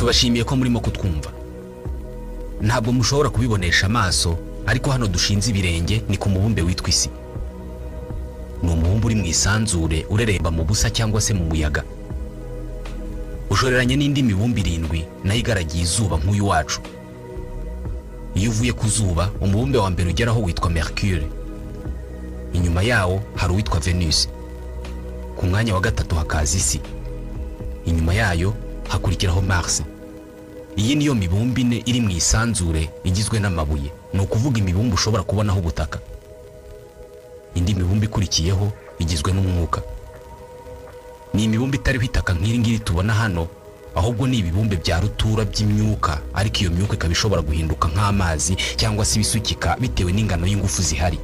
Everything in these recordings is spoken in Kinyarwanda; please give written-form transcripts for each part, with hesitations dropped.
tubashimiye ko murimo kutwumva. Ntabwo mushobora kubibonesha amaso, ariko hano dushinze ibirenge ni ku mubumbe witwa isi. Ni umubumbe uri mu isanzure ureremba mu busa cyangwa se mu muyaga. Ushoreranye n'indi mibumbe 7 nayo igaragiye izuba nk'uyu wacu. Iyo uvuye ku zuba, umubumbe wa mbere ugeraho witwa Mercure. Inyuma yawo hari uwitwa Venus. Ku mwanya wa gatatu hakaza isi. Inyuma yayo hakurikiraho Mars. Iyi niyo mibumbe 4 iri mu isanzure igizwe n'amabuye. Ni ukuvuga imibumbe ushobora kubonaho ubutaka. Indi mibumbe ikurikiyeho igizwe n'umwuka. Ni imibumbe itariho itaka nk'iri ngiri tubona hano, ahubwo ni ibibumbe bya rutura by'imyuka, ariko iyo myuka ikaba ishobora guhinduka nk'amazi cyangwa se ibisukika bitewe n'ingano y'ingufu zihari.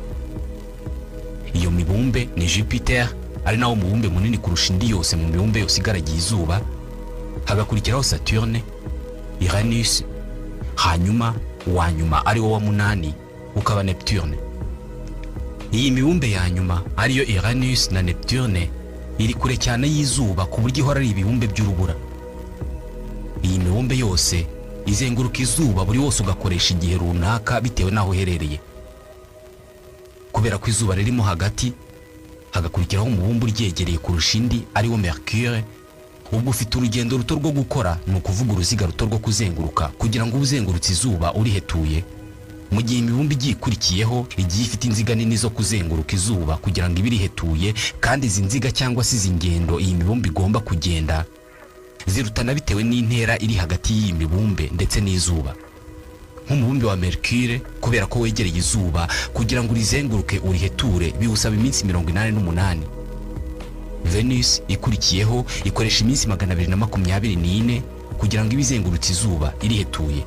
Iyo mibumbe ni Jupiter, ari nawo mubumbe munini kurusha indi yose mu mibumbe yose igaragiye izuba. Hagakurikiraho Saturne, Uranus, hanyuma uwanyuma ari wo wa 8 ukaba Neptune. Iyi mibumbe ya nyuma ariyo Uranus na Neptune iri kure cyane y'izuba ku buryo ihora ari ibibumbe by'urubura. Iyi mibumbe yose izenguruka izuba, buri wose ugakoresha igihe runaka bitewe naho uherereye. Kubera ko izuba ririmo hagati, hagakurikiraho umubumbe uryegereye kurusha indi ariwo Mercure. Ubwo ufite urugendo ruto rwo gukora, ni ukuvuga uruziga ruto rwo kuzenguruka kugira ngo uzengurutse izuba urihetuye. Mu gihe imibumbe igiye ikurikiyeho igiye ifite inziga nini zo kuzenguruka izuba kugira ngo ibirihetuye, kandi izi nziga cyangwa se izi ngendo iyi mibumbe igomba kugenda zirutana bitewe n'intera iri hagati y'iyi mibumbe ndetse n'izuba. Nk'umubumbe wa Mercure, kubera ko wegereye izuba, kugira ngo urizenguruke uriheture biwusaba iminsi 88. Venus ikurikiyeho ikoresha iminsi 224 kugira ngo ibizengurutse izuba irihetuye.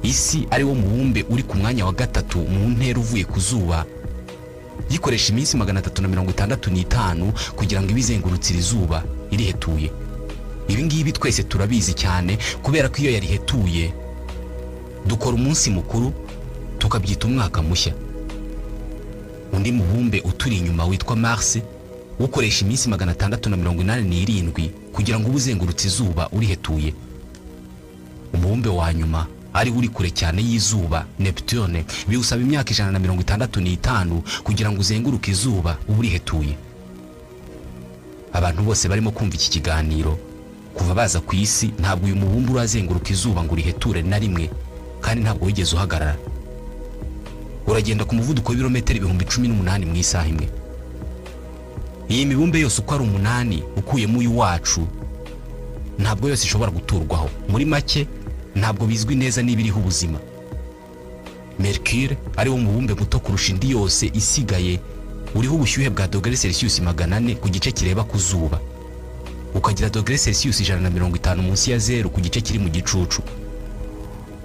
Isi ari wo mubumbe uri ku mwanya wa gatatu mu ntera uvuye ku zuba, yikoresha iminsi 365 kugira ngo ibizengurutse izuba irihetuye. Ibi ngibi twese turabizi cyane, kubera ko iyo yarihetuye dukora umunsi mukuru tukabyita umwaka mushya. Undi mubumbe uturi inyuma witwa Mars ukoresha iminsi 687 kugira ngo ubuzengurutse izuba urihetuye. Umubumbe wa nyuma ari uri kure cyane y'izuba Neptune biwusaba imyaka 165 kugira ngo uzenguruke izuba uburihetuye. Abantu bose barimo kumva iki kiganiro kuva baza ku isi, ntabwo uyu mubumbe urazenguruka izuba ngo uriheture na rimwe, kandi ntabwo wigeze uhagarara. Uragenda ku muvuduko w'ibirometero 18,000 mu isaha imwe. Iyi mibumbe yose uko ari 8 ukuyemo uyu wacu, ntabwo yose ishobora guturwaho. Muri make ntabwo bizwi neza n'ibiriho ubuzima. Mercure ari wo mubumbe muto kurusha indi yose isigaye, uriho ubushyuhe bwa °C 400 ku gice kireba ku zuba, ukagira °C 150 munsi ya 0 ku gice kiri mu gicucu.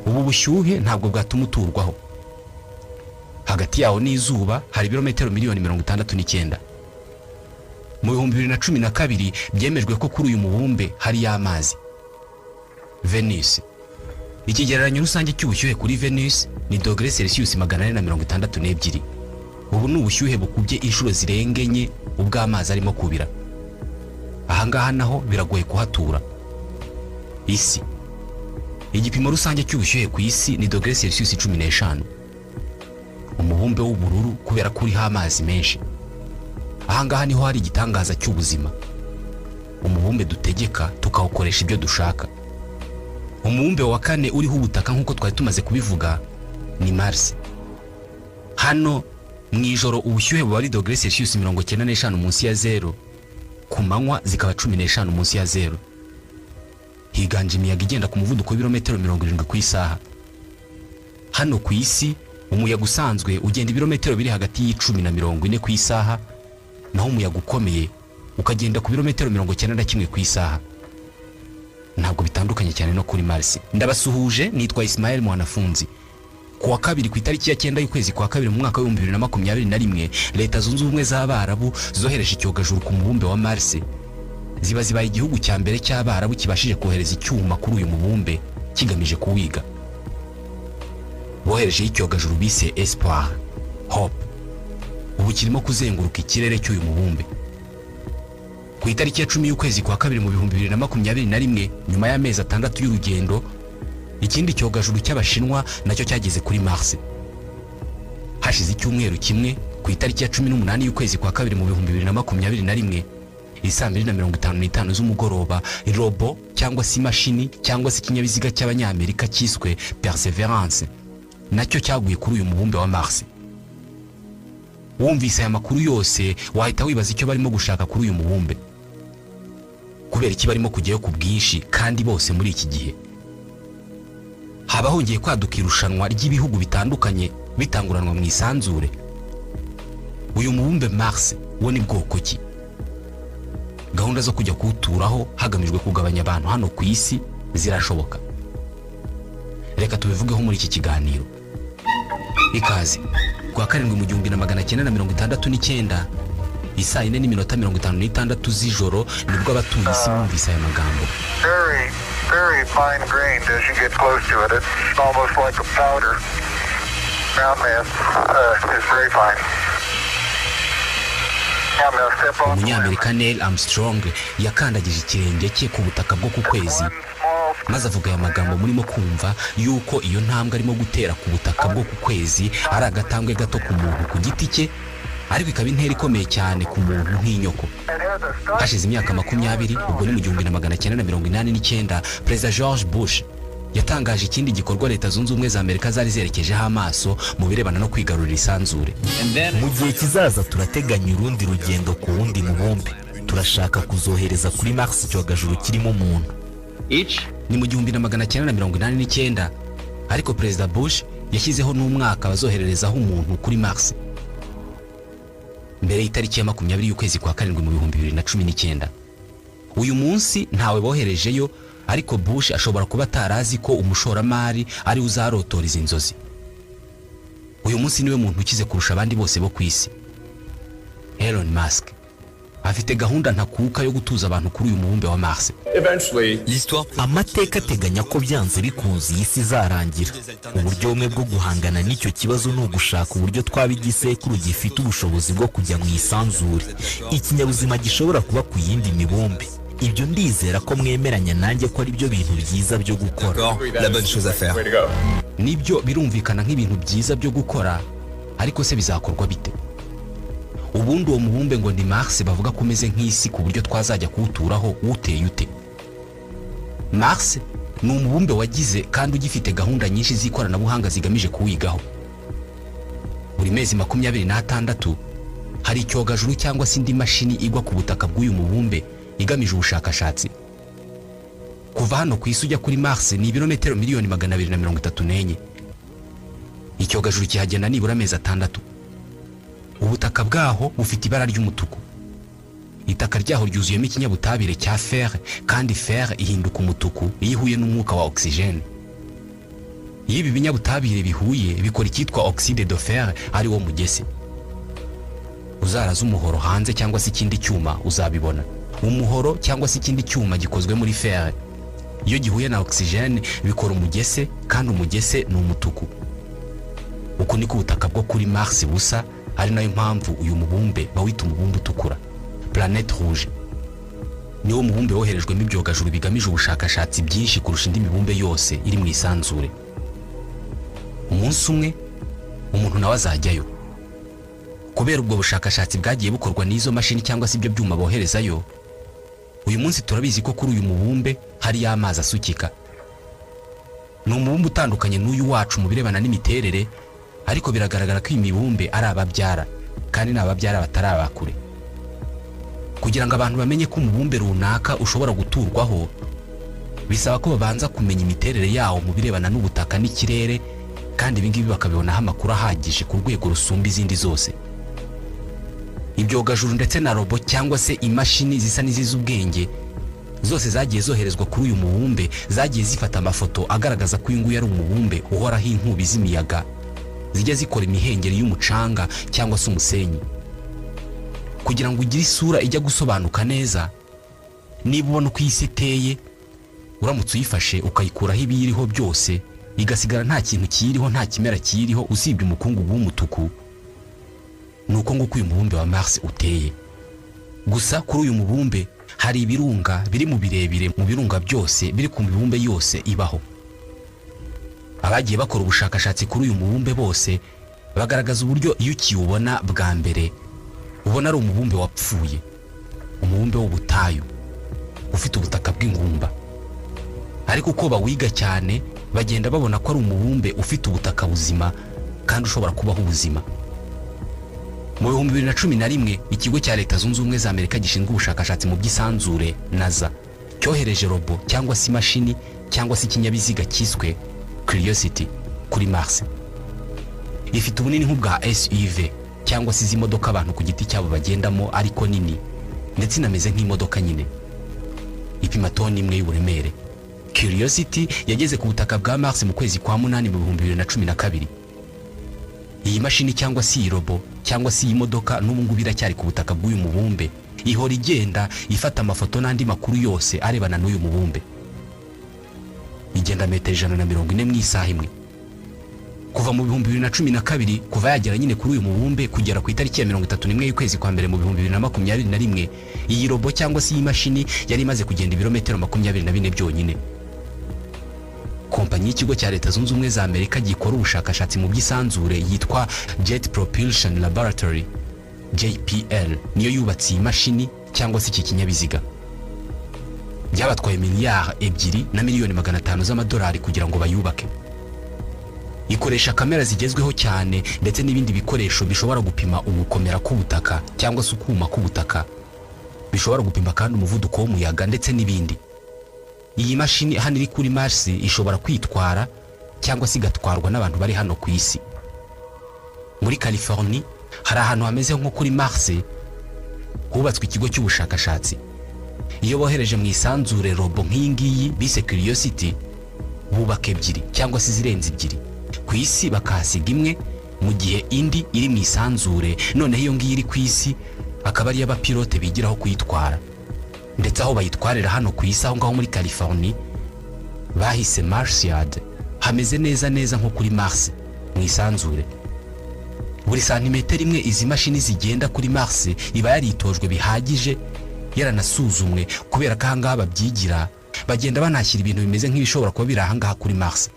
Ubu bushyuhe ntabwo bwatuma uturwaho. Hagati yawo n'izuba hari ibirometero 69,000,000. Mu 2012 byemejwe ko kuri uyu mubumbe hari y'amazi. Venus. Ikigereranyo rusange cy'ubushyuhe kuri Venus ni °C 462. Ubu ni ubushyuhe bukubye inshuro zirenga 4 ubw'amazi arimo kubira. Ahangaha naho biragoye kuhatura. Isi. Igipimo rusange cy'ubushyuhe ku isi ni °C 15. Umubumbe w'ubururu kubera ko uriho amazi menshi. Ahangaha niho hari igitangaza cy'ubuzima. Umubumbe dutegeka tukawukoresha ibyo dushaka. Umubumbe wa 4 uriho ubutaka nk'uko twari tumaze kubivuga ni Mars. Hano mu ijoro ubushyuhe buba ari °C 95 munsi ya 0, ku manywa zikaba 15 munsi ya 0. Higanje imiyaga igenda ku muvuduko w'ibirometero 70 ku isaha. Hano ku isi umuyaga usanzwe ugenda ibirometero biri hagati y'10 na 40 ku isaha, naho umuyaga ukomeye ukagenda ku birometero 91 ku isaha. Ntabwo bitandukanye cyane no kuri Mars. Ndabasuhuje, nitwa Ismael Mwanafunzi. Kuwa kabiri ku itariki ya 9 y'ukwezi kwa kabiri mu mwaka wa 2021, Leta Zunze Ubumwe z'Abarabu zohereje icyogajuru ku mubumbe wa Mars. Zibaye igihugu cya mbere cy'Abarabu kibashije kohereza icyuma kuri uyu mubumbe kigamije kuwiga. Bohereje icyogajuru bise Espoir, Hope. Ubu kirimo kuzenguruka ikirere cy'uyu mubumbe. ku itariki ya 10 y'ukwezi kwa kabiri mu 2021 nyuma y'amezi 6 y'urugendo ikindi cyogajuru cy'abashinwa nacyo cyageze kuri Mars. Hashize icyumweru kimwe ku itariki ya 18 y'ukwezi kwa kabiri mu 2021 isaa 2:55 z'umugoroba robo cyangwa se imashini cyangwa se ikinyabiziga cy'abanyamerika cyiswe Perseverance nacyo cyaguye kuri uyu mubumbe wa Mars. Wumvise aya makuru yose wahita wibaza icyo barimo gushaka kuri uyu mubumbe, kubera iki barimo kujyayo ku bwinshi kandi bose muri iki gihe. Haba hongeye kwaduka irushanwa ry'ibihugu bitandukanye bitanguranwa mu isanzure. Uyu mubumbe Mars wo ni bwoko ki? Gahunda zo kujya kuwuturaho hagamijwe kugabanya abantu hano ku isi zirashoboka? Reka tubivugeho muri iki kiganiro. Ikaze kwa 7 mu 1969 isaa 4:56 z'ijoro nibwo abatuye isi bumvise aya magambo. Very fine grained as you get close to it. It's almost like a powder. Ground mass is very fine. Umunyamerika Neil Armstrong yakandagije ikirenge cye ku butaka bwo ku kwezi, maze avuga aya magambo murimo kumva yuko iyo ntambwe arimo gutera ku butaka bwo ku kwezi ari agatambwe gato ku muntu ku giti cye, ariko ikaba intera ikomeye cyane ku muntu nk'inyoko. Hashize imyaka 20 ubwo ni mu 1989 Perezida George Bush yatangaje ikindi gikorwa Leta Zunze Ubumwe za Amerika zari zerekejeho amaso mu birebana no kwigarurira isanzure. Mu gihe kizaza turateganya urundi rugendo ku wundi mubumbe. Turashaka kuzohereza kuri Mars icyogajuru kirimo umuntu. Ni mu 1989 ariko Perezida Bush yashyizeho n'umwaka bazohererezaho umuntu kuri Mars. Mbere y'itariki ya 20 y'ukwezi kwa 7 mu 2019 uyu munsi ntawe boherejeyo, ariko Bush ashobora kuba atarazi ko umushoramari ari uzarotora izi nzozi. Uyu munsi niwe muntu ukize kurusha abandi bose bo ku isi. Elon Musk afite gahunda ntakuka yo gutuza abantu kuri uyu mubumbe wa Mars. Amateka ateganya ko byanze bikunze isi izarangira. Uburyo bumwe bwo guhangana n'icyo kibazo ni ugushaka uburyo twabigisekuru gifite ubushobozi bwo kujya mu isanzure, ikinyabuzima gishobora kuba ku yindi mibumbe. Ibyo ndizera ko mwemeranya nanjye ko ari byo bintu byiza byo gukora. Nibyo birumvikana nk'ibintu byiza byo gukora, ariko se bizakorwa bite? Ubundi uwo mubumbe ngo ni Mars bavuga ko umeze nk'isi ku buryo twazajya kuwuturaho uteye ute? Mars ni umubumbe wagize kandi ugifite gahunda nyinshi z'ikoranabuhanga zigamije kuwigaho. Buri mezi 26 hari icyogajuru cyangwa se indi mashini igwa ku butaka bw'uyu mubumbe igamije ubushakashatsi. Kuva hano ku isi ujya kuri Mars ni ibirometero 234,000. Icyogajuru kihagenda nibura amezi 6. Ubutaka bwaho bufite ibara ry'umutuku. Itaka ryaho ryuzuyemo ikinyabutabire cya fer, kandi fer ihinduka umutuku iyo ihuye n'umwuka wa oxygene. Iyo ibi binyabutabire bihuye bikora icyitwa oxyde de fer, ari wo mugese. Uzaraza umuhoro hanze cyangwa se ikindi cyuma uzabibona. Umuhoro cyangwa se ikindi cyuma gikozwe muri fer, iyo gihuye na oxygene bikora umugese, kandi umugese ni umutuku. Uko niko ubutaka bwo kuri Mars busa, ari nayo mpamvu uyu mubumbe bawita umubumbe utukura, Planète Rouge. Niwo mubumbe woherejwemo ibyogajuru bigamije ubushakashatsi byinshi kurusha indi mibumbe yose iri mu isanzure. Umunsi umwe umuntu nawe azajyayo. Kubera ubwo bushakashatsi bwagiye bukorwa n'izo mashini cyangwa se ibyo byuma boherezayo, uyu munsi turabizi ko kuri uyu mubumbe hari amazi asukika. Ni umubumbe utandukanye n'uyu wacu mu birebana n'imiterere, ariko biragaragara ko iyi mibumbe ari ababyara, kandi n'ababyara batarabakure. Kugira ngo abantu bamenye ko umubumbe runaka ushobora guturwaho, bisaba ko babanza kumenya imiterere yawo mu birebana n'ubutaka n'ikirere, kandi ibingibi bakabibonaho amakuru ahagije ku rwego rusumba izindi zose. Ibyogajuru ndetse na robo cyangwa se imashini zisa n'izizi ubwenge zose zagiye zoherezwa kuri uyu mubumbe, zagiye zifata amafoto agaragaza ko uyu nguyu ari umubumbe uhoraho inkubi z'imiyaga zijya zikora imihengeri y'umucanga cyangwa se umusenyi. Kugira ngo ugire isura ijya gusobanuka neza, niba ubona uko isi iteye, uramutse uyifashe ukayikuraho ibiyiriho byose, igasigara nta kintu kiyiriho, nta kimera kiyiriho usibye umukungugu w'umutuku, nuko nguko uyu mubumbe wa Mars uteye. gusa kuri uyu mubumbe hari ibirunga biri mu birebire mu birunga byose biri ku mibumbe yose ibaho. Abagiye bakora ubushakashatsi kuri uyu mubumbe bose bagaragaza uburyo iyo ukiwubona bwa mbere ubona ari umubumbe wapfuye, umubumbe w'ubutayu ufite ubutaka bw'ingumba, ariko uko bawiga cyane bagenda babona ko ari umubumbe ufite ubutaka buzima kandi ushobora kubaho ubuzima. Mu 2011 ikigo cya Leta Zunze Ubumwe za Amerika gishinzwe ubushakashatsi mu by'isanzure NASA cyohereje robo cyangwa se imashini cyangwa se ikinyabiziga cyiswe Curiosity kuri Mars. Ifite ubunini nk'ubwa SUV cyangwa se izimodoka abantu ku giti cyabo bagendamo ariko nini ndetse inameze nk'imodoka nyine. Ipima toni imwe y'uburemere. Curiosity yageze ku butaka bwa Mars mu kwezi kwa 8 mu 2012. Iyi mashini cyangwa se iyi robo cyangwa se iyi modoka n'ubu ngubu iracyari ku butaka bw'uyu mubumbe, ihora igenda ifata amafoto n'andi makuru yose arebana n'uyu mubumbe. Igenda metero 140 mu isaha imwe. Kuva mu 2012 kuva yagera nyine kuri uyu mubumbe kugera ku itariki ya 31 y'ukwezi kwa mbere mu 2021, iyi robo cyangwa se iyi mashini yari imaze kugenda ibirometero 24 byonyine. Kompanyi y'ikigo cya Leta Zunze Ubumwe za Amerika gikora ubushakashatsi mu by'isanzure yitwa Jet Propulsion Laboratory JPL niyo yubatse iyi mashini cyangwa se iki kinyabiziga. Byabatwaye miliyari 2 na miliyoni 500 z'amadolari kugira ngo bayubake. Ikoresha kamera zigezweho cyane ndetse n'ibindi bikoresho bishobora gupima ubukomera k'ubutaka cyangwa se ukuma k'ubutaka, bishobora gupima kandi umuvuduko w'umuyaga ndetse n'ibindi. Iyi mashini hano iri kuri Mars ishobora kwitwara cyangwa se igatwarwa n'abantu bari hano ku isi. Muri California hari ahantu hameze nko kuri Mars hubatswe ikigo cy'ubushakashatsi. Iyo bohereje mu isanzure robo nk'iyi ngiyi bise Curiosity, bubaka ebyiri cyangwa se zirenze ebyiri ku isi bakahasiga imwe, mu gihe indi iri mu isanzure noneho iyo ngiyi iri ku isi akaba ari y'abapilote bigiraho kuyitwara. Ndetse aho bayitwarira hano ku isi aho ngaho muri California bahise Marsyard, hameze neza nko kuri Mars mu isanzure. Buri santimetero imwe izi mashini zigenda kuri Mars iba yaritojwe bihagije, yaranasuzumwe kubera ko ahangaha babyigira bagenda banashyira ibintu bimeze nk'ibishobora kuba biri ahangaha kuri Mars: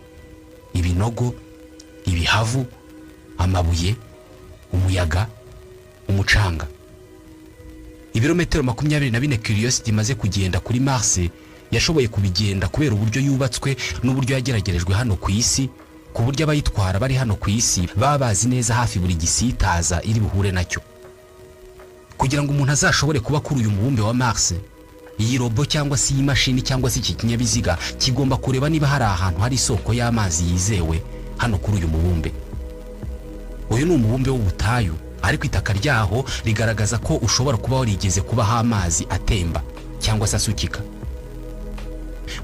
ibinogo, ibihavu, amabuye, umuyaga, umucanga. Ibirometero 24 Curiosity imaze kugenda kuri Mars yashoboye kubigenda kubera uburyo yubatswe n'uburyo yageragerejwe hano ku isi, ku buryo abayitwara bari hano ku isi baba bazi neza hafi buri gisitaza iri buhure nacyo. Kugira ngo umuntu azashobore kuba kuri uyu mubumbe wa Mars, iyi robo cyangwa se iyi mashini cyangwa se iki kinyabiziga kigomba kureba niba hari ahantu hari isoko y'amazi yizewe hano kuri uyu mubumbe. Uyu ni umubumbe w'ubutayu, ariko itaka ryaho rigaragaza ko ushobora kuba warigeze kubaho amazi atemba cyangwa se asukika.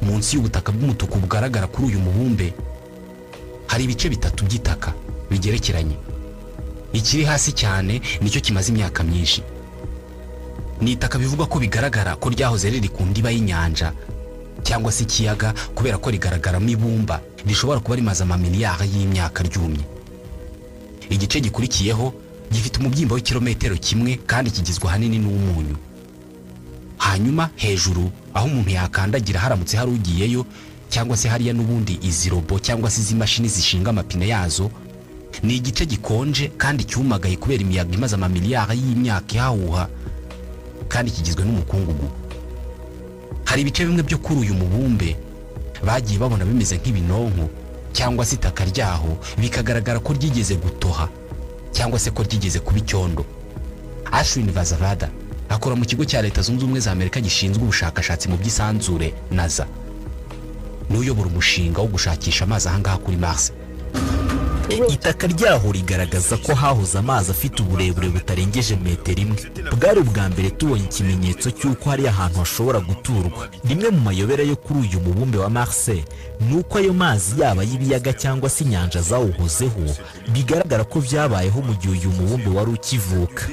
Munsi y'ubutaka bw'umutuku bugaragara kuri uyu mubumbe hari ibice bitatu by'itaka bigerekeranye. Ikiri hasi cyane nicyo kimaze imyaka myinshi. Ni itaka bivuga ko bigaragara ko ryahoze riri ku ndiba y'inyanja cyangwa se ikiyaga, kubera ko rigaragaramo ibumba rishobora kuba rimaze amamiliyari y'imyaka ryumye. Igice gikurikiyeho gifite umubyimba w'ikirometero kimwe kandi kigizwe hanini n'umunyu. Hanyuma hejuru aho umuntu yakandagira haramutse hari ugiyeyo cyangwa se hariya n'ubundi izi robo cyangwa se izi mashini zishinga amapine yazo, ni igice gikonje kandi cyumagaye kubera imiyaga imaze amamiliyari y'imyaka ihahuha kandi kigizwe n'umukungugu. Hari ibice bimwe byo kuri uyu mubumbe bagiye babona bimeze nk'ibinonko cyangwa se itaka ryaho bikagaragara ko ryigeze gutoha cyangwa se ko ryigeze kuba icyondo. Ashwin Vazavada akora mu kigo cya Leta Zunze Ubumwe za Amerika gishinzwe ubushakashatsi mu by'isanzure NASA, n'uyobora umushinga wo gushakisha amazi ahangaha kuri Mars. Itaka ryaho rigaragaza ko hahoze amazi afite uburebure butarengeje metero 1. Bwari ubwa mbere tubonye ikimenyetso cy'uko hari ahantu hashobora guturwa. Rimwe mu mayobera yo kuri uyu mubumbe wa Mars nuko ayo mazi yaba y'ibiyaga cyangwa se inyanja zawuhozeho bigaragara ko byabayeho mu gihe uyu mubumbe wari ukivuka.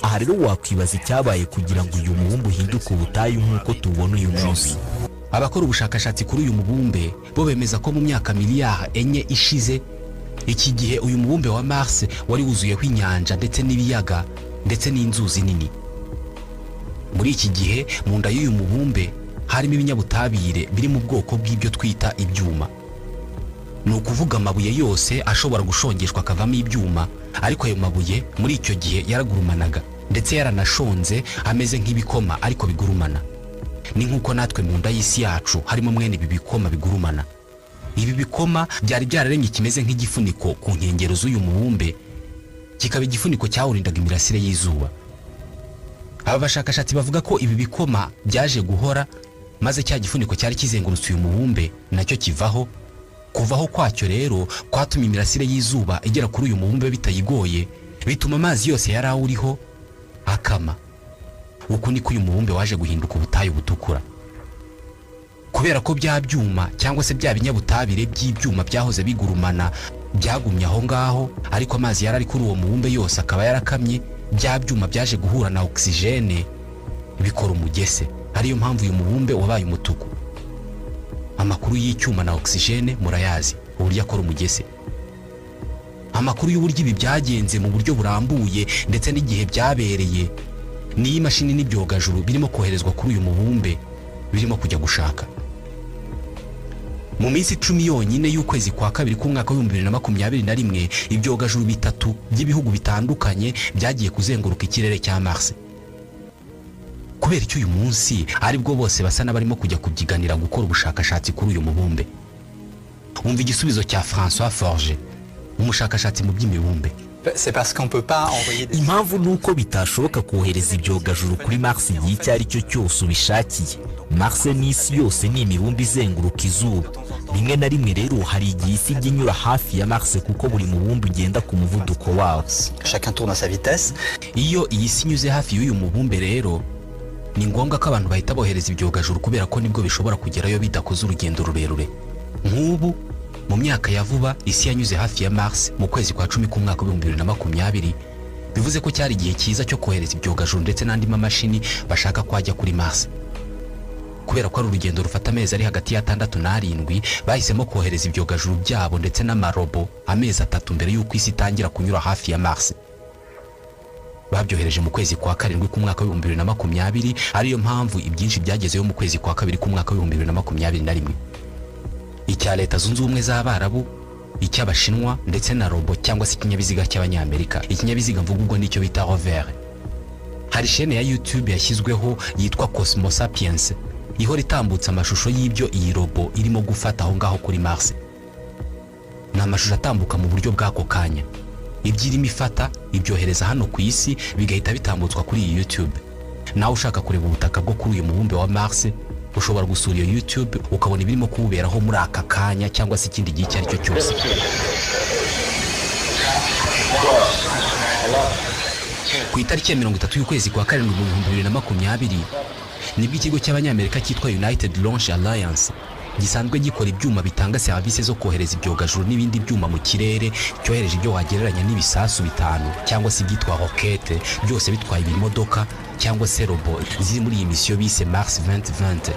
Aha rero wakwibaza icyabaye kugira ngo uyu mubumbe uhinduke ubutayu nk'uko tubona uyu munsi. Abakora ubushakashatsi kuri uyu mubumbe bo bemeza ko mu myaka miliyari 4 ishize, iki gihe uyu mubumbe wa Mars wari wuzuyeho inyanja ndetse n'ibiyaga ndetse n'inzuzi nini. Muri iki gihe mu nda y'uyu mubumbe harimo ibinyabutabire biri mu bwoko bw'ibyo twita ibyuma. Ni ukuvuga amabuye yose ashobora gushongeshwa akavamo ibyuma, ariko ayo mabuye muri icyo gihe yaragurumanaga ndetse yaranashonze ameze nk'ibikoma ariko bigurumana. Ni nk'uko natwe mu nda y'isi yacu harimo mwene ibi bikoma bigurumana. Ibi bikoma byari byararemye kimeze nk'igifuniko ku nkengero z'uyu mubumbe, kikaba igifuniko cyawurindaga imirasire y'izuba. Aba bashakashatsi bavuga ko ibi bikoma byaje guhora, maze cya gifuniko cyari kizengurutse uyu mubumbe nacyo kivaho. Kuvaho kwacyo rero kwatumye imirasire y'izuba igera kuri uyu mubumbe bitayigoye, bituma amazi yose yari awuriho akama. Uku niko uyu mubumbe waje guhinduka ubutayu butukura. Kubera ko bya byuma cyangwa se bya binyabutabire by'ibyuma byahoze bigurumana byagumye aho ngaho, ariko amazi yari ari kuri uwo mubumbe yose akaba yarakamye, bya byuma byaje guhura na oxygene bikora umugese. Ariyo mpamvu uyu mubumbe wabaye umutuku. Amakuru y'icyuma na oxygene murayazi uburyo akora umugese. Amakuru y'uburyo ibi byagenze mu buryo burambuye ndetse n'igihe byabereye ni imashini n'ibyogajuru birimo koherezwa kuri uyu mubumbe birimo kujya gushaka. Mu minsi 10 yonyine y'ukwezi kwa kabiri k'umwaka wa 2021, ibyogajuru bitatu by'ibihugu bitandukanye byagiye kuzenguruka ikirere cya Mars. Kubera icyo uyu munsi ari bwo bose basa n'abarimo kujya kubyiganira gukora ubushakashatsi kuri uyu mubumbe. Umva igisubizo cya François Forge, umushakashatsi mu by'imibumbe. C'est parce qu'on peut pas envoyer des... Impamvu nuko bitashoboka kohereza ibyogajuru kuri Mars igihe icyo ari cyo cyose ubishakiye. Mars n'isi yose ni imibumbe izenguruka izuba. Rimwe na rimwe rero hari igihe isi ijya inyura hafi ya Mars kuko buri mubumbe ugenda ku muvuduko wawo. Chacun tourne à sa vitesse. Iyo iyi si inyuze hafi y'uyu mubumbe rero, ni ngombwa ko abantu bahita bohereza ibyogajuru kubera ko nibwo bishobora kugerayo bidakoze urugendo rurerure. Nk'ubu mu myaka ya vuba isi yanyuze hafi ya Mars mu kwezi kwa 10 k'umwaka wa 2020, bivuze ko cyari igihe cyiza cyo kohereza ibyogajuru ndetse n'andi mamashini bashaka kwajya kuri Mars. Kubera ko ari urugendo rufata amezi ari hagati ya 6 na 7, bahisemo kohereza ibyogajuru byabo ndetse n'amarobo amezi 3 mbere y'uko isi itangira kunyura hafi ya Mars. Babyohereje mu kwezi kwa 7 k'umwaka wa 2020, ariyo mpamvu ibyinshi byagezeyo mu kwezi kwa 2 k'umwaka wa 2021. Icya Leta Zunze Ubumwe z'Abarabu, icy'Abashinwa ndetse na robo cyangwa se ikinyabiziga cy'Abanyamerika. Ikinyabiziga mvuga ubwo nicyo bita rover. Hari chaîne ya YouTube yashyizweho yitwa Cosmo Sapiens, ihora itambutsa amashusho y'ibyo iyi robo irimo gufata aho ngaho kuri Mars. Ni amashusho atambuka mu buryo bw'ako kanya. Ibyirimo ifata ibyohereza hano ku isi bigahita bitambutswa kuri iyi YouTube. Nawe ushaka kureba ubutaka bwo kuri uyu mubumbe wa Mars, ushobora gusura iyo YouTube ukabona ibirimo kububeraho muri aka kanya cyangwa se ikindi gihe icyo ari cyo cyose. Ku itariki ya 30 y'ukwezi kwa 7 mu 2020, nibwo ikigo cy'Abanyamerika cyitwa United Launch Alliance gisanzwe gikora ibyuma bitanga serivisi zo kohereza ibyogajuru n'ibindi byuma mu kirere, cyohereje ibyo wagereranya n'ibisasu bitanu cyangwa se ibyitwa roquette, byose bitwaye ibimodoka cyangwa se robo ziri muri iyi misiyo bise Mars 2020.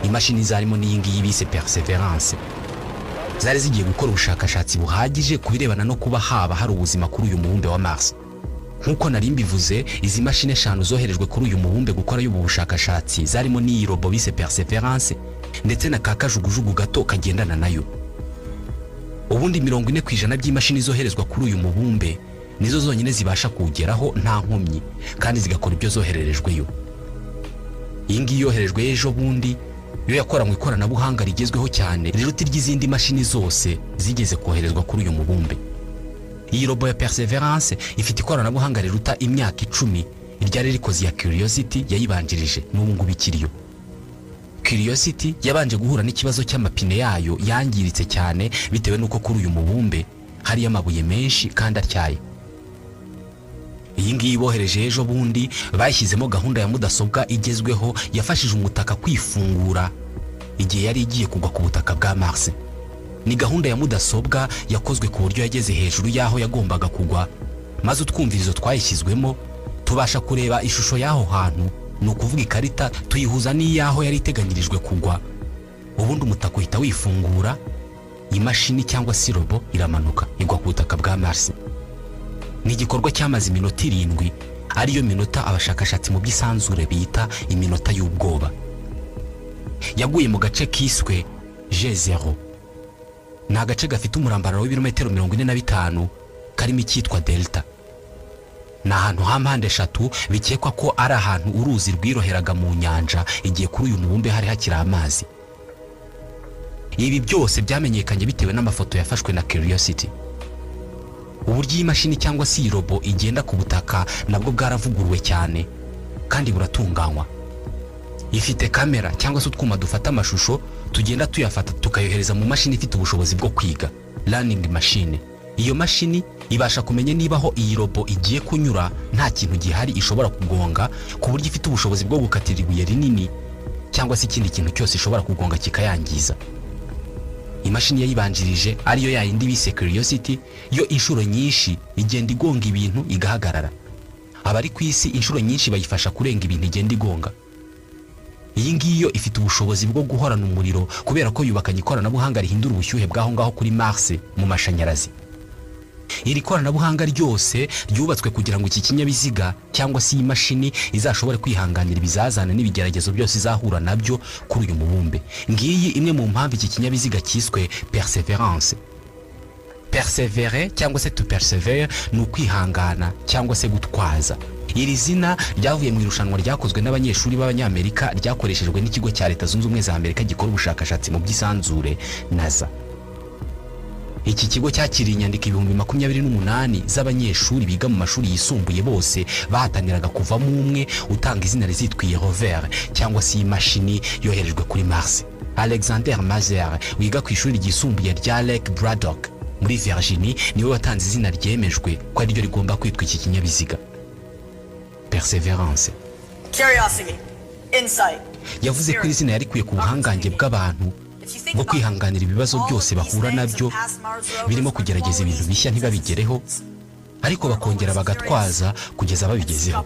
Imashini zarimo n'iyi ngiyi bise Perseverance zari zigiye gukora ubushakashatsi buhagije kubirebana no kuba haba hari ubuzima kuri uyu mubumbe wa Mars. Nkuko nari mbivuze, izi mashini 5 zoherejwe kuri uyu mubumbe gukora y'ubu bushakashatsi zarimo n'iyi robo bise Perseverance ndetse na kakajugujugu gato kagendana nayo. Ubundi 40% by'imashini zoherezwa kuri uyu mubumbe nizo zonyine zibasha kugeraho nta nkomyi kandi zigakora ibyo zohererejweyo. Iyi ngiyi yoherejwe ejo bundi yo yakora mu ikoranabuhanga rigezweho cyane riruta ry'izindi mashini zose zigeze koherezwa kuri uyu mubumbe. Iyi robo ya Perseverance ifite ikoranabuhanga riruta imyaka 10 iryari rikoze ya Curiosity yayibanjirije n'ubu ngubu ikiriyo. Curiosity yabanje guhura n'ikibazo cy'amapine yayo yangiritse cyane bitewe nuko kuri uyu mubumbe hari amabuye menshi kandi atyaye. Iyi ngiyi bohereje ejo bundi bashyizemo gahunda ya mudasobwa igezweho yafashije umutaka kwifungura igihe yari igiye kugwa ku butaka bwa Mars. Ni gahunda ya mudasobwa yakozwe ku buryo yageze hejuru yaho yagombaga kugwa, maze utwumvirizo twayishyizwemo tubasha kureba ishusho y'aho hantu, ni ukuvuga ikarita tuyihuza n'iyaho yari iteganyirijwe kugwa. Ubundi umutaka uhita wifungura, imashini cyangwa se robo iramanuka igwa ku butaka bwa Mars. Ni igikorwa cyamaze iminota 7 ariyo minota abashakashatsi mu by'isanzure bita iminota y'ubwoba. Yaguye mu gace kiswe G0. Ni agace gafite umurambararo w'ibirometero 45 karimo icyitwa Delta. Ni ahantu h'ampande eshatu bikekwa ko ari ahantu uruzi rwiroheraga mu nyanja igihe kuri uyu mubumbe hari hakiri amazi. Ibi byose byamenyekanye bitewe n'amafoto yafashwe na Curiosity. Uburyo iyi mashini cyangwa se iyi robo igenda ku butaka nabwo bwaravuguruwe cyane kandi buratunganywa. Ifite kamera cyangwa se utwuma dufata amashusho tugenda tuyafata tukayohereza mu mashini ifite ubushobozi bwo kwiga, learning machine. Iyo mashini ibasha kumenya niba aho iyi robo igiye kunyura nta kintu gihari ishobora kugonga, ku buryo ifite ubushobozi bwo gukatira ibuye rinini cyangwa se ikindi kintu cyose ishobora kugonga kikayangiza. Imashini yayibanjirije ariyo yayindi bise Curiosity, yo inshuro nyinshi igenda igonga ibintu igahagarara. Abari ku isi inshuro nyinshi bayifasha kurenga ibintu igenda igonga. Iyi ngiyo ifite ubushobozi bwo guhorana umuriro kubera ko yubakanye ikoranabuhanga rihindura ubushyuhe bwaho ngaho kuri Mars mu mashanyarazi. Iri koranabuhanga ryose ryubatswe kugira ngo iki kinyabiziga cyangwa se iyi mashini izashobore kwihanganira ibizazana n'ibigeragezo byose izahura nabyo kuri uyu mubumbe. Ngiyi imwe mu mpamvu iki kinyabiziga cyiswe Perseverance. Persevere cyangwa se to persevere ni ukwihangana cyangwa se gutwaza. Iri zina ryavuye mu irushanwa ryakozwe n'abanyeshuri b'Abanyamerika ryakoreshejwe n'ikigo cya Leta Zunze Ubumwe za Amerika gikora ubushakashatsi mu by'isanzure NASA. Iki kigo cyakiriye inyandiko 28,000 z'abanyeshuri biga mu mashuri yisumbuye bose bahataniraga kuvamo umwe utanga izina rizitwiye rover cyangwa se imashini yoherejwe kuri Mars. Alexander Mazer wiga ku ishuri ryisumbuye rya Lake Braddock muri Virginia niwe watanze izina ryemejwe ko ari ryo rigomba kwitwa iki kinyabiziga. Perseverance. Curiosity, insight. Yavuze ko izina yarikuye ku buhangange bw'abantu bwo kwihanganira ibibazo byose bahura nabyo, birimo kugerageza ibintu bishya ntibabigereho ariko bakongera bagatwaza kugeza babigezeho.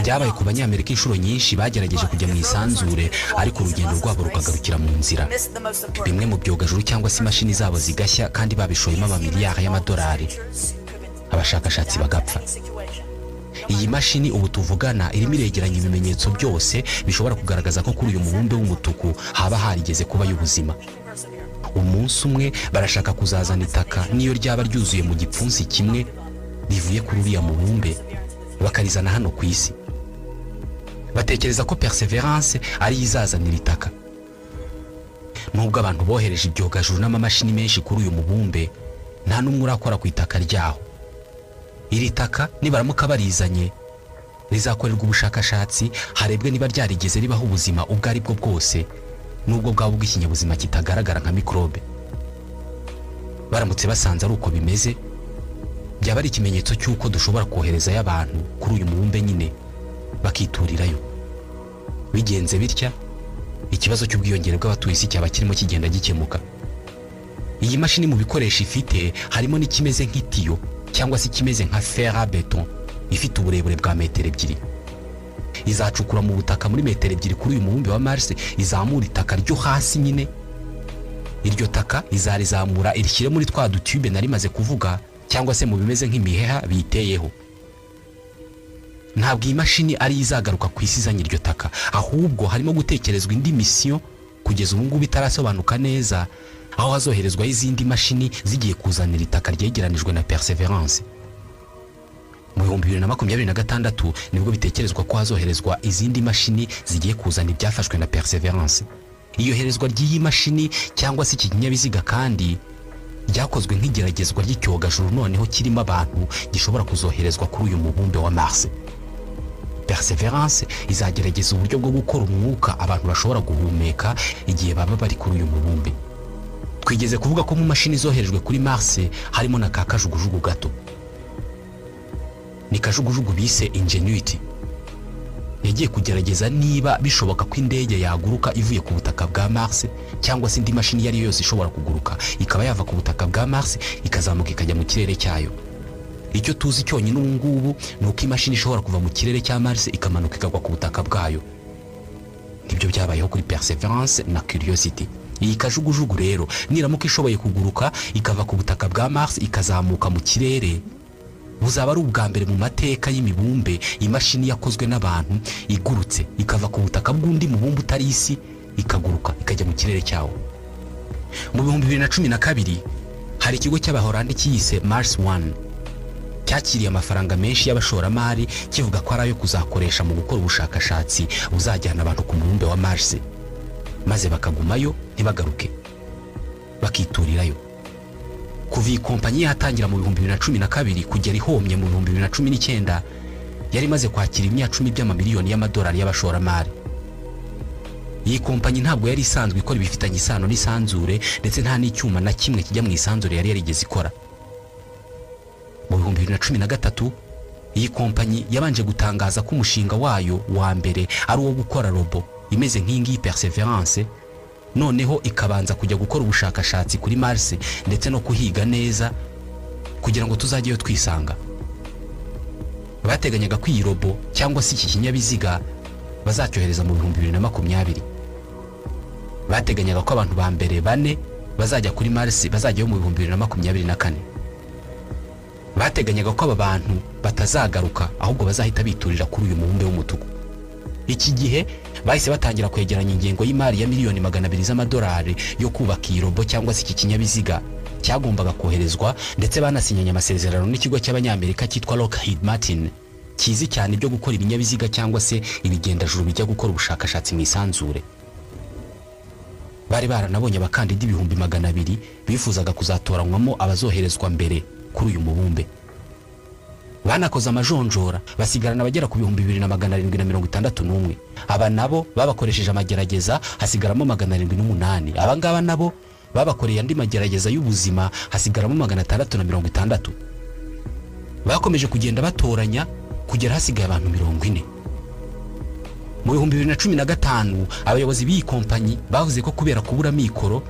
Byabaye ku Banyamerika inshuro nyinshi bagerageje kujya mu isanzure ariko urugendo rwabo rukagarukira mu nzira. Bimwe mu byogajuru cyangwa se imashini zabo zigashya kandi babishoyemo amamiliyari y'amadolari, abashakashatsi bagapfa. Iyi mashini ubu tuvugana irimo iregeranya ibimenyetso byose bishobora kugaragaza ko kuri uyu mubumbe w'umutuku haba harigeze kuba y'ubuzima. Umunsi umwe barashaka kuzazana itaka niyo ryaba ryuzuye mu gipfunsi kimwe rivuye kuri uriya mubumbe bakarizana hano ku isi. Batekereza ko Perseverance ari izazanira itaka. Nubwo abantu bohereje ibyogajuru n'amamashini menshi kuri uyu mubumbe, nta n'umwe urakora ku itaka ryaho. Iri taka nibaramuka barizanye rizakorerwa ubushakashatsi harebwe niba ryarigeze ribaho ubuzima ubwo ari bwo bwose, nubwo bwabo bw'ikinyabuzima kitagaragara nka mikrobe. Baramutse basanze ari uko bimeze, byaba ari ikimenyetso cy'uko dushobora koherezayo abantu kuri uyu mubumbe nyine bakiturirayo. Bigenze bitya, ikibazo cy'ubwiyongere bw'abatuye isi cyaba kirimo kigenda gikemuka. Iyi mashini mu bikoresho ifite harimo n'ikimeze nk'itiyo cyangwa se kimeze nka fer à béton ifite uburebure bwa metero 2. Izacukura mu butaka muri metero 2 kuri uyu mubumbe wa Mars, izamura itaka ryo hasi nyine. Iryo taka izarizamura irishyire muri twa dutube narimaze kuvuga cyangwa se mu bimeze nk'imiheha biteyeho. Ntabwo iyi mashini ari izagaruka ku isi izanye iryo taka, ahubwo harimo gutekerezwa indi mission kugeza ubu ngubu bitarasobanuka neza, aho hazoherezwa izindi mashini zigiye kuzanira itaka ryegeranijwe na Perseverance. Mu 2026 nibwo bitekerezwa ko hazoherezwa izindi mashini zigiye kuzana ibyafashwe na Perseverance. Iyoherezwa ry'iyi mashini cyangwa se iki kinyabiziga kandi ryakozwe nk'igeragezwa ry'icyogajuru noneho kirimo abantu gishobora kuzoherezwa kuri uyu mubumbe wa Mars. Perseverance izagerageza uburyo bwo gukora umwuka abantu bashobora guhumeka igihe baba bari kuri uyu mubumbe. Twigeze kuvuga ko mu mashini zoherejwe kuri Mars harimo na kakajugujugu gato. Ni kajugujugu bise Ingenuity. Yagiye kugerageza niba bishoboka ko indege yaguruka ivuye ku butaka bwa Mars cyangwa se indi mashini yari yose ishobora kuguruka ikaba yava ku butaka bwa Mars ikazamuka ikajya mu kirere cyayo. Icyo tuzi cyonyine ubu ngubu ni uko imashini ishobora kuva mu kirere cya Mars ikamanuka ikagwa ku butaka bwayo. Nibyo byabayeho kuri Perseverance na Curiosity. Iyi kajugujugu rero niramuka ishoboye kuguruka ikava ku butaka bwa Mars ikazamuka mu kirere, buzaba ari ubwa mbere mu mateka y'imibumbe imashini yakozwe n'abantu igurutse ikava ku butaka bw'undi mubumbe utari isi ikaguruka ikajya mu kirere cyawo. Mu 2012 hari ikigo cy'Abahorandi kiyise Mars One cyakiriye amafaranga menshi y'abashoramari kivuga ko ari ayo kuzakoresha mu gukora ubushakashatsi buzajyana abantu ku mubumbe wa Mars, maze bakagumayo ntibagaruke bakiturirayo. Kuva iyi kompanyi yatangira mu 2012 kugera ihomye mu 2019 yari maze kwakira $10 by'amamiliyoni y'amadolari y'abashoramari. Iyi kompanyi ntabwo yari isanzwe ikora ibifitanye isano n'isanzure ndetse nta n'icyuma na kimwe kijya mu isanzure yari yarigeze ikora. Mu 2013 iyi kompanyi yabanje gutangaza ko umushinga wayo wa mbere ari uwo gukora robo imeze nk'ingi Perseverance, noneho ikabanza kujya gukora ubushakashatsi kuri Mars ndetse no kuhiga neza kugira ngo tuzajyeyo twisanga. Bateganyaga ko iyi robo cyangwa se iki kinyabiziga bazacyohereza mu 2020. Bateganyaga ko abantu ba mbere 4 bazajya kuri Mars bazajyayo mu 2024. Bateganyaga ko aba bantu batazagaruka ahubwo bazahita biturira kuri uyu mubumbe w'umutuku. Iki gihe bahise batangira kwegeranya ingengo y'imari ya miliyoni 200 z'amadolari yo kubaka iyi robo cyangwa se iki kinyabiziga cyagombaga koherezwa, ndetse banasinyanye amasezerano n'ikigo cy'Abanyamerika cyitwa Lockheed Martin kizi cyane ibyo gukora ibinyabiziga cyangwa se ibigendajuru bijya gukora ubushakashatsi mu isanzure. Bari baranabonye abakandida 200,000 bifuzaga kuzatoranywamo abazoherezwa mbere kuri uyu mubumbe. Banakoze amajonjora basigarana abagera ku 2,761. Aba nabo babakoresheje amagerageza hasigaramo 708. Aba ngaba nabo babakoreye andi magerageza y'ubuzima hasigaramo 660. Bakomeje kugenda batoranya kugera hasigaye abantu 40. Mu 2015 abayobozi b'iyi kompanyi bavuze ko kubera kubura mikoro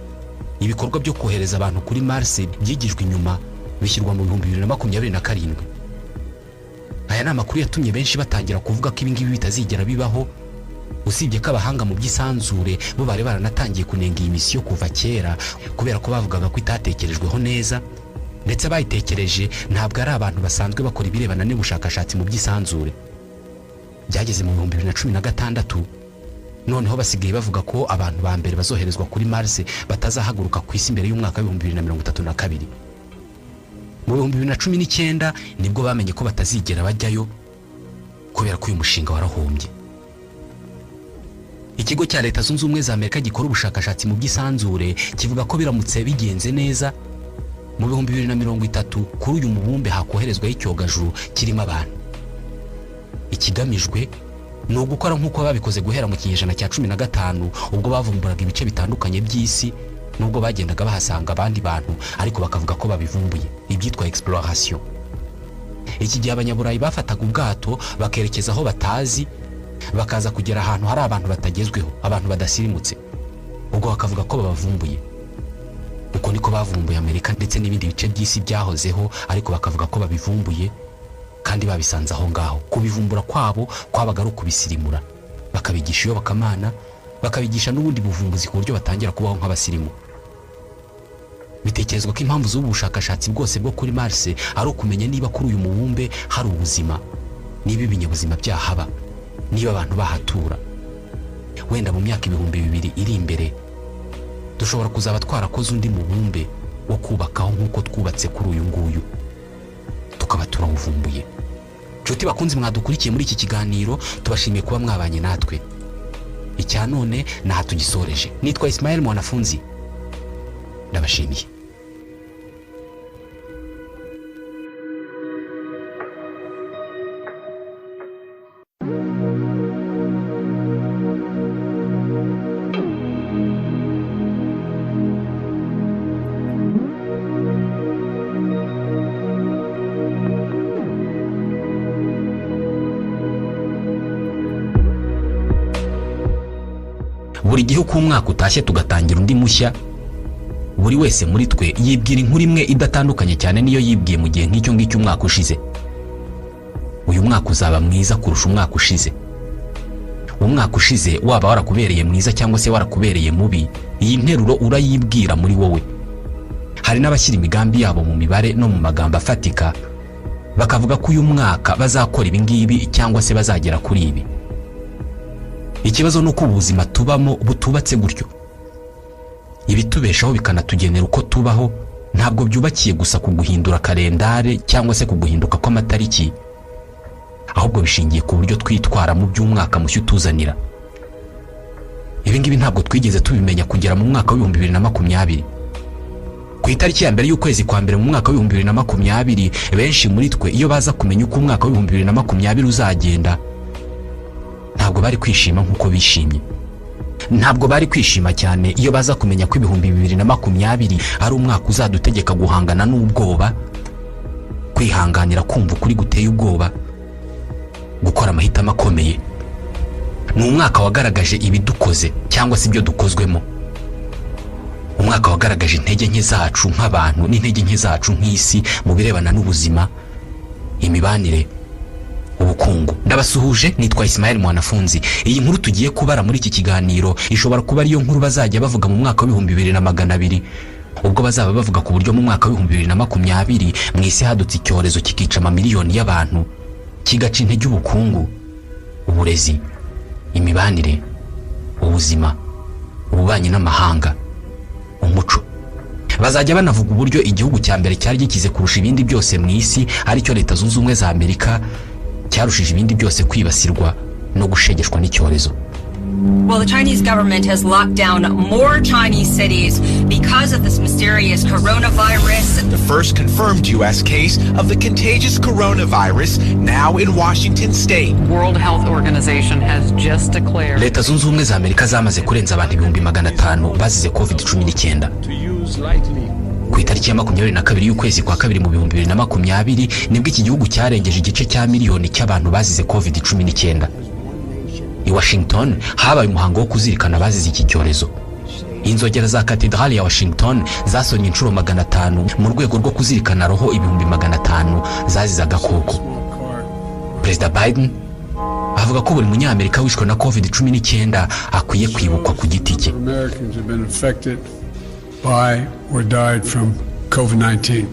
ibikorwa byo kohereza abantu kuri Mars byigijwe inyuma bishyirwa mu 2027. Aya ni amakuru yatumye benshi batangira kuvuga ko ibingibi bitazigera bibaho, usibye ko abahanga mu by'isanzure bo bari baranatangiye kunenga iyi misiyo kuva kera kubera ko bavugaga ko itatekerejweho neza, ndetse bayitekereje ntabwo ari abantu basanzwe bakora ibirebana n'ubushakashatsi mu by'isanzure. Byageze mu 2016 noneho basigaye bavuga ko abantu ba mbere bazoherezwa kuri Mars batazahaguruka ku isi mbere y'umwaka wa 2032. Mu 2019 nibwo bamenye ko batazigera bajyayo kubera ko uyu mushinga warahombye. Ikigo cya Leta Zunze Ubumwe za Amerika gikora ubushakashatsi mu by'isanzure kivuga ko biramutse bigenze neza mu 2030 kuri uyu mubumbe hakoherezwa icyogajuru kirimo abantu. Ikigamijwe ni ugukora nk'uko babikoze guhera mu kinyejana cya 15 ubwo bavumburaga ibice bitandukanye by'isi, nubwo bagendaga bahasanga abandi bantu ariko bakavuga ko babivumbuye, ibyitwa exploration. Iki gihe abanyaburayi bafataga ubwato bakerekeza aho batazi, bakaza kugera ahantu hari abantu batagezweho, abantu badasirimutse, ubwo bakavuga ko babavumbuye. Uko niko bavumbuye Amerika ndetse n'ibindi bice by'isi byahozeho, ariko bakavuga ko babivumbuye kandi babisanze aho ngaho. Kubivumbura kwabo kwabaga ari ukubisirimura, bakabigisha iyo bakamana, bakabigisha n'ubundi buvumbuzi ku buryo batangira kubaho nk'abasirimu. Bitekerezwa ko impamvu z'ubushakashatsi bwose bwo kuri Mars ari ukumenya niba kuri uyu mubumbe hari ubuzima, niba ibinyabuzima byahaba, niba abantu bahatura. Wenda mu myaka 2000 iri imbere dushobora kuzaba twarakoze undi mubumbe wo kubakaho nk'uko twubatse kuri uyu nguyu, tukaba turawuvumbuye. Nshuti bakunzi mwadukurikiye muri iki kiganiro, tubashimiye kuba mwabanye natwe. Icya none naha tugisoreje. Nitwa Ismael Mwanafunzi, ndabashimiye. Buri gihe uko umwaka utashye tugatangira undi mushya, buri wese muri twe yibwira inkuru imwe idatandukanye cyane niyo yibwiye mu gihe nk'icyo ngicyo umwaka ushize. Uyu mwaka uzaba mwiza kurusha umwaka ushize. umwaka ushize waba warakubereye mwiza cyangwa se warakubereye mubi, iyi nteruro urayibwira muri wowe. Hari n'abashyira imigambi yabo mu mibare no mu magambo afatika, bakavuga ko uyu mwaka bazakora ibi ngibi cyangwa se bazagera kuri ibi. Ikibazo nuko ubuzima tubamo butubatse gutyo. Ibitubeshaho bikanatugenera uko tubaho ntabwo byubakiye gusa ku guhindura kalendare cyangwa se ku guhinduka kw'amatariki, ahubwo bishingiye ku buryo twitwara mu by'umwaka mushya utuzanira. Ibi ngibi ntabwo twigeze tubimenya kugera mu mwaka wa 2020. Ku itariki ya mbere y'ukwezi kwa mbere mu mwaka wa 2020, benshi muri twe iyo baza kumenya uko umwaka wa 2020 uzagenda, ntabwo bari kwishima nk'uko bishimye. Ntabwo bari kwishima cyane iyo baza kumenya ko 2020 ari umwaka uzadutegeka guhangana n'ubwoba, kwihanganira kumva ukuri guteye ubwoba, gukora amahitamo akomeye. Ni umwaka wagaragaje ibidukoze cyangwa se ibyo dukozwemo. Umwaka wagaragaje intege nke zacu nk'abantu n'intege nke zacu nk'isi mu birebana n'ubuzima, imibanire, ubukungu. Ndabasuhuje, nitwa Ismael Mwanafunzi. Iyi nkuru tugiye kubara muri iki kiganiro ishobora kuba ariyo nkuru bazajya bavuga mu mwaka wa 2200, ubwo bazaba bavuga ku buryo mu mwaka wa 2020 mu isi hadutse icyorezo kikica amamiliyoni y'abantu, kigaca intege ubukungu, uburezi, imibanire, ubuzima, ububanyi n'amahanga, umuco. Bazajya banavuga uburyo igihugu cya mbere cyari gikize kurusha ibindi byose mu isi ari cyo Leta Zunze Ubumwe za Amerika cyarushije ibindi byose kwibasirwa no gushegeshwa n'icyorezo. Well, the Chinese government has locked down more Chinese cities because of this mysterious coronavirus. The first confirmed U.S. case of the contagious coronavirus now in Washington State. World Health Organization has just declared. Leta Zunze Ubumwe za Amerika zamaze kurenza abantu 500,000 bazize COVID-19. Ku itariki ya 22 y'ukwezi kwa kabiri mu 2020 nibwo iki gihugu cyarengeje igice cya miliyoni cy'abantu bazize COVID-19. I Washington habaye umuhango wo kuzirikana abazize iki cyorezo. Inzogera za katedrali ya Washington zasonye inshuro 500 mu rwego rwo kuzirikana roho 500,000 zazize agakoko. Perezida Biden avuga ko buri munyamerika wishwe na COVID-19 akwiye kwibukwa ku giti cye. By or died from COVID-19.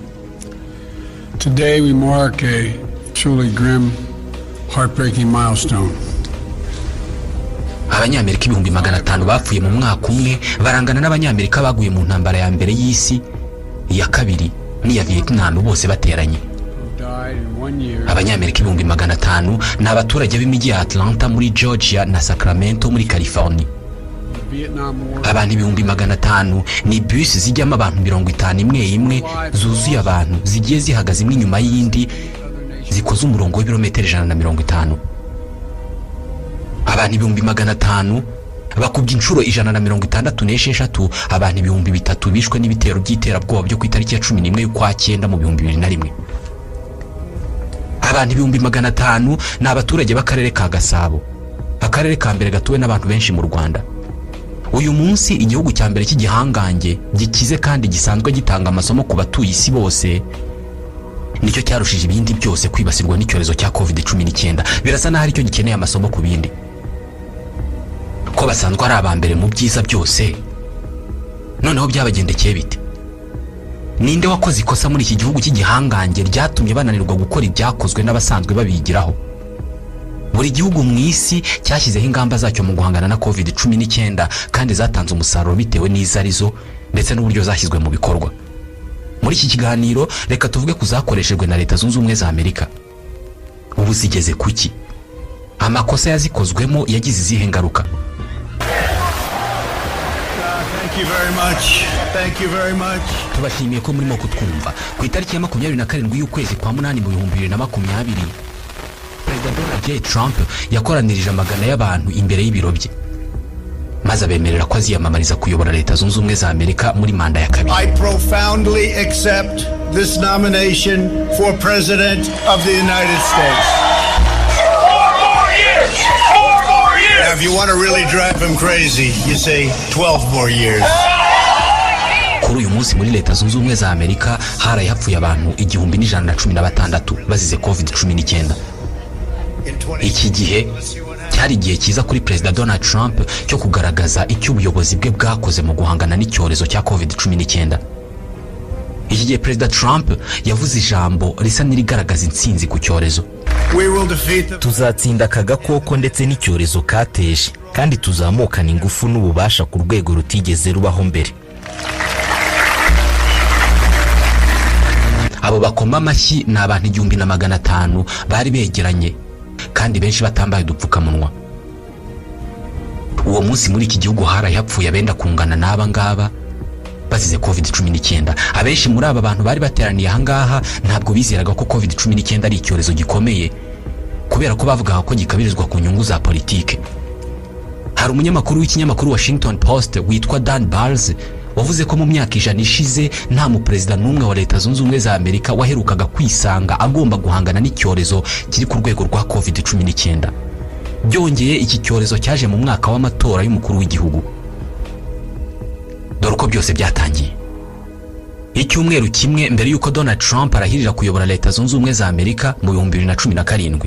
Today we mark a truly grim, heartbreaking milestone. Abanyamerika 500,000 bapfuye mu mwaka umwe, barangana n'abanyamerika baguye mu ntambara ya mbere y'isi, iya kabiri n'iya Vietnam bose bateranye. Abanyamerika 500,000 ni abaturage b'imijyi ya Atlanta muri Georgia na Sacramento muri California. Abantu 500,000 ni bus zijyamo abantu 50 imwe zuzuye abantu zigiye zihagaze imwe nyuma y'indi zikoze umurongo w'ibirometero 150. Abantu 500,000 bakubye inshuro 166 abantu 3,000 bishwe n'ibitero by'iterabwoba byo ku itariki ya 11 y'ukwa 9 mu 2001. Abantu 500,000 ni abaturage b'akarere ka Gasabo, akarere ka mbere gatuwe n'abantu benshi mu Rwanda. Uyu munsi igihugu cya mbere cy'igihangange gikize kandi gisanzwe gitanga amasomo ku batuye isi bose nicyo cyarushije ibindi byose kwibasirwa n'icyorezo cya COVID-19. Birasa naho ari cyo gikeneye amasomo ku bindi, ko basanzwe ari abambere mu byiza byose. Noneho byabagendekeye bite? Ninde wakoze ikosa muri iki gihugu cy'igihangange ryatumye bananirwa gukora ibyakozwe n'abasanzwe babigiraho? Buri gihugu mu isi cyashyizeho ingamba zacyo mu guhangana na COVID-19 kandi zatanze umusaruro bitewe n'izarizo ndetse n'uburyo zashyizwe mu bikorwa. Muri iki kiganiro reka tuvuge kuzakoreshejwe na Leta Zunze Ubumwe za Amerika. Ubu zigeze kuki? Amakosa yazikozwemo yagize izihe ngaruka? Thank you very much. Tubashimiye ko murimo kutwumva. Ku itariki ya 27 y'ukwezi kwa 8 mu 2020, Perezida Donald J. Trump yakoranirije amagana y'abantu imbere y'ibiro bye, maze abemerera ko aziyamamariza kuyobora Leta Zunze Ubumwe za Amerika muri manda ya kabiri. I profoundly accept this nomination for President of the United States. 4 more years! 4 more years! Now, if you want to really drive him crazy, you say 12 more years. Kuri uyu munsi muri Leta Zunze Ubumwe za Amerika haraye hapfuye abantu 1,116 bazize COVID-19. Iki gihe cyari igihe cyiza kuri Perezida Donald Trump cyo kugaragaza icyo ubuyobozi bwe bwakoze mu guhangana n'icyorezo cya COVID-19. Iki gihe Perezida Trump yavuze ijambo risa n'irigaragaza intsinzi ku cyorezo. Tuzatsinda aka gakoko ndetse n'icyorezo kateje, kandi tuzamukana ingufu n'ububasha ku rwego rutigeze rubaho mbere. Abo bakoma amashyi ni abantu 1500 bari begeranye, kandi benshi batambaye udupfukamunwa. Uwo munsi muri iki gihugu harayapfuye abenda kungana n'aba ngaba bazize COVID-19. Abenshi muri aba bantu bari bateraniye aha ngaha ntabwo bizeraga ko COVID-19 ari icyorezo gikomeye, kubera ko bavugaga ko gikabirizwa ku nyungu za politike. Hari umunyamakuru w'ikinyamakuru Washington Post witwa Dan Balz wavuze ko mu myaka 100 ishize nta mu president n'umwe wa Leta Zunze Ubumwe za Amerika waherukaga kwisanga agomba guhangana n'icyorezo kiri ku rwego rwa COVID-19. Byongeye iki cyorezo cyaje mu mwaka w'amatora y'umukuru w'igihugu. Dore uko byose byatangiye. Icyumweru kimwe mbere yuko Donald Trump arahirira kuyobora Leta Zunze Ubumwe za Amerika mu 2017.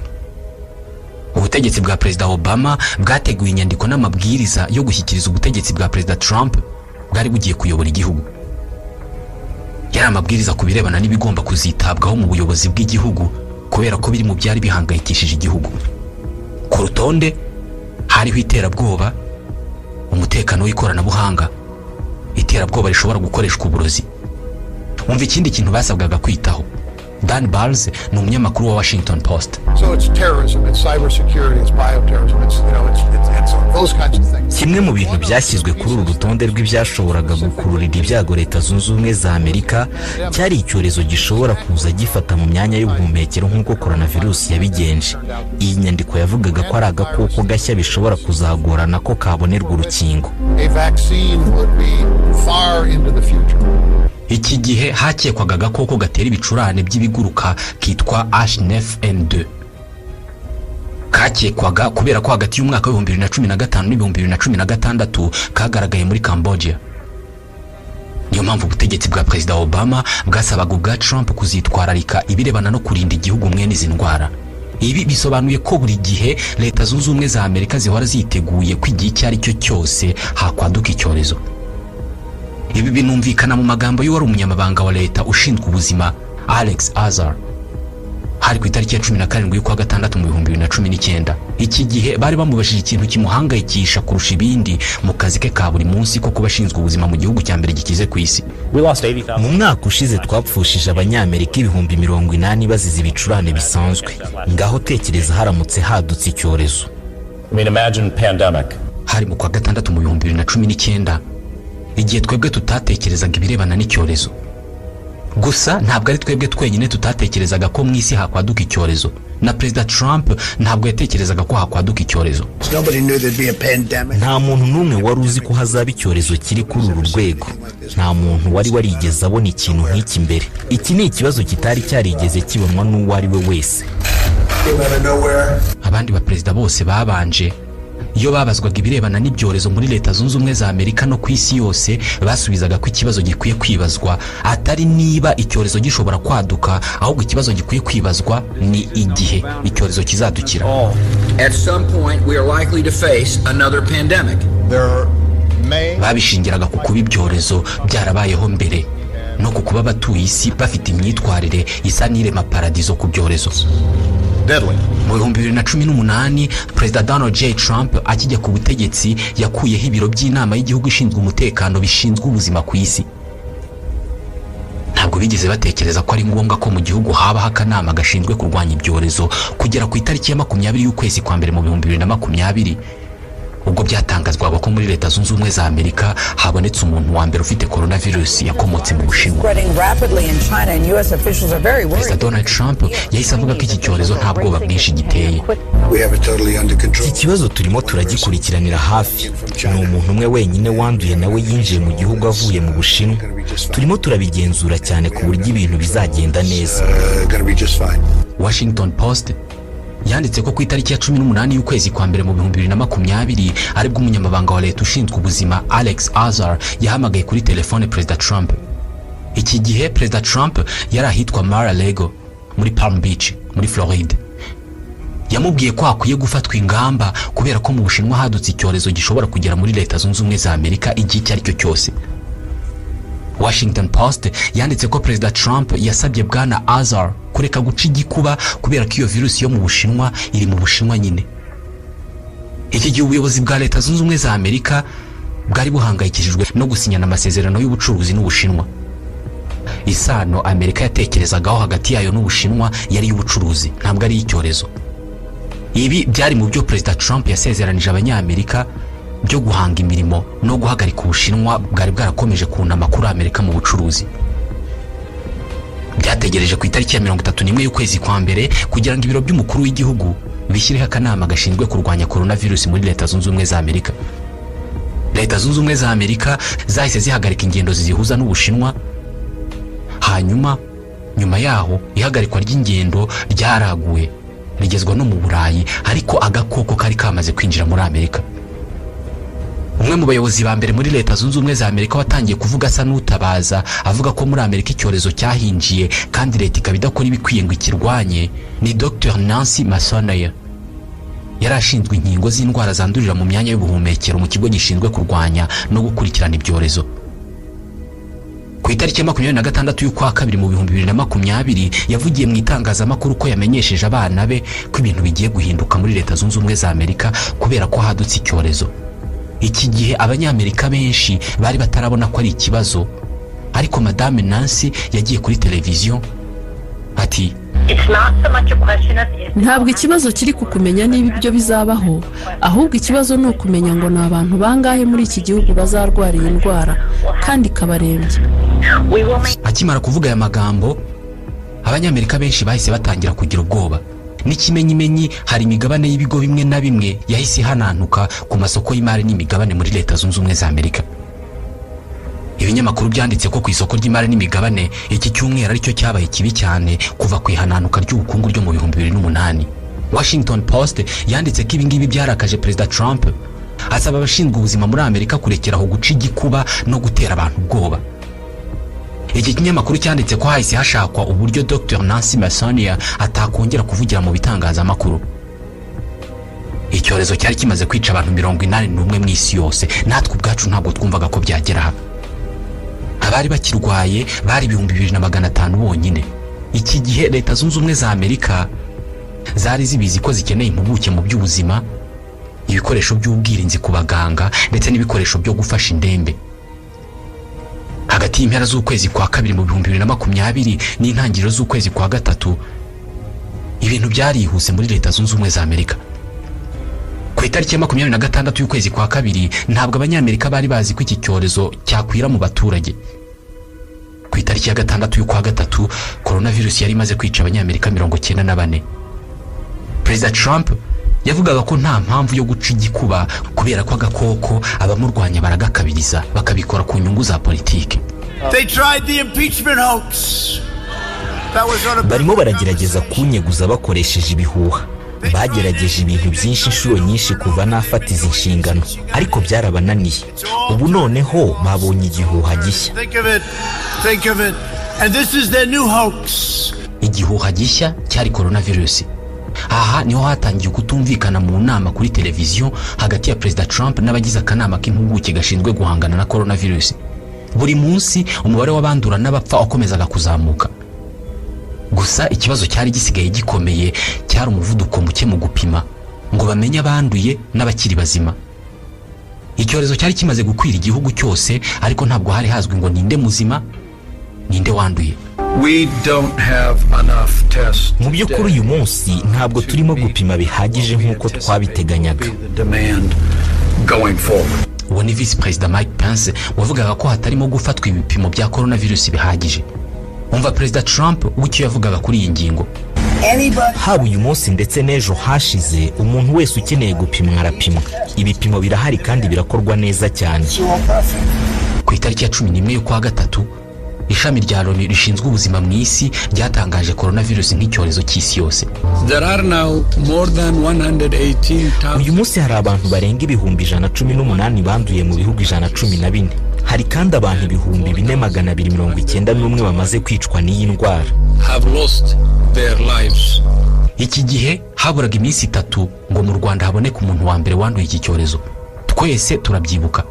Ubutegetsi bwa Perezida Obama bwateguye inyandiko n'amabwiriza yo gushyikiriza ubutegetsi bwa Perezida Trump bwari bugiye kuyobora igihugu. Yari amabwiriza ku birebana n'ibigomba kuzitabwaho mu buyobozi bw'igihugu, kubera ko biri mu byari bihangayikishije igihugu. Ku rutonde hariho iterabwoba, umutekano w'ikoranabuhanga, iterabwoba rishobora gukoreshwa uburozi. Umva ikindi kintu basabwaga kwitaho. Dan Balz ni umunyamakuru wa Washington Post. So it's terrorism, it's cybersecurity, it's bioterrorism, it's those kinds of things. Kimwe mu bintu byashyizwe kuri uru rutonde rw'ibyashoboraga gukururira ibyago Leta Zunze Ubumwe za Amerika cyari icyorezo gishobora kuza gifata mu myanya y'ubuhumekero nk'uko coronavirus yabigenje. Iyi nyandiko yavugaga ko ari agakoko gashya bishobora kuzagorana ko kabonerwa urukingo. A vaccine would be far into the future. Iki gihe hakekwaga agakoko gatera ibicurane by'ibiguruka kitwa H9N2. Kakekwaga kubera ko hagati y'umwaka wa 2015 n'2016 kagaragaye muri Cambodia. Niyo mpamvu ubutegetsi bwa Perezida Obama bwasabaga ubwa Trump kuzitwararika ibirebana no kurinda igihugu mwene izi ndwara. Ibi bisobanuye ko buri gihe Leta Zunze Ubumwe za Amerika zihora ziteguye kwigira icyo ari cyo cyose hakwaduka icyorezo. Ibi binumvikana mu magambo y'uwari umunyamabanga wa leta ushinzwe ubuzima Alex Azar hari ku itariki ya 17 y'ukwa gatandatu mu 2019. Iki gihe bari bamubashije ikintu kimuhangayikisha kurusha ibindi mu kazi ke ka buri munsi ko kubashinzwe ubuzima mu gihugu cya mbere gikize ku isi. Mu mwaka ushize twapfushije abanyamerika 80,000 bazize ibicurane bisanzwe. Ngaho tekereza haramutse hadutse icyorezo. Hari mu kwa gatandatu mu 2019 igihe twebwe tutatekerezaga ibirebana n'icyorezo. Gusa ntabwo ari twebwe twenyine tutatekerezaga ko mu isi hakwaduka icyorezo. Na Perezida Trump ntabwo yatekerezaga ko hakwaduka icyorezo. Nta muntu n'umwe wari uzi ko hazaba icyorezo kiri kuri uru rwego. Nta muntu wari warigeze abona ikintu nk'iki mbere. Iki ni ikibazo kitari cyarigeze kibonwa n'uwo ari we wese. Abandi ba perezida bose babanje iyo babazwaga ibirebana n'ibyorezo muri Leta Zunze Ubumwe za Amerika no ku isi yose, basubizaga ko ikibazo gikwiye kwibazwa atari niba icyorezo gishobora kwaduka, ahubwo ikibazo gikwiye kwibazwa ni igihe icyorezo kizadukira. At some point we are likely to face another pandemic. Babishingiraga ku kuba ibyorezo byarabayeho mbere no ku kuba batuye isi bafite imyitwarire isa n'irema paradizo ku byorezo. Mu 2018 Perezida Donald J. Trump akijya ku butegetsi yakuyeho ibiro by'inama y'igihugu ishinzwe umutekano bishinzwe ubuzima ku isi. Ntabwo bigeze batekereza ko ari ngombwa ko mu gihugu habaho akanama gashinzwe kurwanya ibyorezo kugera ku itariki ya 20 y'ukwezi kwa mbere mu 2020. Ubwo byatangazwaga ko muri Leta Zunze Ubumwe za Amerika habonetse umuntu wa mbere ufite coronavirus yakomotse mu Bushinwa. Perezida Donald Trump yahise avuga ko iki cyorezo nta bwoba bwinshi giteye. Iki kibazo turimo turagikurikiranira hafi. Ni umuntu umwe wenyine wanduye nawe yinjiye mu gihugu avuye mu Bushinwa. Turimo turabigenzura cyane ku buryo ibintu bizagenda neza. Washington Post yanditse ko ku itariki ya 18 y'ukwezi kwa mbere mu 2020 aribwo umunyamabanga wa leta ushinzwe ubuzima Alex Azar yahamagaye kuri telefone Perezida Trump. Iki gihe Perezida Trump yari ahitwa Mar-a-Lago muri Palm Beach muri Florida. yamubwiye ko akwiye gufatwa ingamba kubera ko mu Bushinwa hadutse icyorezo gishobora kugera muri Leta Zunze Ubumwe za Amerika igihe icyo aricyo cyose. Washington Post yanditse ko Perezida Trump yasabye bwana Azar kureka guca igikuba kubera ko iyo virusi yo mu Bushinwa iri mu Bushinwa nyine. Iki gihe ubuyobozi bwa Leta Zunze Ubumwe za Amerika bwari buhangayikishijwe no gusinyana amasezerano y'ubucuruzi n'Ubushinwa. Isano Amerika yatekerezagaho hagati yayo n'Ubushinwa yari y'ubucuruzi, ntabwo ari icyorezo. Ibi byari mu byo Perezida Trump yasezeranije abanyamerika byo guhanga imirimo no guhagarika Ubushinwa bwari bwarakomeje kunama kuri Amerika mu bucuruzi. Byategereje ku itariki ya 31 y'ukwezi kwa mbere kugira ngo ibiro by'umukuru w'igihugu bishyireho akanama gashinzwe kurwanya coronavirus muri Leta Zunze Ubumwe za Amerika. Leta Zunze Ubumwe za Amerika zahise zihagarika ingendo zizihuza n'Ubushinwa. Hanyuma nyuma yaho ihagarikwa ry'ingendo ryaraguye rigezwa no mu Burayi, ariko agakoko kari kamaze kwinjira muri Amerika. Umwe mu bayobozi ba mbere muri Leta Zunze Ubumwe za Amerika watangiye kuvuga asa n'utabaza avuga ko muri Amerika icyorezo cyahinjiye kandi leta ikaba idakora ibikwiye ngo ikirwanye ni Dr. Nancy Masonaya. Yarashinzwe inkingo z'indwara zandurira mu myanya y'ubuhumekero mu kigo gishinzwe kurwanya no gukurikirana ibyorezo. Ku itariki ya 26 y'ukwa kabiri mu 2020 yavugiye mu itangazamakuru ko yamenyesheje abana be ko ibintu bigiye guhinduka muri Leta Zunze Ubumwe za Amerika kubera ko hadutse icyorezo. Iki gihe abanyamerika benshi bari batarabona ko ari ikibazo, ariko Madame Nancy yagiye kuri televiziyo ati ntabwo ikibazo kiri kukumenya niba ibyo bizabaho, ahubwo ikibazo ni ukumenya ngo ni abantu bangahe muri iki gihugu bazarwara iyi ndwara kandi kabarembye. Akimara kuvuga aya magambo, abanyamerika benshi bahise batangira kugira ubwoba. N'ikimenyimenyi hari imigabane y'ibigo bimwe na bimwe yahise hanantuka ku masoko y'imari n'imigabane muri Leta Zunze Ubumwe za Amerika. Ibinyamakuru byanditse ko ku isoko ry'imari n'imigabane iki cyumweru aricyo cyabaye kibi cyane kuva ku ihananuka ry'ubukungu ryo mu 2008. Washington Post yanditse ko ibingibi byarakaje Perezida Trump, asaba abashinzwe ubuzima muri Amerika kurekeraho guca igikuba no gutera abantu ubwoba. Iki kinyamakuru cyanditse ko hahise hashakwa uburyo Dr. Nancy Masonaya atakongera kuvugira mu bitangazamakuru. Icyorezo cyari kimaze kwica abantu 81 mu isi yose, natwe ubwacu ntabwo twumvaga ko byagera hano. Abari bakirwaye bari 2500 bonyine. Iki gihe Leta Zunze Ubumwe za Amerika zari zibizi ko zikeneye impuguke mu by'ubuzima, ibikoresho by'ubwirinzi ku baganga ndetse n'ibikoresho byo gufasha indembe. Hagati y'impera z'ukwezi kwa kabiri mu 2020 n'intangiriro z'ukwezi kwa gatatu, ibintu byarihuse muri Leta Zunze Ubumwe za Amerika. Ku itariki ya 26 y'ukwezi kwa kabiri ntabwo abanyamerika bari bazi ko iki cyorezo cyakwira mu baturage. Ku itariki ya 6 y'ukwa gatatu coronavirus yari imaze kwica abanyamerika 94. Perezida Trump yavugaga ko nta mpamvu yo guca igikuba kubera ko agakoko abamurwanya baragakabiriza bakabikora ku nyungu za politike. Barimo baragerageza kunyeguza bakoresheje ibihuha. Bagerageje ibintu byinshi inshuro nyinshi kuva nafata izi nshingano, ariko byarabananiye. Ubu noneho babonye igihuha gishya. Igihuha gishya cyari coronavirus. Aha niho hatangiye kutumvikana mu nama kuri televiziyo hagati ya Perezida Trump n'abagize akanama k'impuguke gashinzwe guhangana na coronavirus. Buri munsi umubare w'abandura n'abapfa ukomezaga kuzamuka. Gusa ikibazo cyari gisigaye gikomeye cyari umuvuduko muke mu gupima ngo bamenye abanduye n'abakiri bazima. Icyorezo cyari kimaze gukwira igihugu cyose, ariko ntabwo hari hazwi ngo ninde muzima ninde wanduye. Mu by'ukuri uyu munsi ntabwo turimo gupima bihagije nk'uko twabiteganyaga. Uwo ni Vice President Mike Pence wavugaga ko hatarimo gufatwa ibipimo bya coronavirus bihagije. Umva Perezida Trump w'icyo yavugaga kuri iyi ngingo. Haba uyu munsi ndetse n'ejo hashize umuntu wese ukeneye gupimwa arapimwa. Ibipimo birahari kandi birakorwa neza cyane. Ku itariki ya 11 y'ukwa gatatu ishami rya Loni rishinzwe ubuzima mu isi ryatangaje coronavirus nk'icyorezo cy'isi yose. Uyu munsi hari abantu barenga 118 banduye mu bihugu 114. Hari kandi abantu 4291 bamaze kwicwa n'iyi ndwara. iki gihe haburaga iminsi 3 ngo mu Rwanda haboneke umuntu wa mbere wanduye iki cyorezo. Twese turabyibuka.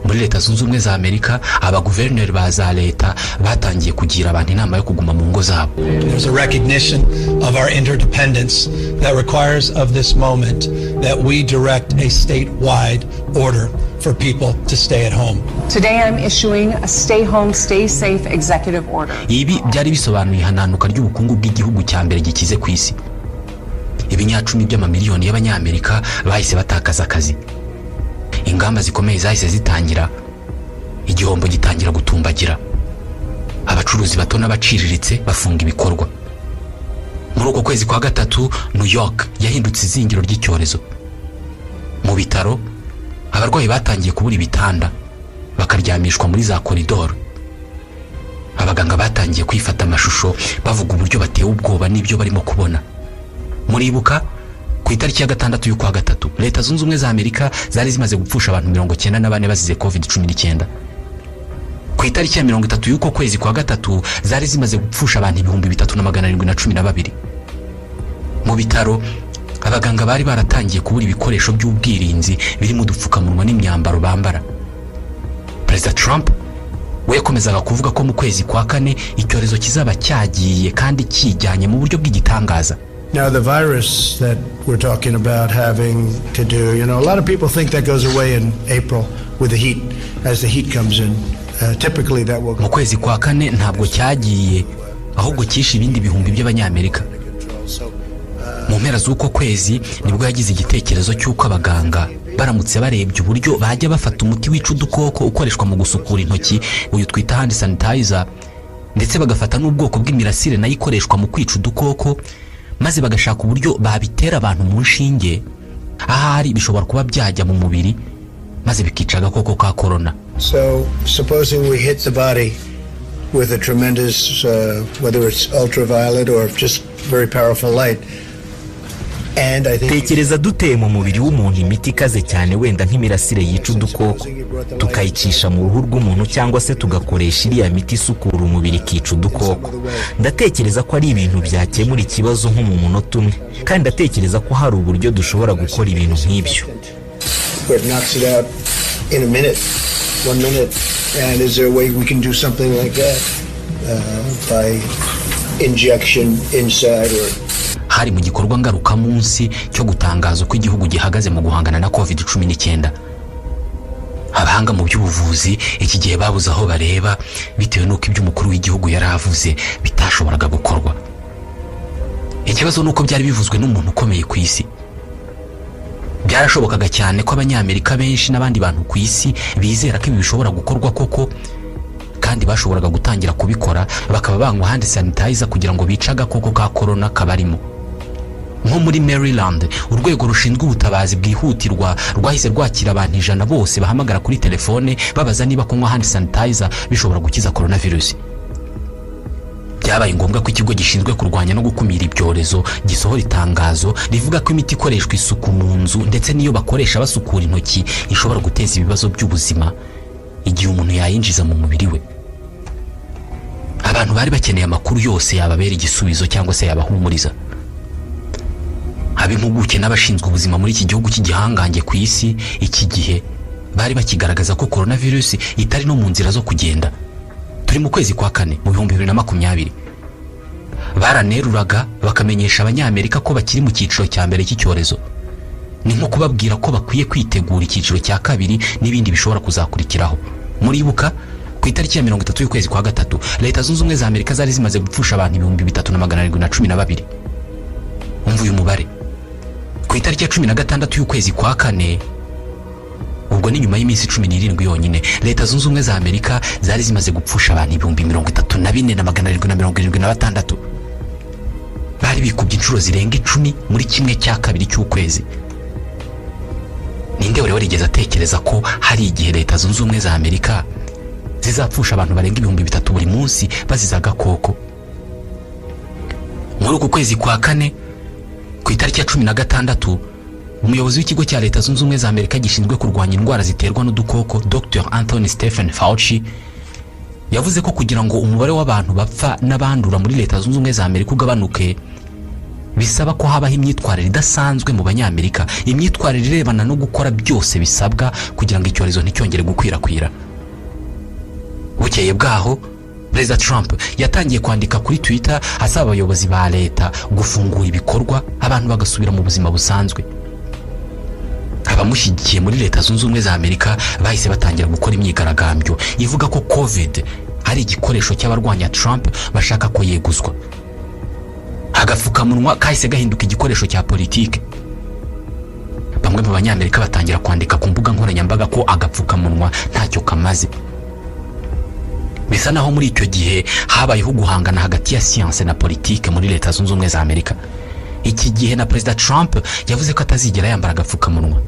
Muri Leta Zunze Ubumwe za Amerika abaguverineri ba za leta batangiye kugira abantu inama yo kuguma mu ngo zabo. There's a recognition of our interdependence that requires of this moment that we direct a statewide order for people to stay at home. Today I'm issuing a stay home, stay safe executive order. Ibi byari bisobanuye ihananuka ry'ubukungu bw'igihugu cya mbere gikize ku isi. Ibinyacumi by'amamiliyoni y'abanyamerika bahise batakaza akazi. Ingamba zikomeye zahise zitangira, igihombo gitangira gutumbagira. Abacuruzi bato n'abaciriritse bafunga ibikorwa. Muri uko kwezi kwa gatatu New York yahindutse izingiro ry'icyorezo. Mu bitaro abarwayi batangiye kubura ibitanda bakaryamishwa muri za koridoro. Abaganga batangiye kwifata amashusho bavuga uburyo batewe ubwoba n'ibyo barimo kubona. Muribuka ku itariki ya 6 y'ukwa gatatu Leta Zunze Ubumwe za Amerika zari zimaze gupfusha abantu 94 bazize COVID-19. Ku itariki ya 30 y'uko kwezi kwa gatatu zari zimaze gupfusha abantu 3712. Mu bitaro abaganga bari baratangiye kubura ibikoresho by'ubwirinzi birimo udupfukamunwa n'imyambaro bambara. President Trump we yakomezaga kuvuga ko mu kwezi kwa 4 icyorezo kizaba cyagiye kandi kijyanye mu buryo bw'igitangaza. Now the virus that we're talking about having to do, a lot of people think that goes away in April with the heat, as the heat comes in. Typically that will go. Mu kwezi kwa 4 ntabwo cyagiye, ahubwo kishe ibindi bihumbi by'abanyamerika. Mu mpera z'uko kwezi nibwo yagize igitekerezo cy'uko abaganga baramutse barebye uburyo bajya bafata umuti wica udukoko ukoreshwa mu gusukura intoki uyu twita hand sanitizer, ndetse bagafata n'ubwoko bw'imirasire nayo ikoreshwa mu kwica udukoko, maze bagashaka uburyo babitera abantu mu nshinge ahari bishobora kuba byajya mu mubiri maze bikica agakoko ka corona. So supposing we hit the body with a tremendous whether it's ultraviolet or just very powerful light, and I think tekereza duteye mu mubiri w'umuntu imiti ikaze cyane wenda nk'imirasire yica udukoko tukayicisha mu ruhu rw'umuntu cyangwa se tugakoresha iriya miti isukura umubiri ikica udukoko. Ndatekereza ko ari ibintu byakemura ikibazo nko mu munota umwe, kandi ndatekereza ko hari uburyo dushobora gukora ibintu nk'ibyo. It knocks it out in a minute, 1 minute, and is there a way we can do something like that by injection inside or hari mu gikorwa ngaruka munsi cyo gutangaza uko igihugu gihagaze mu guhangana na COVID-19. Abahanga mu by'ubuvuzi iki gihe babuze aho bareba bitewe n'uko ibyo umukuru w'igihugu yaravuze bitashoboraga gukorwa. Ikibazo nuko byari bivuzwe n'umuntu ukomeye ku isi. Byarashobokaga cyane ko abanyamerika benshi n'abandi bantu ku isi bizera ko ibi bishobora gukorwa koko, kandi bashoboraga gutangira kubikora bakaba banywa hand sanitizer kugira ngo bice agakoko ka corona kabarimo. Nko muri Maryland urwego rushinzwe ubutabazi bwihutirwa rwahise rwakira abantu 100 bose bahamagara kuri telefone babaza niba kunywa hand sanitizer bishobora gukiza coronavirus. Byabaye ngombwa ko ikigo gishinzwe kurwanya no gukumira ibyorezo gisohora itangazo rivuga ko imiti ikoreshwa isuku mu nzu ndetse niyo bakoresha basukura intoki ishobora guteza ibibazo by'ubuzima igihe umuntu yayinjiza mu mubiri we. Abantu bari bakeneye amakuru yose yababera igisubizo cyangwa se yabahumuriza. Abimpuguke n'abashinzwe ubuzima muri iki gihugu cy'igihangange ku isi iki gihe bari bakigaragaza ko coronavirus itari no mu nzira zo kugenda. Turi mu kwezi kwa 4 mu 2020. Baraneruraga bakamenyesha abanyamerika ko bakiri mu cyiciro cya mbere cy'icyorezo. Ni nko kubabwira ko bakwiye kwitegura icyiciro cya kabiri n'ibindi bishobora kuzakurikiraho. Muribuka ku itariki ya 30 y'ukwezi kwa gatatu Leta Zunze Ubumwe za Amerika zari zimaze gupfusha abantu 3712. Umva uyu mubare. Ku itariki ya 16 y'ukwezi kwa 4 ubwo ni nyuma y'iminsi 17 yonyine Leta Zunze Ubumwe za Amerika zari zimaze gupfusha abantu 34,776. Bari bikubye inshuro zirenga 10 muri kimwe cya kabiri cy'ukwezi. Ninde wari warigeze atekereza ko hari igihe Leta Zunze Ubumwe za Amerika zizapfusha abantu barenga 3000 buri munsi baziza agakoko? Muri uku kwezi kwa 4 ku itariki ya 16 umuyobozi w'ikigo cya Leta Zunze Ubumwe za Amerika gishinzwe kurwanya indwara ziterwa n'udukoko Dr. Anthony Stephen Fauci yavuze ko kugira ngo umubare w'abantu bapfa n'abandura muri Leta Zunze Ubumwe za Amerika ugabanuke bisaba ko habaho imyitwarire idasanzwe mu banyamerika, imyitwarire irebana no gukora byose bisabwa kugira ngo icyorezo nticyongere gukwirakwira. Bukeye bwaho Perezida Trump yatangiye kwandika kuri Twitter asaba abayobozi ba leta gufungura ibikorwa abantu bagasubira mu buzima busanzwe. Abamushyigikiye muri Leta Zunze Ubumwe za Amerika bahise batangira gukora imyigaragambyo ivuga ko COVID ari igikoresho cy'abarwanya Trump bashaka ko yeguzwa. Agapfukamunwa kahise gahinduka igikoresho cya politike. Bamwe mu banyamerika batangira kwandika ku mbuga nkoranyambaga ko agapfukamunwa ntacyo kamaze. Bisa naho muri icyo gihe habayeho guhangana hagati ya siyanse na politike muri Leta Zunze Ubumwe za Amerika. Iki gihe na Perezida Trump yavuze ko atazigera yambara agapfukamunwa.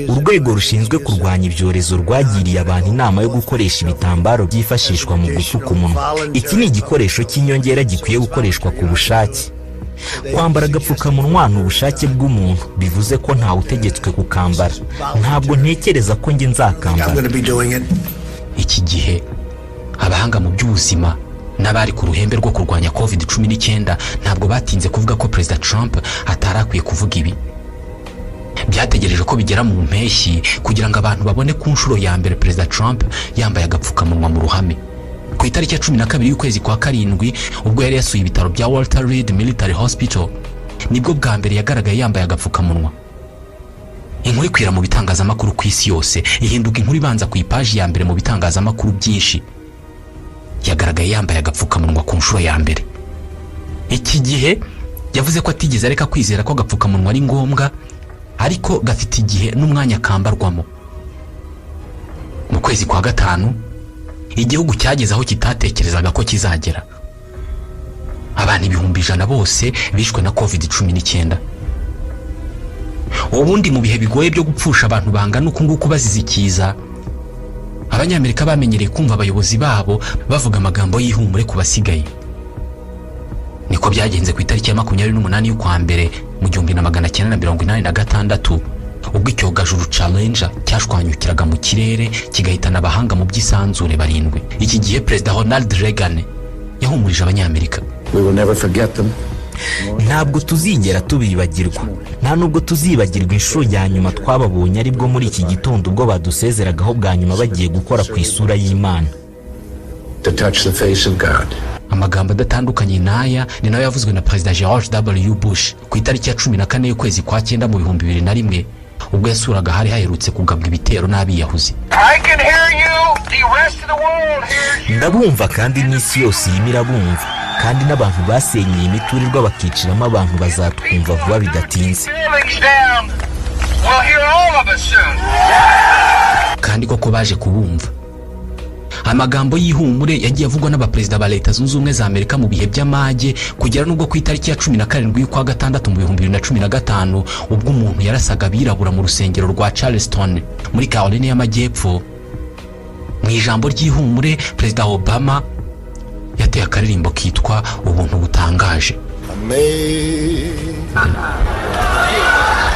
Urwego rushinzwe kurwanya ibyorezo rwagiriye abantu inama yo gukoresha ibitambaro byifashishwa mu gupfuka umunwa. Iki ni igikoresho cy'inyongera gikwiye gukoreshwa ku bushake. Kwambara agapfukamunwa ni ubushake bw'umuntu, bivuze ko ntawe utegetswe kukambara. Ntabwo ntekereza ko njye nzakambara. Iki gihe abahanga mu by'ubuzima n'abari ku ruhembe rwo kurwanya COVID-19 ntabwo batinze kuvuga ko Perezida Trump atarakwiye kuvuga ibi. Byategereje ko bigera mu mpeshyi kugira ngo abantu babone ku nshuro ya mbere Perezida Trump yambaye agapfukamunwa mu ruhame. Ku itariki ya 12 y'ukwezi kwa karindwi, ubwo yari yasuye ibitaro bya Walter Reed Military Hospital, nibwo bwa mbere yagaragaye yambaye agapfukamunwa. Inkuru ikwira mu bitangazamakuru ku isi yose, ihinduka inkuru ibanza ku ipaji ya mbere mu bitangazamakuru byinshi. Yagaragaye yambaye agapfukamunwa ku nshuro ya mbere. Iki gihe yavuze ko atigeze areka kwizera ko agapfukamunwa ari ngombwa, ariko gafite igihe n'umwanya kambarwamo. Mu kwezi kwa gatanu, igihugu cyageze aho kitatekerezaga ko kizagera. Abantu 100,000 bose bishwe na COVID-19. Ubundi mu bihe bigoye byo gupfusha abantu bangana uku nguku bazizikiza, Abanyamerika bamenyereye kumva abayobozi babo bavuga amagambo y'ihumure ku basigaye. Niko byagenze ku itariki ya 28 y'ukwa mbere mu 1986, ubwo icyogajuru Challenger cyashwanyukiraga mu kirere kigahitana abahanga mu by'isanzure barindwi. Iki gihe Perezida Ronald Reagan yahumurije Abanyamerika. Ntabwo tuzigera tubibagirwa, nta nubwo tuzibagirwa inshuro ya nyuma twababonye aribwo muri iki gitondo ubwo badusezeragaho bwa nyuma bagiye gukora ku isura y'Imana. Amagambo adatandukanye n'aya ni nayo yavuzwe na Perezida George W. Bush ku itariki ya 14 y'ukwezi kwa 9 mu 2001, ubwo yasuraga hari haherutse kugabwa ibitero n'abiyahuzi. Ndabumva kandi n'isi yose imirabumva, kandi n'abantu basenyeye imiturirwa bakiciramo abantu bazatwumva vuba bidatinze. Kandi koko baje kubumva. Amagambo y'ihumure yagiye avugwa n'abaperezida ba Leta Zunze Ubumwe za Amerika mu bihe by'amage, kugera nubwo ku itariki ya 17 y'ukwa gatandatu mu 2015 ubwo umuntu yarasaga birabura mu rusengero rwa Charleston muri Carolina y'Amajyepfo. Mu ijambo ry'ihumure, Perezida Obama yateye akaririmbo kitwa Ubuntu butangaje.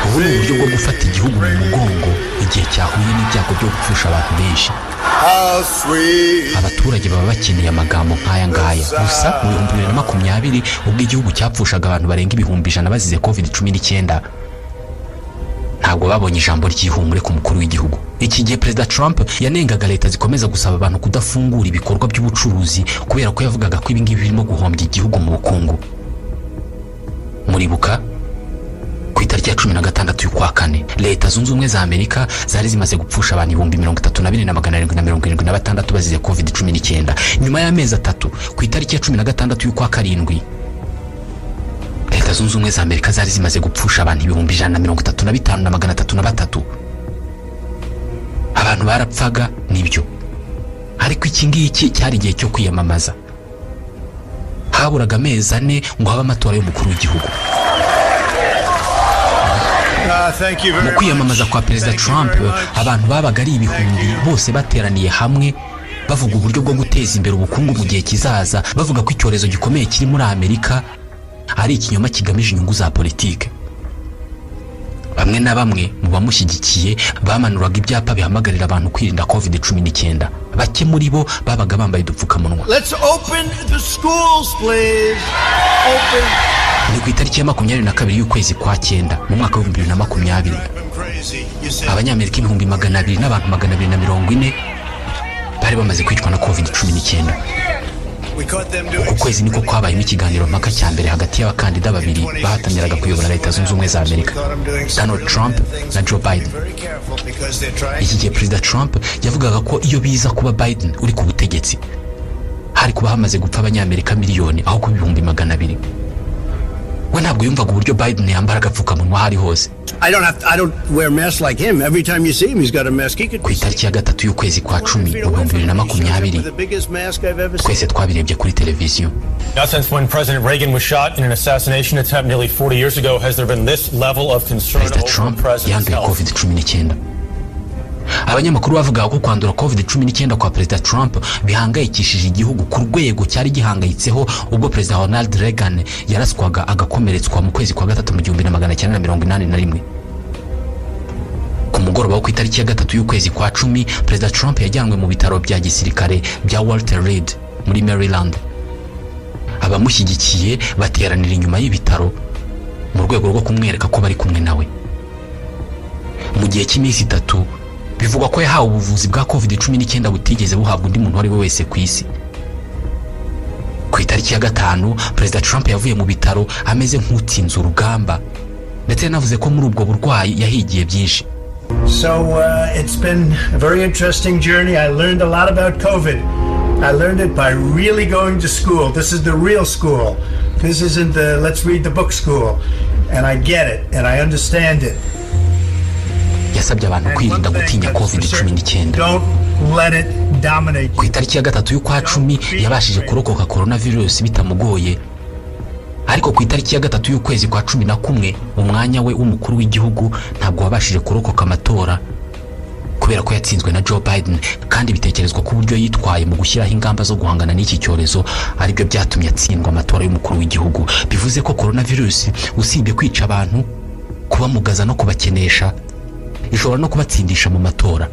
Ubu ni uburyo bwo gufata igihugu mu mugongo igihe cyahuye n'ibyago byo gupfusha abantu benshi. Abaturage baba bakeneye amagambo nk'aya ngaya. Gusa mu 2020 ubwo igihugu cyapfushaga abantu barenga 100,000 bazize COVID-19, ntabwo babonye ijambo ry'ihumure ku mukuru w'igihugu. Iki gihe Perezida Trump yanengaga leta zikomeza gusaba abantu kudafungura ibikorwa by'ubucuruzi kubera ko yavugaga ko ibingibi birimo guhombya igihugu mu bukungu. Muribuka ku itariki ya 16 y'ukwa kane, Leta Zunze Ubumwe za Amerika zari zimaze gupfusha abantu 32,776 bazize COVID-19. Nyuma y'amezi 3, ku itariki ya 16 y'ukwa karindwi, Leta Zunze Ubumwe za Amerika zari zimaze gupfusha abantu 135,303. Abantu barapfaga nibyo, ariko iki ngiki cyari igihe cyo kwiyamamaza. Haburaga amezi 4 ngo habe amatora y'umukuru w'igihugu. Mu kwiyamamaza kwa Perezida Trump, abantu babaga ari ibihumbi bose bateraniye hamwe bavuga uburyo bwo guteza imbere ubukungu mu gihe kizaza, bavuga ko icyorezo gikomeye kiri muri Amerika ari ikinyoma kigamije inyungu za politike. Bamwe na bamwe mu bamushyigikiye bamanuraga ibyapa bihamagarira abantu kwirinda COVID-19. Bake muri bo babaga bambaye udupfukamunwa. Let's open the schools, please. Open ni ku itariki ya 22 y'ukwezi kwa 9 mu mwaka wa 2020 abanyamerika 200,000 n'abantu 240 bari bamaze kwicwa na COVID-19. Uku kwezi niko kwabayemo ikiganiro mpaka cya mbere hagati y'abakandida babiri bahataniraga kuyobora Leta Zunze Ubumwe za Amerika, Donald Trump na Joe Biden. Iki gihe Perezida Trump yavugaga ko iyo biza kuba Biden uri ku butegetsi hari kuba hamaze gupfa abanyamerika miliyoni aho ku 200,000. We ntabwo yumvaga uburyo Biden yambara agapfukamunwa hari hose. I don't wear masks like him. Every time you see him, he's got a mask. Ku itariki ya 3 y'ukwezi kwa 10 mu 2020 twese twabirebye kuri televiziyo. Now, since when President Reagan was shot in an assassination attempt nearly 40 years ago, has there been this level of concern over the president's health? COVID-19. Abanyamakuru bavuga ko kwandura COVID-19 kwa Perezida Trump bihangayikishije igihugu ku rwego cyari gihangayitseho ubwo Perezida Ronald Reagan yaraswaga agakomeretswa mu kwezi kwa 3 mu 1981. Ku mugoroba wo ku itariki ya 3 y'ukwezi kwa 10 Perezida Trump yajyanwe mu bitaro bya gisirikare bya Walter Reed muri Maryland. Abamushyigikiye bateranira inyuma y'ibitaro mu rwego rwo kumwereka ko bari kumwe nawe. Mu gihe cy'iminsi 3 bivugwa ko yahawe ubuvuzi bwa COVID-19 butigeze buhabwa undi muntu wari wese ku isi. Ku itariki ya 5 Perezida Trump yavuye mu bitaro ameze nk'utsinze urugamba, ndetse yanavuze ko muri ubwo burwayi yahigiye byinshi. So it's been a very interesting journey. I learned a lot about COVID. I learned it by really going to school. This is the real school. This isn't the let's read the book school. And I get it and I understand it. Yasabye abantu kwirinda gutinya COVID-19. Don't let it dominate. Ku itariki ya 3 y'ukwa 10 yabashije kurokoka coronavirus bitamugoye. Ariko ku itariki ya 3 y'ukwezi kwa 11 umwanya we w'umukuru w'igihugu ntabwo wabashije kurokoka amatora kubera ko yatsinzwe na Joe Biden, kandi bitekerezwa ko uburyo yitwaye mu gushyiraho ingamba zo guhangana n'iki cyorezo aribyo byatumye atsindwa amatora y'umukuru w'igihugu. Bivuze ko coronavirus usibye kwica abantu, kubamugaza no kubakenesha, ishobora no kubatsindisha mu matora,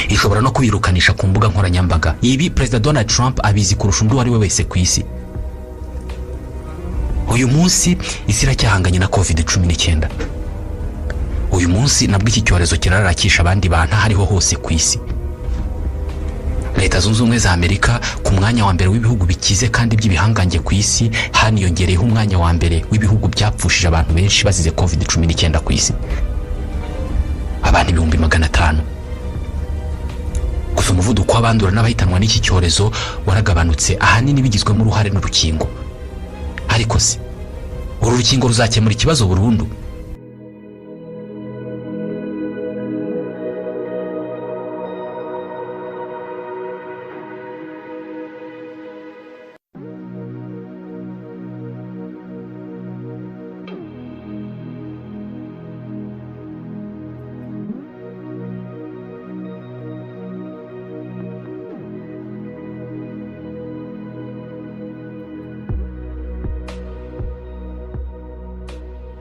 ishobora no kubirukanisha ku mbuga nkoranyambaga. Ibi Perezida Donald Trump abizi kurusha undi wari we wese ku isi. Uyu munsi isi iracyahanganye na COVID-19. Uyu munsi nabwo iki cyorezo kirarakisha abandi bantu hariho hose ku isi. Leta Zunze Ubumwe za Amerika ku mwanya wa mbere w'ibihugu bikize kandi by'ibihangange ku isi, haniyongereyeho umwanya wa mbere w'ibihugu byapfushije abantu benshi bazize COVID-19 ku isi, abantu 500,000. Gusa umuvuduko w'abandura n'abahitanwa n'iki cyorezo waragabanutse ahanini bigizwemo uruhare n'urukingo. Ariko se uru rukingo ruzakemura ikibazo burundu?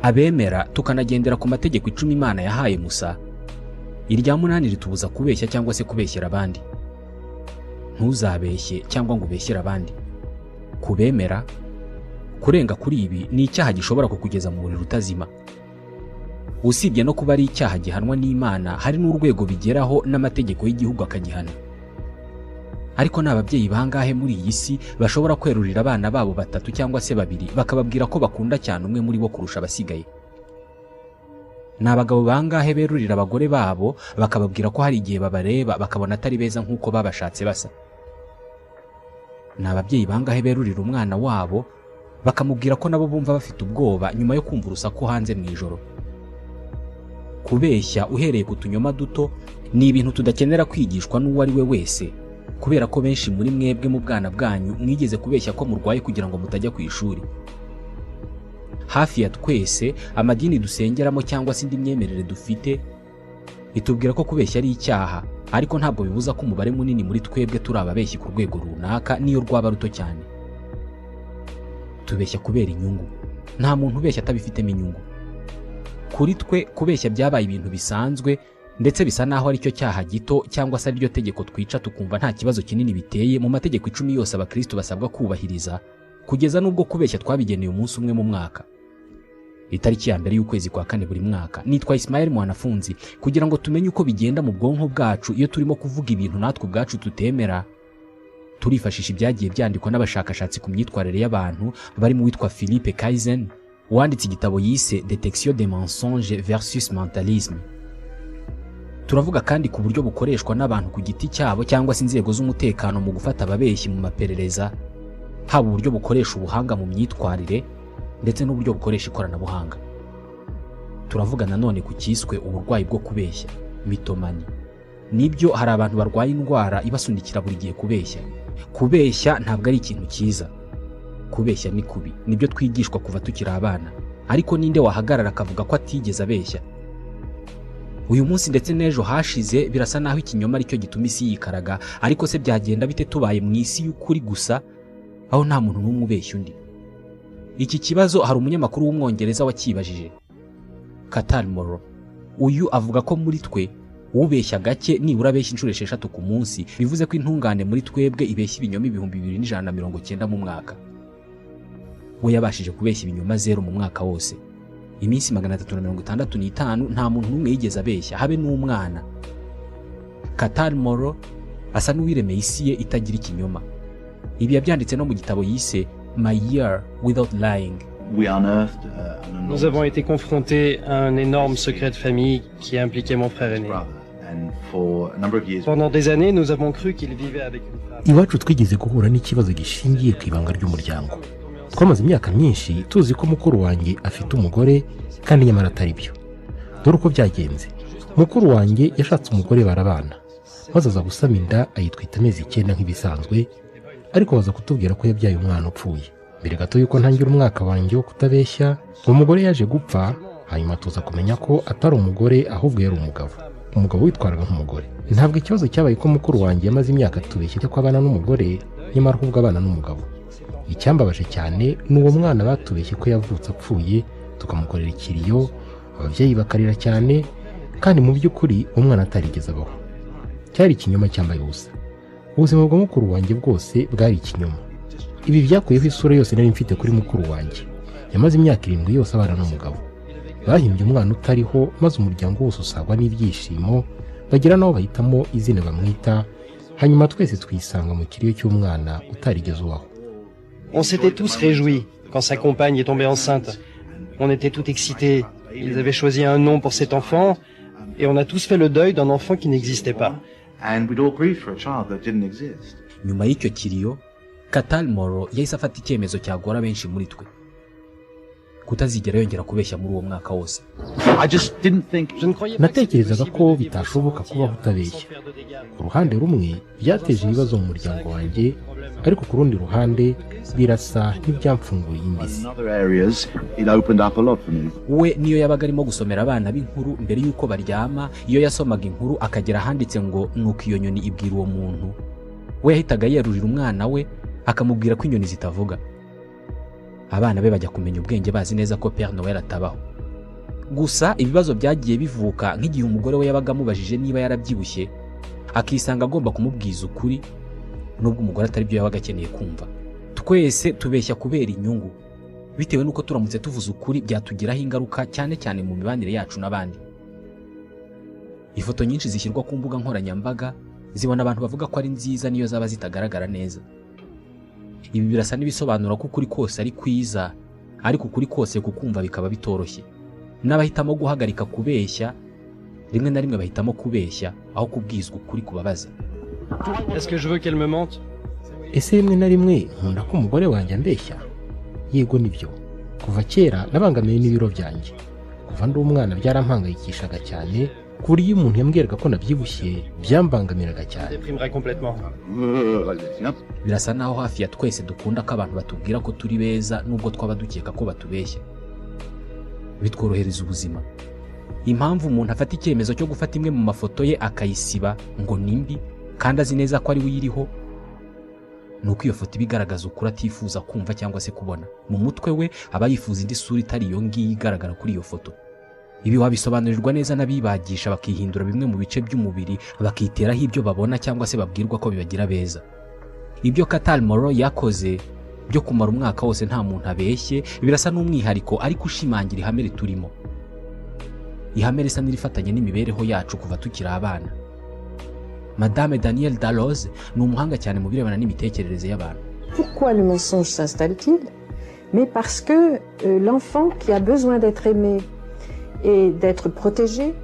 Abemera tukanagendera ku mategeko 10 Imana yahaye Musa, irya 8 ritubuza kubeshya cyangwa se kubeshyera abandi. Ntuzabeshye cyangwa ngo ubeshyere abandi. Kubemera kurenga kuri ibi ni icyaha gishobora kukugeza mu muriro utazima. Usibye no kuba ari icyaha gihanwa n'Imana, hari n'urwego bigeraho n'amategeko y'igihugu akagihana. Ariko n'ababyeyi bangahe muri iyi si bashobora kwerurira abana babo 3 cyangwa se 2 bakababwira ko bakunda cyane umwe muri bo kurusha abasigaye? N'abagabo bangahe berurira abagore babo bakababwira ko hari igihe babareba bakabona atari beza nk'uko babashatse basa? N'ababyeyi bangahe berurira umwana wabo bakamubwira ko nabo bumva bafite ubwoba nyuma yo kumva urusaku hanze mu ijoro? Kubeshya uhereye ku tunyoma duto ni ibintu tudakenera kwigishwa n'uwo ari we wese, kubera ko benshi muri mwebwe mu bwana bwanyu mwigeze kubeshya ko murwaye kugira ngo mutajya ku ishuri. Hafi ya twese amadini dusengeramo cyangwa se indi myemerere dufite itubwira ko kubeshya ari icyaha, ariko ntabwo bibuza ko umubare munini muri twebwe turi ababeshyi ku rwego runaka niyo rwaba ruto cyane. Tubeshya kubera inyungu. Nta muntu ubeshya atabifitemo inyungu. Kuri twe kubeshya byabaye ibintu bisanzwe, ndetse bisa naho ari cyo cyaha gito cyangwa se ryo tegeko twica tukumva nta kibazo kinini biteye mu mategeko 10 yose abakristo basabwa kubahiriza kugeza n'ubwo kubeshya twabigeneye umunsi umwe mu mwaka. Itariki ya mbere y'ukwezi kwa kane buri mwaka nitwa Ismael Mwanafunzi kugira ngo tumenye uko bigenda mu bwonko bwacu iyo turimo kuvuga ibintu natwe ubwacu tutemera. Turifashisha ibyagiye byandikwa n'abashakashatsi ku myitwarire y'abantu barimo witwa Philippe Kaizen wanditse igitabo yise Détection des mensonges versus mentalisme. Turavuga kandi ku buryo bukoreshwa n'abantu ku giti cyabo cyangwa se inzego z'umutekano mu gufata ababeshyi mu maperereza, haba uburyo bukoresha ubuhanga mu myitwarire ndetse n'uburyo bukoresha ikoranabuhanga. Turavuga nanone ku cyiswe uburwayi bwo kubeshya, mitomani. Nibyo hari abantu barwaye indwara ibasunikira buri gihe kubeshya. Kubeshya ntabwo ari ikintu cyiza. Kubeshya ni kubi. Nibyo twigishwa kuva tukiri abana. Ariko ninde wahagarara akavuga ko atigeze abeshya? Uyu munsi ndetse n'ejo hashize birasa naho ikinyoma aricyo gituma isi yikaraga, ariko se byagenda bite tubaye mu isi y'ukuri gusa aho nta muntu n'umwe ubeshya undi? Iki kibazo hari umunyamakuru w'umwongereza wakibajije, Hatantu. Uyu avuga ko muri twe ubeshya gake nibura abeshya inshuro 6 ku munsi, bivuze ko intungane muri twebwe ibeshya ibinyoma 2190 mu mwaka. We yabashije kubeshya ibinyoma 0 mu mwaka wose. Iminsi 365 nta muntu n'umwe yigeze abeshya, habe n'umwana. Hatantu asa n'uwiremeye isi ye itagira ikinyoma. Ibi yabyanditse no mu gitabo yise My Year Without Lying. Nous avons été confrontés à un énorme secret de famille qui impliquait mon frère aîné. Pendant des années, nous avons cru qu'il vivait avec une femme. Iwacu twigeze guhura n'ikibazo gishingiye ku ibanga ry'umuryango. Twamaze imyaka myinshi tuzi ko mukuru wanjye afite umugore kandi nyamara atari byo. Dore uko byagenze. Mukuru wanjye yashatse umugore barabana. Maze aza gusama inda ayitwita amezi 9 nk'ibisanzwe, ariko baza kutubwira ko yabyaye umwana upfuye. Mbere gato yuko ntangira umwaka wanjye wo kutabeshya, umugore yaje gupfa, hanyuma tuza kumenya ko atari umugore ahubwo yari umugabo. Umugabo witwaraga nk'umugore. Ntabwo ikibazo cyabaye ko mukuru wanjye yamaze imyaka tubeshya ko abana n'umugore, nyamara ahubwo abana n'umugabo. Icyambabaje cyane n'uwo mwana batubeshye ko yavutse apfuye, tukamukorera ikiriyo, ababyeyi bakarira cyane, kandi mu by'ukuri umwana atarigeze abaho. Cyari ikinyoma cyambaye ubusa. Ubuzima bwa mukuru wanjye bwose bwari ikinyoma. Ibi byakuyeho isura yose nari mfite kuri mukuru wanjye. Yamaze imyaka 7 yose abana n'umugabo. Bahimbye umwana utariho, maze umuryango wose usagwa n'ibyishimo, bagira naho bahitamo izina bamwita, hanyuma twese twisanga mu kiriyo cy'umwana utarigeze ubaho. On s'était tous réjouis quand sa compagne est tombée enceinte. On était tout excités. Ils avaient choisi un nom pour cet enfant et on a tous fait le deuil d'un enfant qui n'existait pas. And we'd all grieve for a child that didn't exist. Nyuma y'icyo kiriyo, Hatantu yahise afata icyemezo cyagora benshi muri twe. Kutazigera yongera kubeshya muri uwo mwaka wose. Natekerezaga ko bitashoboka kubaho utabeshya. Ku ruhande rumwe byateje ibibazo mu muryango wanjye, ariko ku rundi ruhande birasa nk'ibyamfunguye imbisi. We niyo yabaga arimo gusomera abana b'inkuru mbere y'uko baryama, iyo yasomaga inkuru akagera ahanditse ngo nuko iyo nyoni ibwira uwo muntu, we yahitaga yerurira umwana we akamubwira ko inyoni zitavuga. Abana be bajya kumenya ubwenge bazi neza ko Père Noël atabaho. Gusa ibibazo byagiye bivuka nk'igihe umugore we yabaga amubajije niba yarabyibushye, akisanga agomba kumubwiza ukuri nubwo umugore atari byo yabaga akeneye kumva. Twese tubeshya kubera inyungu, bitewe nuko turamutse tuvuze ukuri byatugiraho ingaruka cyane cyane mu mibanire yacu n'abandi. Ifoto nyinshi zishyirwa ku mbuga nkoranyambaga zibona abantu bavuga ko ari nziza niyo zaba zitagaragara neza. Ibi birasa n'ibisobanura ko ukuri kose ari kwiza, ariko ukuri kose kukumva bikaba bitoroshye. N'abahitamo guhagarika kubeshya, rimwe na rimwe bahitamo kubeshya aho kubwizwa ukuri kubabaza. Est-ce que je veux qu'elle me mente? Ese rimwe na rimwe nkunda ko umugore wanjye ambeshya? Yego nibyo. Kuva kera nabangamiye n'ibiro byanjye. Kuva ndi umwana byarampangayikishaga cyane, ku buryo umuntu yambwiraga ko nabyibushye byambangamiraga cyane. Birasa naho hafi ya twese dukunda ko abantu batubwira ko turi beza nubwo twaba dukeka ko batubeshya. Bitworohereza ubuzima. Impamvu umuntu afata icyemezo cyo gufata imwe mu mafoto ye akayisiba ngo nimbi kandi azi neza ko ari we iriho, nuko iyo foto ibigaragaza ukuri atifuza kumva cyangwa se kubona. Mu mutwe we aba yifuza indi sura itari iyo ngiyi igaragara kuri iyo foto. Ibi wabisobanurirwa neza n'abibagisha bakihindura bimwe mu bice by'umubiri bakiteraho ibyo babona cyangwa se babwirwa ko bibagira beza. Ibyo Hatantu yakoze byo kumara umwaka wose nta muntu abeshye birasa n'umwihariko ariko ushimangira ihame riturimo, ihame risa n'irifatanye n'imibereho yacu kuva tukiri abana. Madame Danielle Dalloz ni umuhanga cyane mu birebana n'imitekerereze y'abantu. Pourquoi le mensonge s'installe-t-il? Mais parce que l'enfant qui a besoin d'être aimé et d'être protégé.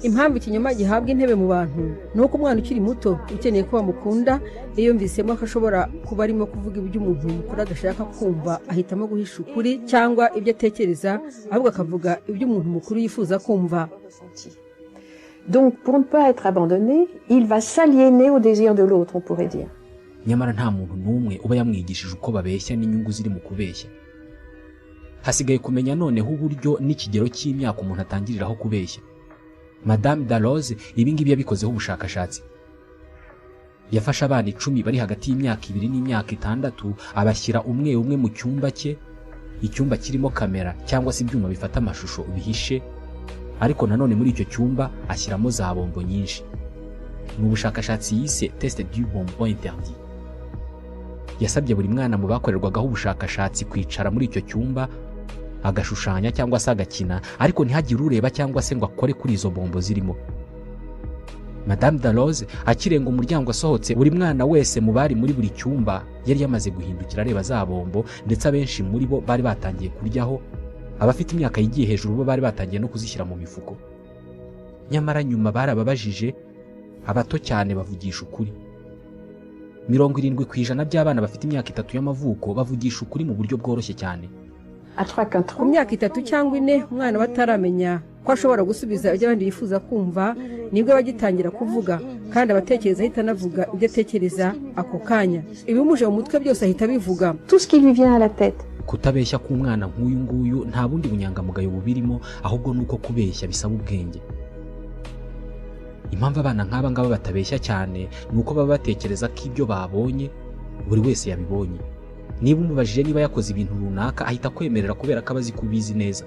Impamvu ikinyoma gihabwa intebe mu bantu nuko umwana ukiri muto ukeneye ko bamukunda yumvisemo ko ashobora kuba arimo kuvuga ibyo umuntu mukuru adashaka kumva, ahitamo guhisha ukuri cyangwa ibyo atekereza, ahubwo akavuga ibyo umuntu mukuru yifuza kumva. Donc pour ne pas être abandonné, il va s'aliéner au désir de l'autre, on pourrait dire. Nyamara nta muntu n'umwe uba yamwigishije uko babeshya n'inyungu ziri mu kubeshya. Hasigaye kumenya noneho uburyo n'ikigero cy'imyaka umuntu atangiriraho kubeshya. Madame Dalloz ibingibi yabikozeho ubushakashatsi. Yafashe abana 10 bari hagati y'imyaka 2 n'imyaka 6 abashyira umwe umwe mu cyumba cye, icyumba kirimo kamera cyangwa se ibyuma bifata amashusho bihishe, ariko nanone muri icyo cyumba ashyiramo za bombo nyinshi. Mu bushakashatsi yise test du bonbon interdit. Yasabye buri mwana mu bakorerwagaho ubushakashatsi kwicara muri icyo cyumba agashushanya cyangwa se agakina, ariko ntihagire ureba cyangwa se ngo akore kuri izo bombo zirimo. Madame Dalloz akirenga umuryango asohotse, buri mwana wese mu bari muri buri cyumba yari yamaze guhindukira areba za bombo, ndetse abenshi muri bo bari batangiye kuryaho, abafite imyaka yigiye hejuru bo bari batangiye no kuzishyira mu mifuko. Nyamara nyuma barababajije, abato cyane bavugisha ukuri. 70% by'abana bafite imyaka 3 y'amavuko bavugisha ukuri mu buryo bworoshye cyane. Ku myaka 3 cyangwa 4 umwana bataramenya ko ashobora gusubiza ibyo abandi yifuza kumva, nibwo bagitangira kuvuga, kandi abatekereza ahita anavuga ibyo atekereza ako kanya. Ibimuje mu mutwe byose ahita bivuga. Tout ce qui lui vient à la tête. Kutabeshya k'umwana nk'uyu nguyu nta bundi bunyangamugayo bubirimo, ahubwo nuko kubeshya bisaba ubwenge. Impamvu abana nk'aba ngaba batabeshya cyane nuko baba batekereza ko ibyo babonye buri wese yabibonye. Niba umubajije niba yakoze ibintu runaka ahita kwemerera kubera ko abazi kubizi neza.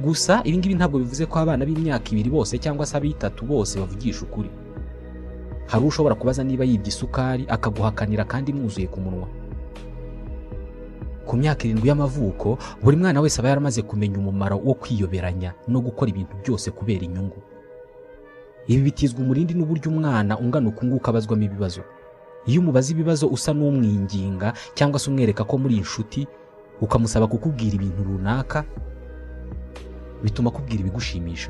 Gusa ibi ngibi ntabwo bivuze ko abana b'imyaka 2 bose cyangwa se 3 bose bavugisha ukuri. Hari ushobora kubaza niba yibye isukari akaguhakanira kandi mwuzuye ku munwa. Ku myaka 7 y'amavuko buri mwana wese aba yaramaze kumenya umumaro wo kwiyoberanya no gukora ibintu byose kubera inyungu. Ibi bitizwa umurindi n'uburyo umwana ungana ukunguka abazwamo ibibazo. Iyo umubaza ibibazo usa n'umwinginga cyangwa se umwereka ko muri inshuti, ukamusaba kukubwira ibintu runaka, bituma kubwira ibigushimisha.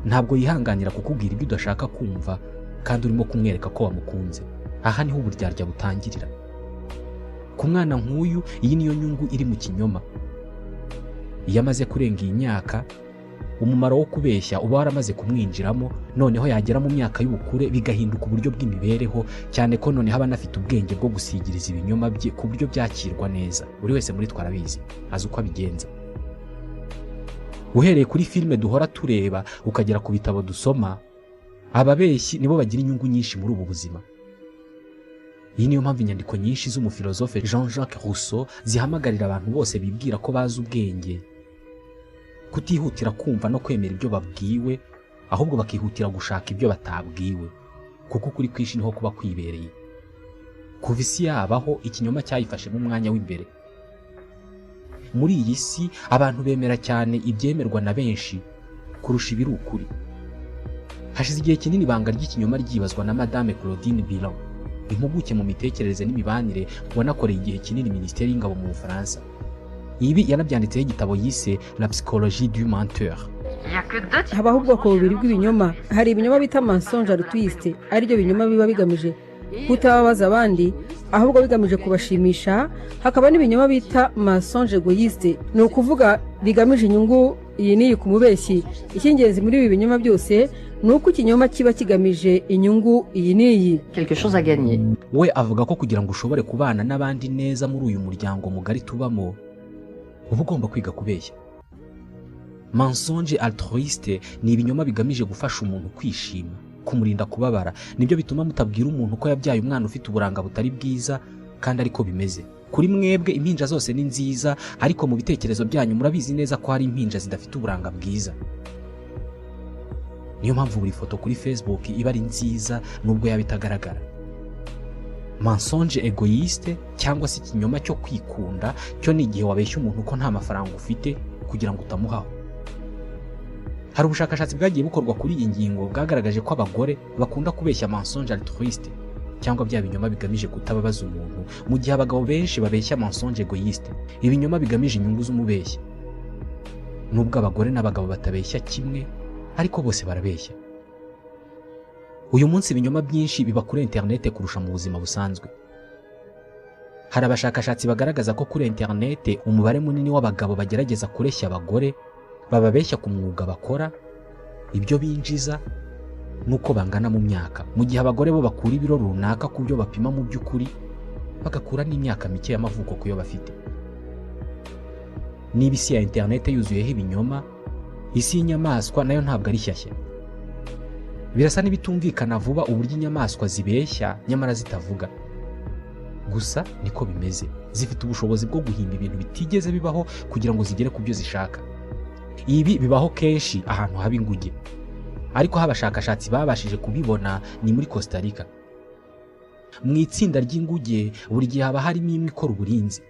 Ntabwo yihanganira kukubwira ibyo udashaka kumva kandi urimo kumwereka ko wamukunze. Aha niho uburyarya butangirira. Ku mwana nk'uyu iyi niyo nyungu iri mu kinyoma. Iyo amaze kurenga iyi myaka, umumaro wo kubeshya uba waramaze kumwinjiramo, noneho yagera mu myaka y'ubukure bigahinduka uburyo bw'imibereho, cyane ko noneho aba anafite ubwenge bwo gusigiriza ibinyoma bye ku buryo byakirwa neza. Buri wese muri twarabizi azi uko abigenza. Uhereye kuri filime duhora tureba ukagera ku bitabo dusoma, ababeshyi nibo bagira inyungu nyinshi muri ubu buzima. Iyi niyo mpamvu inyandiko nyinshi z'umufilozofe Jean-Jacques Rousseau zihamagarira abantu bose bibwira ko bazi ubwenge kutihutira kumva no kwemera ibyo babwiwe, ahubwo bakihutira gushaka ibyo batabwiwe, kuko kuri kwishi niho kuba kwibereye. Kuva isi yabaho ikinyoma cyayifashe mu mwanya w'imbere. Muri iyi si abantu bemera cyane ibyemerwa na benshi kurusha ibiri ukuri. Hashize igihe kinini ibanga ry'ikinyoma ryibazwa na Madame Claudine Bilan, impuguke mu mitekerereze n'imibanire wanakoreye igihe kinini Minisiteri y'Ingabo mu Bufaransa. Ibi yanabyanditseho igitabo yise La psychologie du menteur. Habaho ubwoko bubiri bw'ibinyoma. Hari ibinyoma bita mensonge altruiste, ari byo binyoma biba bigamije kutababaza abandi, ahubwo bigamije kubashimisha. Hakaba n'ibinyoma bita mensonge egoiste, ni ukuvuga bigamije inyungu iyi n'iyi ku mubeshyi. Icy'ingenzi muri ibi binyoma byose ni uko ikinyoma kiba kigamije inyungu iyi n'iyi. Quelque chose à gagner. We avuga ko kugira ngo ushobore kubana n'abandi neza muri uyu muryango mugari tubamo, uba ugomba kwiga kubeshya. Mensonge altruiste ni ibinyoma bigamije gufasha umuntu kwishima, kumurinda kubabara. Nibyo bituma mutabwira umuntu ko yabyaye umwana ufite uburanga butari bwiza kandi ariko bimeze. Kuri mwebwe impinja zose ni nziza, ariko mu bitekerezo byanyu murabizi neza ko hari impinja zidafite uburanga bwiza. Niyo mpamvu buri foto kuri Facebook iba ari nziza nubwo yaba itagaragara. mensonge egoiste cyangwa se ikinyoma cyo kwikunda, cyo ni igihe wabeshya umuntu ko nta mafaranga ufite kugira ngo utamuhaho. Hari ubushakashatsi bwagiye bukorwa kuri iyi ngingo bwagaragaje ko abagore bakunda kubeshya mensonge altruiste cyangwa bya binyoma bigamije kutababaza umuntu, mu gihe abagabo benshi babeshya mensonge egoiste, ibinyoma bigamije inyungu z'umubeshya. Nubwo abagore n'abagabo batabeshya kimwe, ariko bose barabeshya. Uyu munsi ibinyoma byinshi biba kuri internet kurusha mu buzima busanzwe. Hari abashakashatsi bagaragaza ko kuri internet umubare munini w'abagabo bagerageza kureshya abagore, bababeshya ku mwuga bakora, ibyo binjiza, nuko bangana mu myaka, mu gihe abagore bo bakura ibiro runaka ku byo bapima mu by'ukuri, bagakura n'imyaka mike y'amavuko kuyo bafite. Niba isi ya internet yuzuyeho ibinyoma, isi y'inyamaswa nayo ntabwo ari shyashya. Birasa n'ibitumvikana vuba uburyo inyamaswa zibeshya nyamara zitavuga. Gusa niko bimeze, zifite ubushobozi bwo guhimba ibintu bitigeze bibaho kugira ngo zigere ku byo zishaka. Ibi bibaho kenshi ahantu haba inguge, ariko aho abashakashatsi babashije kubibona ni muri Costa Rica. Mu itsinda ry'inguge buri gihe haba harimo imwe ikora uburinzi,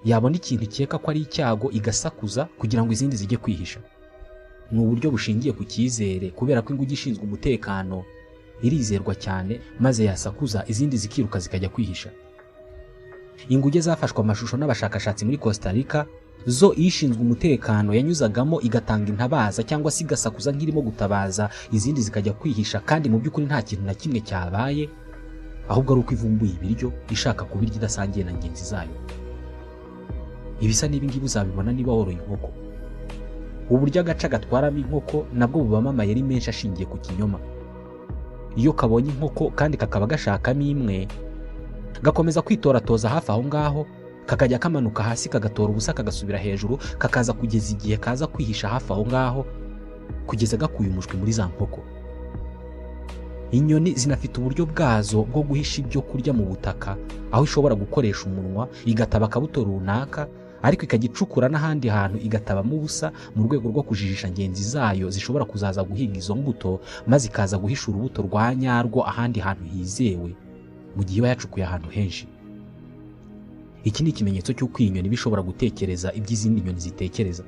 yabona ikintu ikeka ko ari icyago igasakuza kugira ngo izindi zijye kwihisha. Ni uburyo bushingiye ku cyizere, kubera ko inguge ishinzwe umutekano irizerwa cyane, maze yasakuza izindi zikiruka zikajya kwihisha. Inguge zafashwe amashusho n'abashakashatsi muri Costa Rica, zo ishinzwe umutekano yanyuzagamo igatanga intabaza cyangwa se igasakuza nk'irimo gutabaza, izindi zikajya kwihisha, kandi mu by'ukuri nta kintu na kimwe cyabaye, ahubwo ari uko ivumbuye ibiryo ishaka kubirya idasangiye na ngenzi zayo. Ibisa n'ibingibi uzabibona niba woroye inkoko. Uburyo agaca gatwaramo inkoko nabwo bubamo amayeri menshi ashingiye ku kinyoma. Iyo kabonye inkoko kandi kakaba gashakamo imwe, gakomeza kwitoratoza hafi aho ngaho, kakajya kamanuka hasi kagatora ubusa kagasubira hejuru, kakaza kugeza igihe kaza kwihisha hafi aho ngaho kugeza gakuye umushwi muri za nkoko. Inyoni zinafite uburyo bwazo bwo guhisha ibyo kurya mu butaka, aho ishobora gukoresha umunwa igataba akabuto runaka, ariko ikagicukura n'ahandi hantu igatabamo ubusa mu rwego rwo kujijisha ngenzi zayo zishobora kuzaza guhiga izo mbuto, maze ikaza guhisha urubuto rwa nyarwo ahandi hantu hizewe, mu gihe iba yacukuye ahantu henshi. Iki ni ikimenyetso cy'uko iyi nyoni bishobora gutekereza iby'izindi nyoni zitekereza.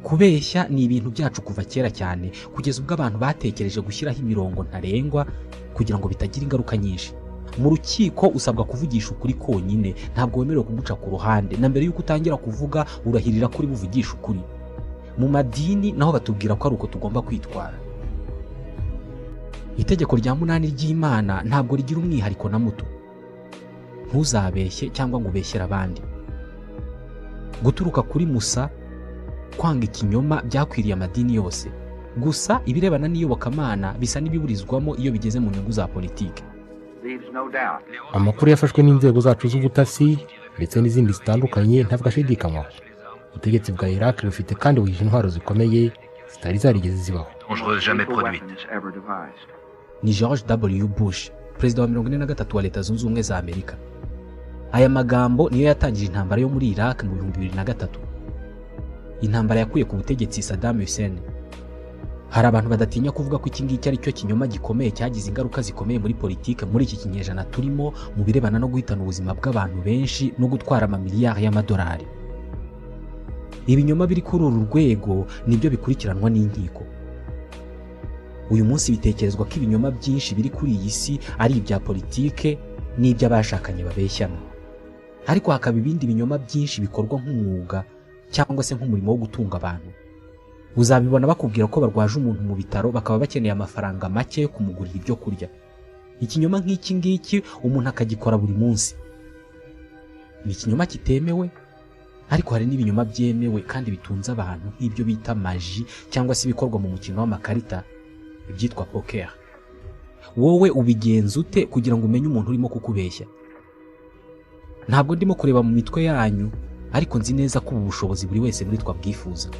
Kubeshya ni ibintu byacu kuva kera cyane, kugeza ubwo abantu batekereje gushyiraho imirongo ntarengwa kugira ngo bitagira ingaruka nyinshi. Mu rukiko usabwa kuvugisha ukuri konyine, ntabwo wemerewe kuguca ku ruhande, na mbere y'uko utangira kuvuga urahirira kuri buvugisha ukuri. Mu madini naho batubwira ko ari uko tugomba kwitwara. Itegeko rya 8 ry'Imana ntabwo rigira umwihariko na muto. Ntuzabeshye cyangwa ngo ubeshyere abandi. Guturuka kuri Musa, kwanga ikinyoma byakwiriye amadini yose. Gusa ibirebana n'iyobokamana bisa n'ibiburizwamo iyo bigeze mu nyungu za politiki. Amakuru yafashwe n'inzego zacu z'ubutasi ndetse n'izindi zitandukanye ntabwo ashidikanywaho. Ubutegetsi bwa Iraq bufite kandi buhije intwaro zikomeye zitari zarigeze zibaho. Ni George W. Bush, perezida wa 43 wa Leta Zunze Ubumwe za Amerika. Aya magambo niyo yatangije intambara yo muri Iraq mu 2003. Intambara yakuye ku butegetsi Saddam Hussein. Hari abantu badatinya kuvuga ko iki ngiki ari cyo kinyoma gikomeye cyagize ingaruka zikomeye muri politike muri iki kinyejana turimo, mu birebana no guhitana ubuzima bw'abantu benshi no gutwara amamiliyari y'amadolari. Ibinyoma biri kuri uru rwego nibyo bikurikiranwa n'inkiko. Uyu munsi bitekerezwa ko ibinyoma byinshi biri kuri iyi si ari ibya politike n'iby'abashakanye babeshyana, ariko hakaba ibindi binyoma byinshi bikorwa nk'umwuga cyangwa se nk'umurimo wo gutunga abantu. Uzabibona bakubwira ko barwaje umuntu mu bitaro bakaba bakeneye amafaranga make yo kumugurira ibyo kurya. Ikinyoma nk'iki ngiki umuntu akagikora buri munsi. Ni ikinyoma kitemewe, ariko hari n'ibinyoma byemewe kandi bitunze abantu nk'ibyo bita maji cyangwa se ibikorwa mu mukino w'amakarita ibyitwa poker. Wowe ubigenza ute kugira ngo umenye umuntu urimo kukubeshya? Ntabwo ndimo kureba mu mitwe yanyu, ariko nzi neza ko ubu bushobozi buri wese muri twabwifuza.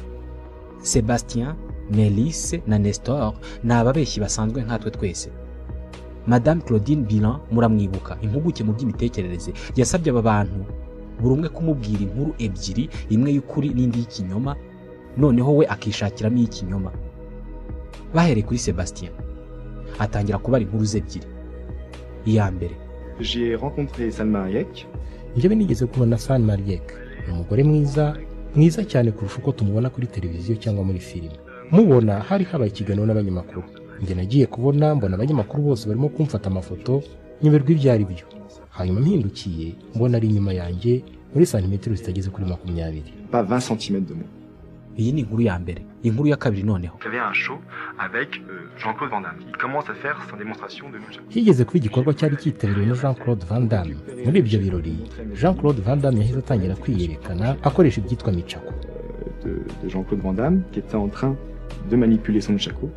Sebastien, Melisse na Nestor ni ababeshyi basanzwe nkatwe twese. Madame Claudine Bilan muramwibuka, impuguke mu by'imitekerereze, yasabye aba bantu buri umwe kumubwira inkuru ebyiri, imwe y'ukuri n'indi y'ikinyoma, noneho we akishakiramo iy'ikinyoma. Bahereye kuri Sebastien, atangira kubara inkuru ze ebyiri. iya mbere. J'ai rencontré Salma Hayek. Njyewe nigeze kubona Salma Hayek, umugore mwiza cyane kurusha uko tumubona kuri televiziyo cyangwa muri filime. Mubona hari habaye ikiganiro n'abanyamakuru. Njye nagiye kubona mbona abanyamakuru bose barimo kumfata amafoto nyoberwa ibyari byo. Hanyuma mpindukiye mbona ari inyuma yanjye muri santimetero zitageze kuri 20. Pas 20 cm de moi. Iyi ni inkuru ya mbere. Inkuru ya kabiri noneho. Il y avait un show avec Jean-Claude Van Damme. Il commence à faire sa démonstration de nunchaku. Higeze kuba igikorwa cyari cyitabiriwe na Jean-Claude Van Damme. Muri ibyo birori Jean-Claude Van Damme yahise atangira kwiyerekana akoresha ibyitwa nunchaku. De Jean-Claude Van Damme qui était en train de manipuler son nunchaku.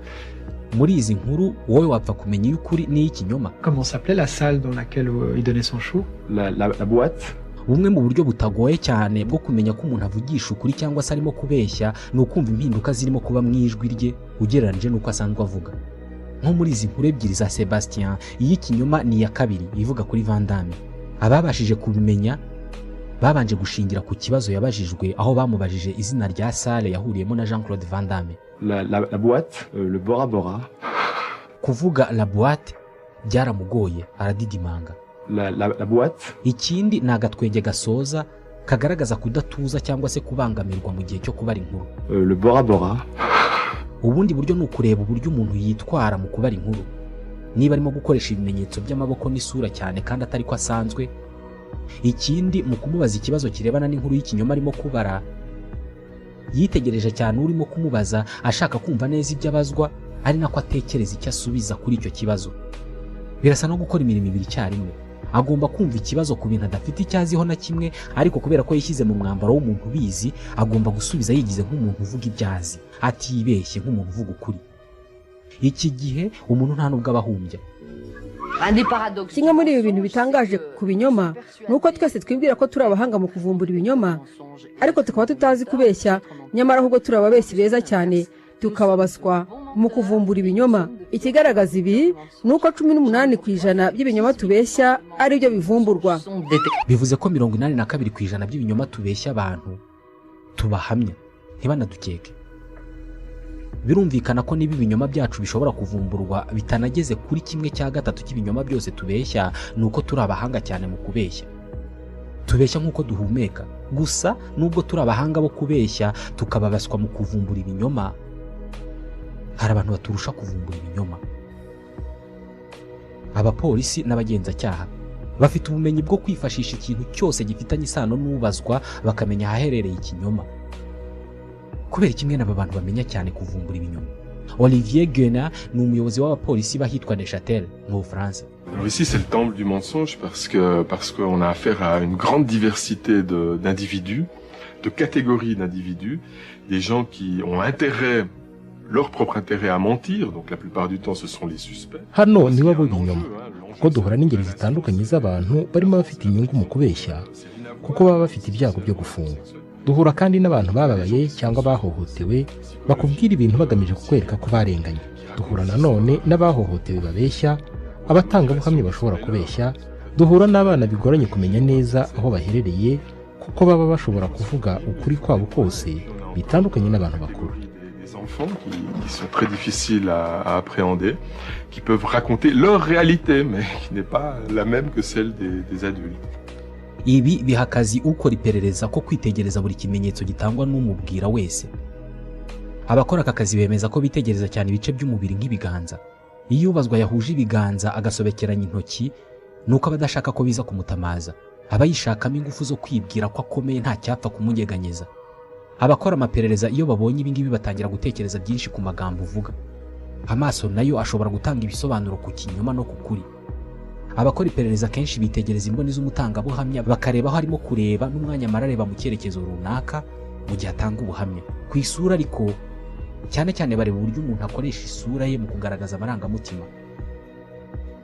Muri izi nkuru wowe wapfa kumenya y'ukuri n'ikinyoma. Comment s'appelait la salle dans laquelle il donnait son show? La boîte. Bumwe mu buryo butagoye cyane bwo kumenya ko umuntu avugisha ukuri cyangwa se arimo kubeshya ni ukumva impinduka zirimo kuba mu ijwi rye ugereranyije n'uko asanzwe avuga. Nko muri izi nkuru ebyiri za Sebastien, iy'ikinyoma ni iya kabiri ivuga kuri Van Damme. Ababashije kubimenya babanje gushingira ku kibazo yabajijwe aho bamubajije izina rya salle yahuriyemo na Jean-Claude Van Damme. La boîte, le Bora Bora. Kuvuga la boîte byaramugoye aradidimanga. La boîte. Ikindi ni agatwenge gasoza kagaragaza kudatuza cyangwa se kubangamirwa mu gihe cyo kubara inkuru. Le Bora Bora. Ubundi buryo ni ukureba uburyo umuntu yitwara mu kubara inkuru. Niba arimo gukoresha ibimenyetso by'amaboko n'isura cyane kandi atari ko asanzwe. Ikindi mu kumubaza ikibazo kirebana n'inkuru y'ikinyoma arimo kubara, yitegereje cyane urimo kumubaza ashaka kumva neza ibyo abazwa, ari nako atekereza icyo asubiza kuri icyo kibazo. Birasa no gukora imirimo ibiri icyarimwe. Agomba kumva ikibazo ku bintu adafite icyaziho na kimwe, ariko kubera ko yishyize mu mwambaro w'umuntu ubizi, agomba gusubiza yigize nk'umuntu uvuga ibyazi, atibeshye nk'umuntu uvuga ukuri. Iki gihe umuntu nta nubwo abahumbya. Kimwe muri ibi bintu bitangaje ku binyoma ni uko twese twibwira ko turi abahanga mu kuvumbura ibinyoma, ariko tukaba tutazi kubeshya, nyamara ahubwo turi ababeshyi beza cyane tukababaswa mu kuvumbura ibinyoma. Ikigaragaza ibi ni uko 18% by'ibinyoma tubeshya ari byo bivumburwa. Bivuze ko 82% by'ibinyoma tubeshya abantu tubahamya ntibanadukeke. Birumvikana ko niba ibinyoma byacu bishobora kuvumburwa bitanageze kuri 1/3 cy'ibinyoma byose tubeshya, nuko turi abahanga cyane mu kubeshya. Tubeshya nk'uko duhumeka. Gusa nubwo turi abahanga bo kubeshya tukababaswa mu kuvumbura ibinyoma, hari abantu baturusha kuvumbura ibinyoma. Abapolisi n'abagenzacyaha bafite ubumenyi bwo kwifashisha ikintu cyose gifitanye isano n'ubazwa bakamenya ahaherereye ikinyoma. Kubera kimwe n'aba bantu bamenya cyane kuvumbura ibinyoma. Olivier Guéna ni umuyobozi w'abapolisi bahitwa Ndetse mu Bufaransa. Ici c'est le temple du mensonge parce qu'on a affaire à une grande diversité d'individus, de catégories d'individus, des gens qui ont intérêt, leur propre intérêt à mentir, donc la plupart du temps ce sont les suspects. Hano ni wabo ibinyoma kuko duhura n'ingeri zitandukanye z'abantu barimo bafite inyungu mu kubeshya kuko baba bafite ibyago byo gufungwa. Duhura kandi n'abantu bababaye cyangwa bahohotewe bakubwira ibintu bagamije kukwereka ko barenganye. Duhura nanone n'abahohotewe babeshya, abatangabuhamya bashobora kubeshya. Duhura n'abana bigoranye kumenya neza aho baherereye kuko baba bashobora kuvuga ukuri kwabo kose bitandukanye n'abantu bakuru. Des enfants qui sont très difficiles à appréhender, qui peuvent raconter leur réalité mais qui n'est pas la même que celle des adultes. Ibi bihakazi ukora iperereza ko kwitegereza buri kimenyetso gitangwa n'umubwira wese. Abakora aka kazi bemeza ko bitegereza cyane ibice by'umubiri nk'ibiganza. Iyo ubazwa yahuje ibiganza agasobekeranya intoki, nuko abadashaka ko biza kumutamaza. Aba yishakamo ingufu zo kwibwira ko akomeye nta cyapfa kumunyeganyeza. Abakora amaperereza iyo babonye ibi ngibi batangira gutekereza byinshi ku magambo uvuga. Amaso nayo ashobora gutanga ibisobanuro ku kinyoma no ku kuri. Abakora iperereza kenshi bitegereza imboni z'umutangabuhamya bakareba aho arimo kureba n'umwanya marareba mu cyerekezo runaka mu gihe atanga ubuhamya. Ku isura ariko cyane cyane bareba uburyo umuntu akoresha isura ye mu kugaragaza amarangamutima.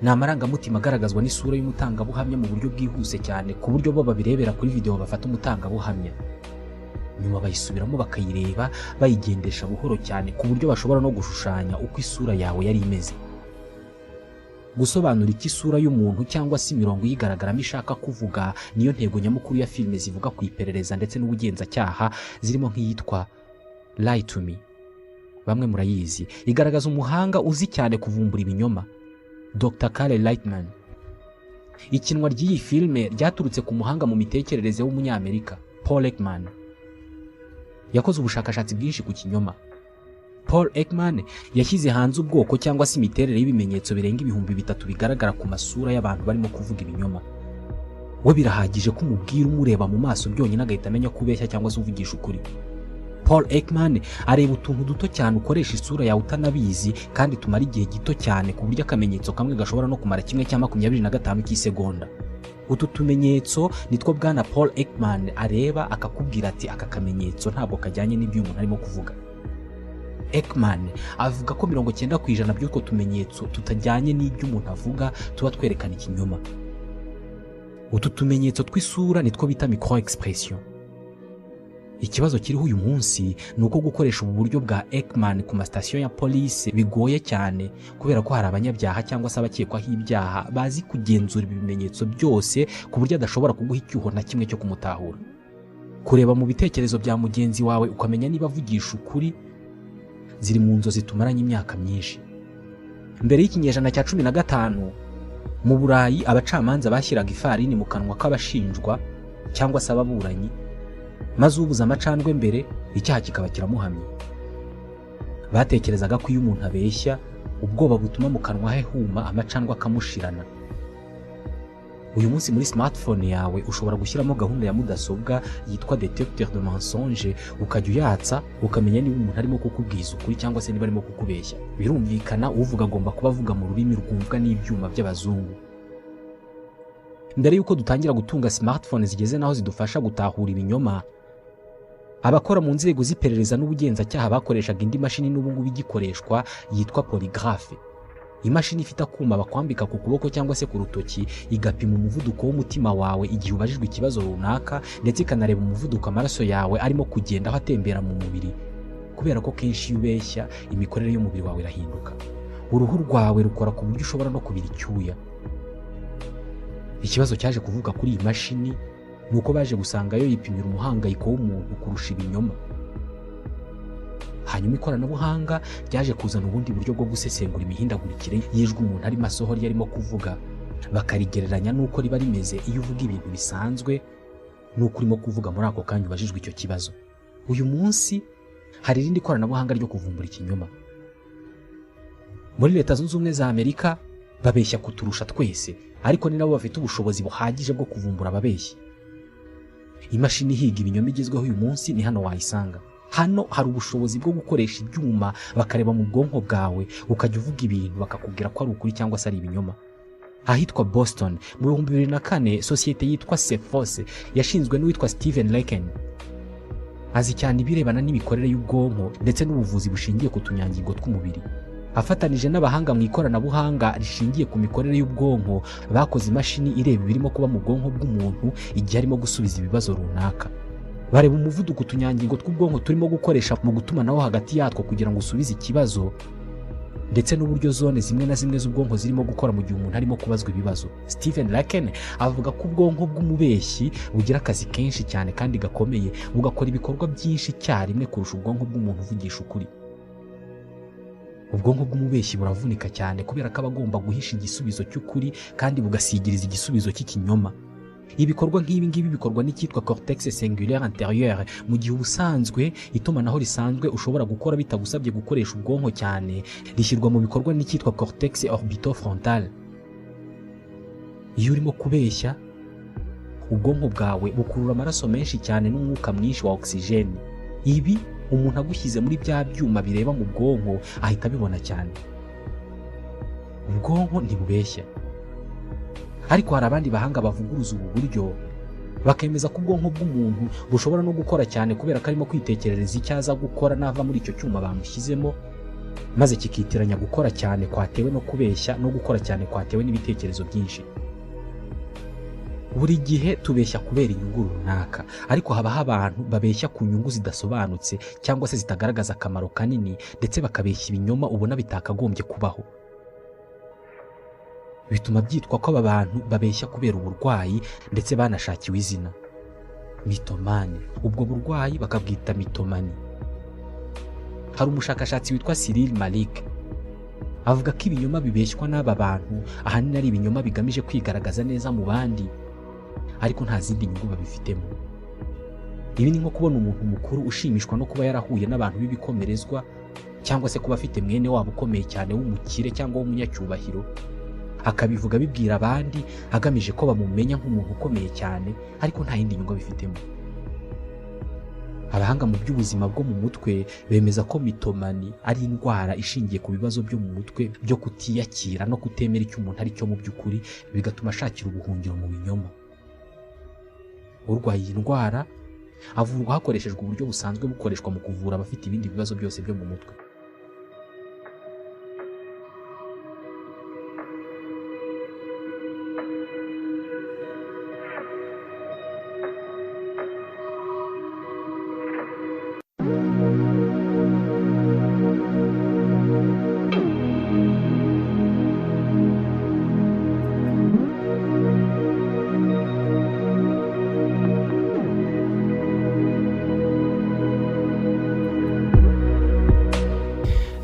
Ni amarangamutima agaragazwa n'isura y'umutangabuhamya mu buryo bwihuse cyane ku buryo bo babirebera kuri video bafata umutangabuhamya. Nyuma bayisubiramo bakayireba bayigendesha buhoro cyane ku buryo bashobora no gushushanya uko isura yawe yari imeze. Gusobanura iki isura y'umuntu cyangwa se imirongo yigaragaramo ishaka kuvuga niyo ntego nyamukuru ya filime zivuga ku iperereza ndetse n'ubugenzacyaha zirimo nk'iyitwa Lie to Me. Bamwe murayizi, igaragaza umuhanga uzi cyane kuvumbura ibinyoma, Dr. Carl Lightman. ikinwa ry'iyi filime ryaturutse ku muhanga mu mitekerereze w'umunyamerika Paul Ekman. Yakoze ubushakashatsi bwinshi ku kinyoma. Paul Ekman yashyize hanze ubwoko cyangwa se imiterere y'ibimenyetso birenga 3,000 bigaragara ku masura y'abantu barimo kuvuga ibinyoma. We birahagije ko umubwira umureba mu maso byonyine agahita amenya kubeshya cyangwa se uvugisha ukuri. Paul Ekman areba utuntu duto cyane ukoresha isura yawe utanabizi kandi tumara igihe gito cyane ku buryo akamenyetso kamwe gashobora no kumara 1/25 cy'isegonda. Utu tumenyetso nitwo bwana Paul Ekman areba akakubwira ati aka kamenyetso ntabwo kajyanye n'ibyo umuntu arimo kuvuga. Ekman avuga ko 90% by'utwo tumenyetso tutajyanye n'ibyo umuntu avuga tuba twerekana ikinyoma. Utu tumenyetso tw'isura nitwo bita micro expression. Ikibazo kiriho uyu munsi ni uko gukoresha ubu buryo bwa Ekman ku masitasiyo ya polisi bigoye cyane kubera ko hari abanyabyaha cyangwa se abakekwaho ibyaha bazi kugenzura ibimenyetso byose ku buryo adashobora kuguha icyuho na kimwe cyo kumutahura. Kureba mu bitekerezo bya mugenzi wawe ukamenya niba avugisha ukuri ziri mu nzozi tumaranye imyaka myinshi. Mbere y'ikinyejana cya 15 mu Burayi abacamanza bashyiraga ifarini mu kanwa k'abashinjwa cyangwa se ababuranyi maze ubuza amacandwe mbere icyaha kikaba kiramuhamye. Batekerezaga ko iyo umuntu abeshya ubwoba butuma mu kanwa he huma amacandwe akamushirana. Uyu munsi muri smartphone yawe ushobora gushyiramo gahunda ya mudasobwa yitwa detecteur de mensonge, ukajya uyatsa ukamenya niba umuntu arimo kukubwiza ukuri cyangwa se niba arimo kukubeshya. Birumvikana uvuga agomba kuba avuga mu rurimi rwumvwa n'ibyuma by'abazungu. Mbere yuko dutangira gutunga smartphone zigeze naho zidufasha gutahura ibinyoma, abakora mu nzego z'iperereza n'ubugenzacyaha bakoreshaga indi mashini n'ubu ngubu igikoreshwa yitwa polygraphe. Imashini ifite akuma bakwambika ku kuboko cyangwa se ku rutoki igapima umuvuduko w'umutima wawe igihe ubajijwe ikibazo runaka, ndetse ikanareba umuvuduko amaraso yawe arimo kugenda aho atembera mu mubiri. Kubera ko kenshi iyo ubeshya imikorere y'umubiri wawe irahinduka. Uruhu rwawe rukora ku buryo ushobora no kubira icyuya. Ikibazo cyaje kuvuga kuri iyi mashini nuko baje gusanga yo yipimira umuhangayiko w'umuntu kurusha ibinyoma. Hanyuma ikoranabuhanga ryaje kuzana ubundi buryo bwo gusesengura imihindagurikire y'ijwi umuntu arimo asohora yarimo kuvuga, bakarigereranya n'uko riba rimeze iyo uvuga ibintu bisanzwe n'uko urimo kuvuga muri ako kanya ubajijwe icyo kibazo. Uyu munsi hari irindi koranabuhanga ryo kuvumbura ikinyoma. Muri Leta Zunze Ubumwe za Amerika babeshya kuturusha twese, ariko ni nabo bafite ubushobozi buhagije bwo kuvumbura ababeshyi. Imashini higa ibinyoma igezweho uyu munsi ni hano wayisanga. Hano hari ubushobozi bwo gukoresha ibyuma bakareba mu bwonko bwawe ukajya uvuga ibintu bakakubwira ko ari ukuri cyangwa se ari ibinyoma. Ahitwa Boston mu 2004 sosiyete yitwa Salesforce yashinzwe n'uwitwa Steven Leken. Azi cyane ibirebana n'imikorere y'ubwonko ndetse n'ubuvuzi bushingiye ku tunyangingo tw'umubiri. Afatanije n'abahanga mu ikoranabuhanga rishingiye ku mikorere y'ubwonko bakoze imashini ireba ibirimo kuba mu bwonko bw'umuntu igihe arimo gusubiza ibibazo runaka. Bareba umuvuduko utunyangingo tw'ubwonko turimo gukoresha mu gutumanaho hagati yatwo kugira ngo usubize ikibazo, ndetse n'uburyo zone zimwe na zimwe z'ubwonko zirimo gukora mu gihe umuntu arimo kubazwa ibibazo. Steven Leken avuga ko ubwonko bw'umubeshyi bugira akazi kenshi cyane kandi gakomeye, bugakora ibikorwa byinshi icyarimwe kurusha ubwonko bw'umuntu uvugisha ukuri. Ubwonko bw'umubeshyi buravunika cyane kubera ko aba agomba guhisha igisubizo cy'ukuri kandi bugasigiriza igisubizo cy'ikinyoma. Ibikorwa nk'ibi ngibi bikorwa n'icyitwa cortex singulaire antérieur, mu gihe ubusanzwe itumanaho risanzwe ushobora gukora bitagusabye gukoresha ubwonko cyane rishyirwa mu bikorwa n'icyitwa cortex orbitofrontal. Iyo urimo kubeshya ubwonko bwawe bukurura amaraso menshi cyane n'umwuka mwinshi wa oxygene. Ibi umuntu agushyize muri bya byuma bireba mu bwonko ahita abibona cyane. Ubwonko ntibubeshya, ariko hari abandi bahanga bavuguruza ubu buryo bakemeza ko ubwonko bw'umuntu bushobora no gukora cyane kubera ko arimo kwitekerereza icyo aza gukora nava muri icyo cyuma bamushyizemo, maze kikitiranya gukora cyane kwatewe no kubeshya no gukora cyane kwatewe n'ibitekerezo byinshi. Buri gihe tubeshya kubera inyungu runaka, ariko habaho abantu babeshya ku nyungu zidasobanutse cyangwa se zitagaragaza akamaro kanini, ndetse bakabeshya ibinyoma ubona bitakagombye kubaho. Bituma byitwa ko aba bantu babeshya kubera uburwayi ndetse banashakiwe izina mitomane. Ubwo burwayi bakabwita mitomani. Hari umushakashatsi witwa Cyril Malik avuga ko ibinyoma bibeshywa n'aba bantu ahanini ari ibinyoma bigamije kwigaragaza neza mu bandi ariko nta zindi nyungu babifitemo. Ibi ni nko kubona umuntu mukuru ushimishwa no kuba yarahuye n'abantu b'ibikomerezwa cyangwa se kuba afite mwene wabo ukomeye cyane w'umukire cyangwa w'umunyacyubahiro, akabivuga bibwira abandi agamije ko bamumenya nk'umuntu ukomeye cyane ariko nta yindi nyungu bifitemo. Abahanga mu by'ubuzima bwo mu mutwe bemeza ko mitomani ari indwara ishingiye ku bibazo byo mu mutwe byo kutiyakira no kutemera icyo umuntu ari cyo mu by'ukuri, bigatuma ashakira ubuhungiro mu binyoma. Urwaye iyi ndwara avurwa hakoreshejwe uburyo busanzwe bukoreshwa mu kuvura abafite ibindi bibazo byose byo mu mutwe.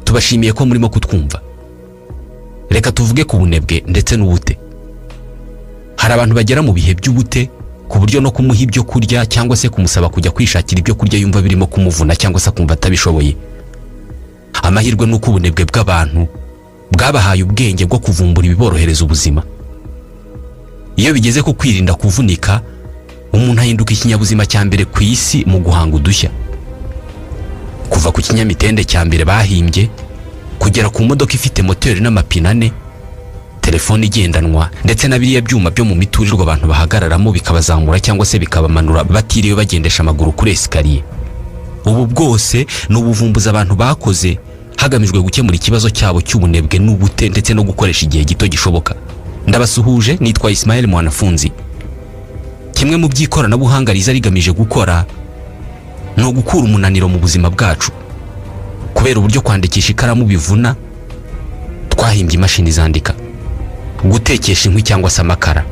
Tubashimiye ko murimo kutwumva. Reka tuvuge ku bunebwe ndetse n'ubute. Hari abantu bagera mu bihe by'ubute ku buryo no kumuha ibyo kurya cyangwa se kumusaba kujya kwishakira ibyo kurya yumva birimo kumuvuna cyangwa se kumva atabishoboye. Amahirwe nuko ubunebwe bw'abantu bwabahaye ubwenge bwo kuvumbura ibiborohereza ubuzima. Iyo bigeze ku kwirinda kuvunika, umuntu ahinduka ikinyabuzima cya mbere ku isi mu guhanga udushya. Kuva ku kinyamitende cya mbere bahimbye kugera ku modoka ifite moteri n'amapine ane, telefone igendanwa ndetse na biriya byuma byo mu miturirwa abantu bahagararamo bikabazamura cyangwa se bikabamanura batiriwe bagendesha amaguru kuri esikariye. Ubu bwose ni ubuvumbuzi abantu bakoze hagamijwe gukemura ikibazo cyabo cy'ubunebwe n'ubute ndetse no gukoresha igihe gito gishoboka. Ndabasuhuje, nitwa Ismael Mwanafunzi. Kimwe mu by'ikoranabuhanga riza rigamije gukora ni ugukura umunaniro mu buzima bwacu. Kubera uburyo kwandikisha ikaramu bivuna, twahimbye imashini zandika. Gutekesha inkwi cyangwa se amakara,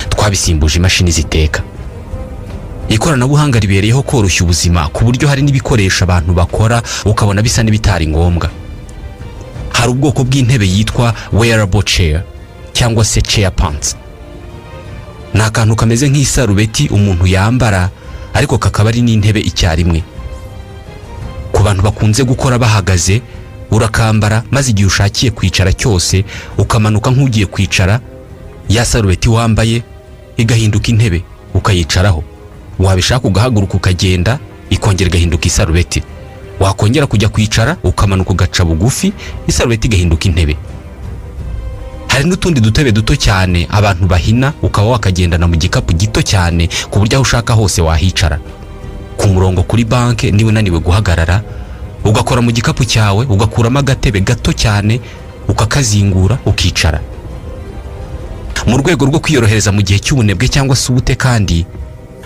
twabisimbuje imashini ziteka. Ikoranabuhanga ribereyeho koroshya ubuzima ku buryo hari n'ibikoresha abantu bakora ukabona bisa n'ibitari ngombwa. Hari ubwoko bw'intebe yitwa wearable chair cyangwa se chair pants. Ni akantu kameze nk'isarubeti umuntu yambara ariko kakaba ari n'intebe icyarimwe. Ku bantu bakunze gukora bahagaze, urakambara maze igihe ushakiye kwicara cyose ukamanuka nk'ugiye kwicara, ya sarubeti wambaye igahinduka intebe ukayicaraho. Wabishaka ugahaguruka ukagenda, ikongera igahinduka isarubeti. Wakongera kujya kwicara ukamanuka ugaca bugufi, isarubeti igahinduka intebe. Hari n'utundi dutebe duto cyane abantu bahina ukaba wakagendana mu gikapu gito cyane ku buryo aho ushaka hose wahicara. Ku murongo kuri banke niwe naniwe guhagarara, ugakora mu gikapu cyawe ugakuramo agatebe gato cyane ukakazingura ukicara. Mu rwego rwo kwiyorohereza mu gihe cy'ubunebwe cyangwa se ubute kandi,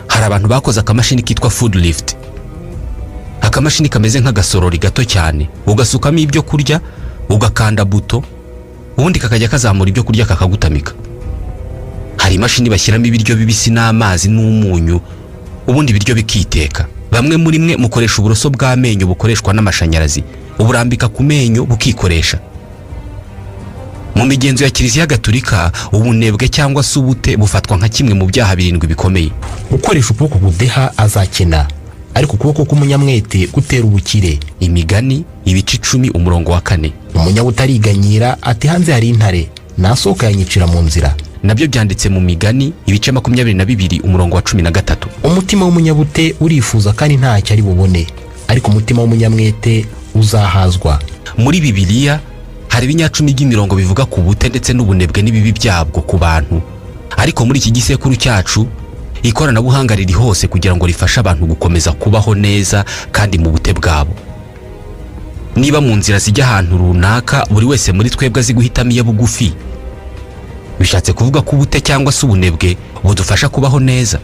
hari abantu bakoze akamashini kitwa food lift. Akamashini kameze nk'agasorori gato cyane, ugasukamo ibyo kurya, ugakanda buto, ubundi kakajya kazamura ibyo kurya kakagutamika. Hari imashini bashyiramo ibiryo bibisi n'amazi n'umunyu, ubundi ibiryo bikiteka. Bamwe muri mwe mukoresha uburoso bw'amenyo bukoreshwa n'amashanyarazi, uburambika ku menyo bukikoresha. Mu migenzo ya Kiliziya Gatolika, ubunebwe cyangwa se ubute bufatwa nka kimwe mu byaha 7 bikomeye. Ukoresha ukuboko kudeha azakena, ariko ukuboko k'umunyamwete gutera ubukire. Imigani ibice 10 umurongo wa 4. Umunyabutariganyira ati hanze hari intare, nasohoka yanyicira mu nzira. Nabyo byanditse mu migani ibice 22 umurongo wa 13. Umutima w'umunyabute urifuza kandi ntacyo ari bubone, ariko umutima w'umunyamwete uzahazwa. Muri Bibiliya hari ibinyacumi by'imirongo bivuga ku bute ndetse n'ubunebwe n'ibibi byabwo ku bantu. Ariko muri iki gisekuru cyacu, ikoranabuhanga riri hose kugira ngo rifashe abantu gukomeza kubaho neza kandi mu bute bwabo. Niba mu nzira zijya ahantu runaka buri wese muri twebwe azi guhitamo iya bugufi, bishatse kuvuga ko ubute cyangwa se ubunebwe budufasha kubaho neza,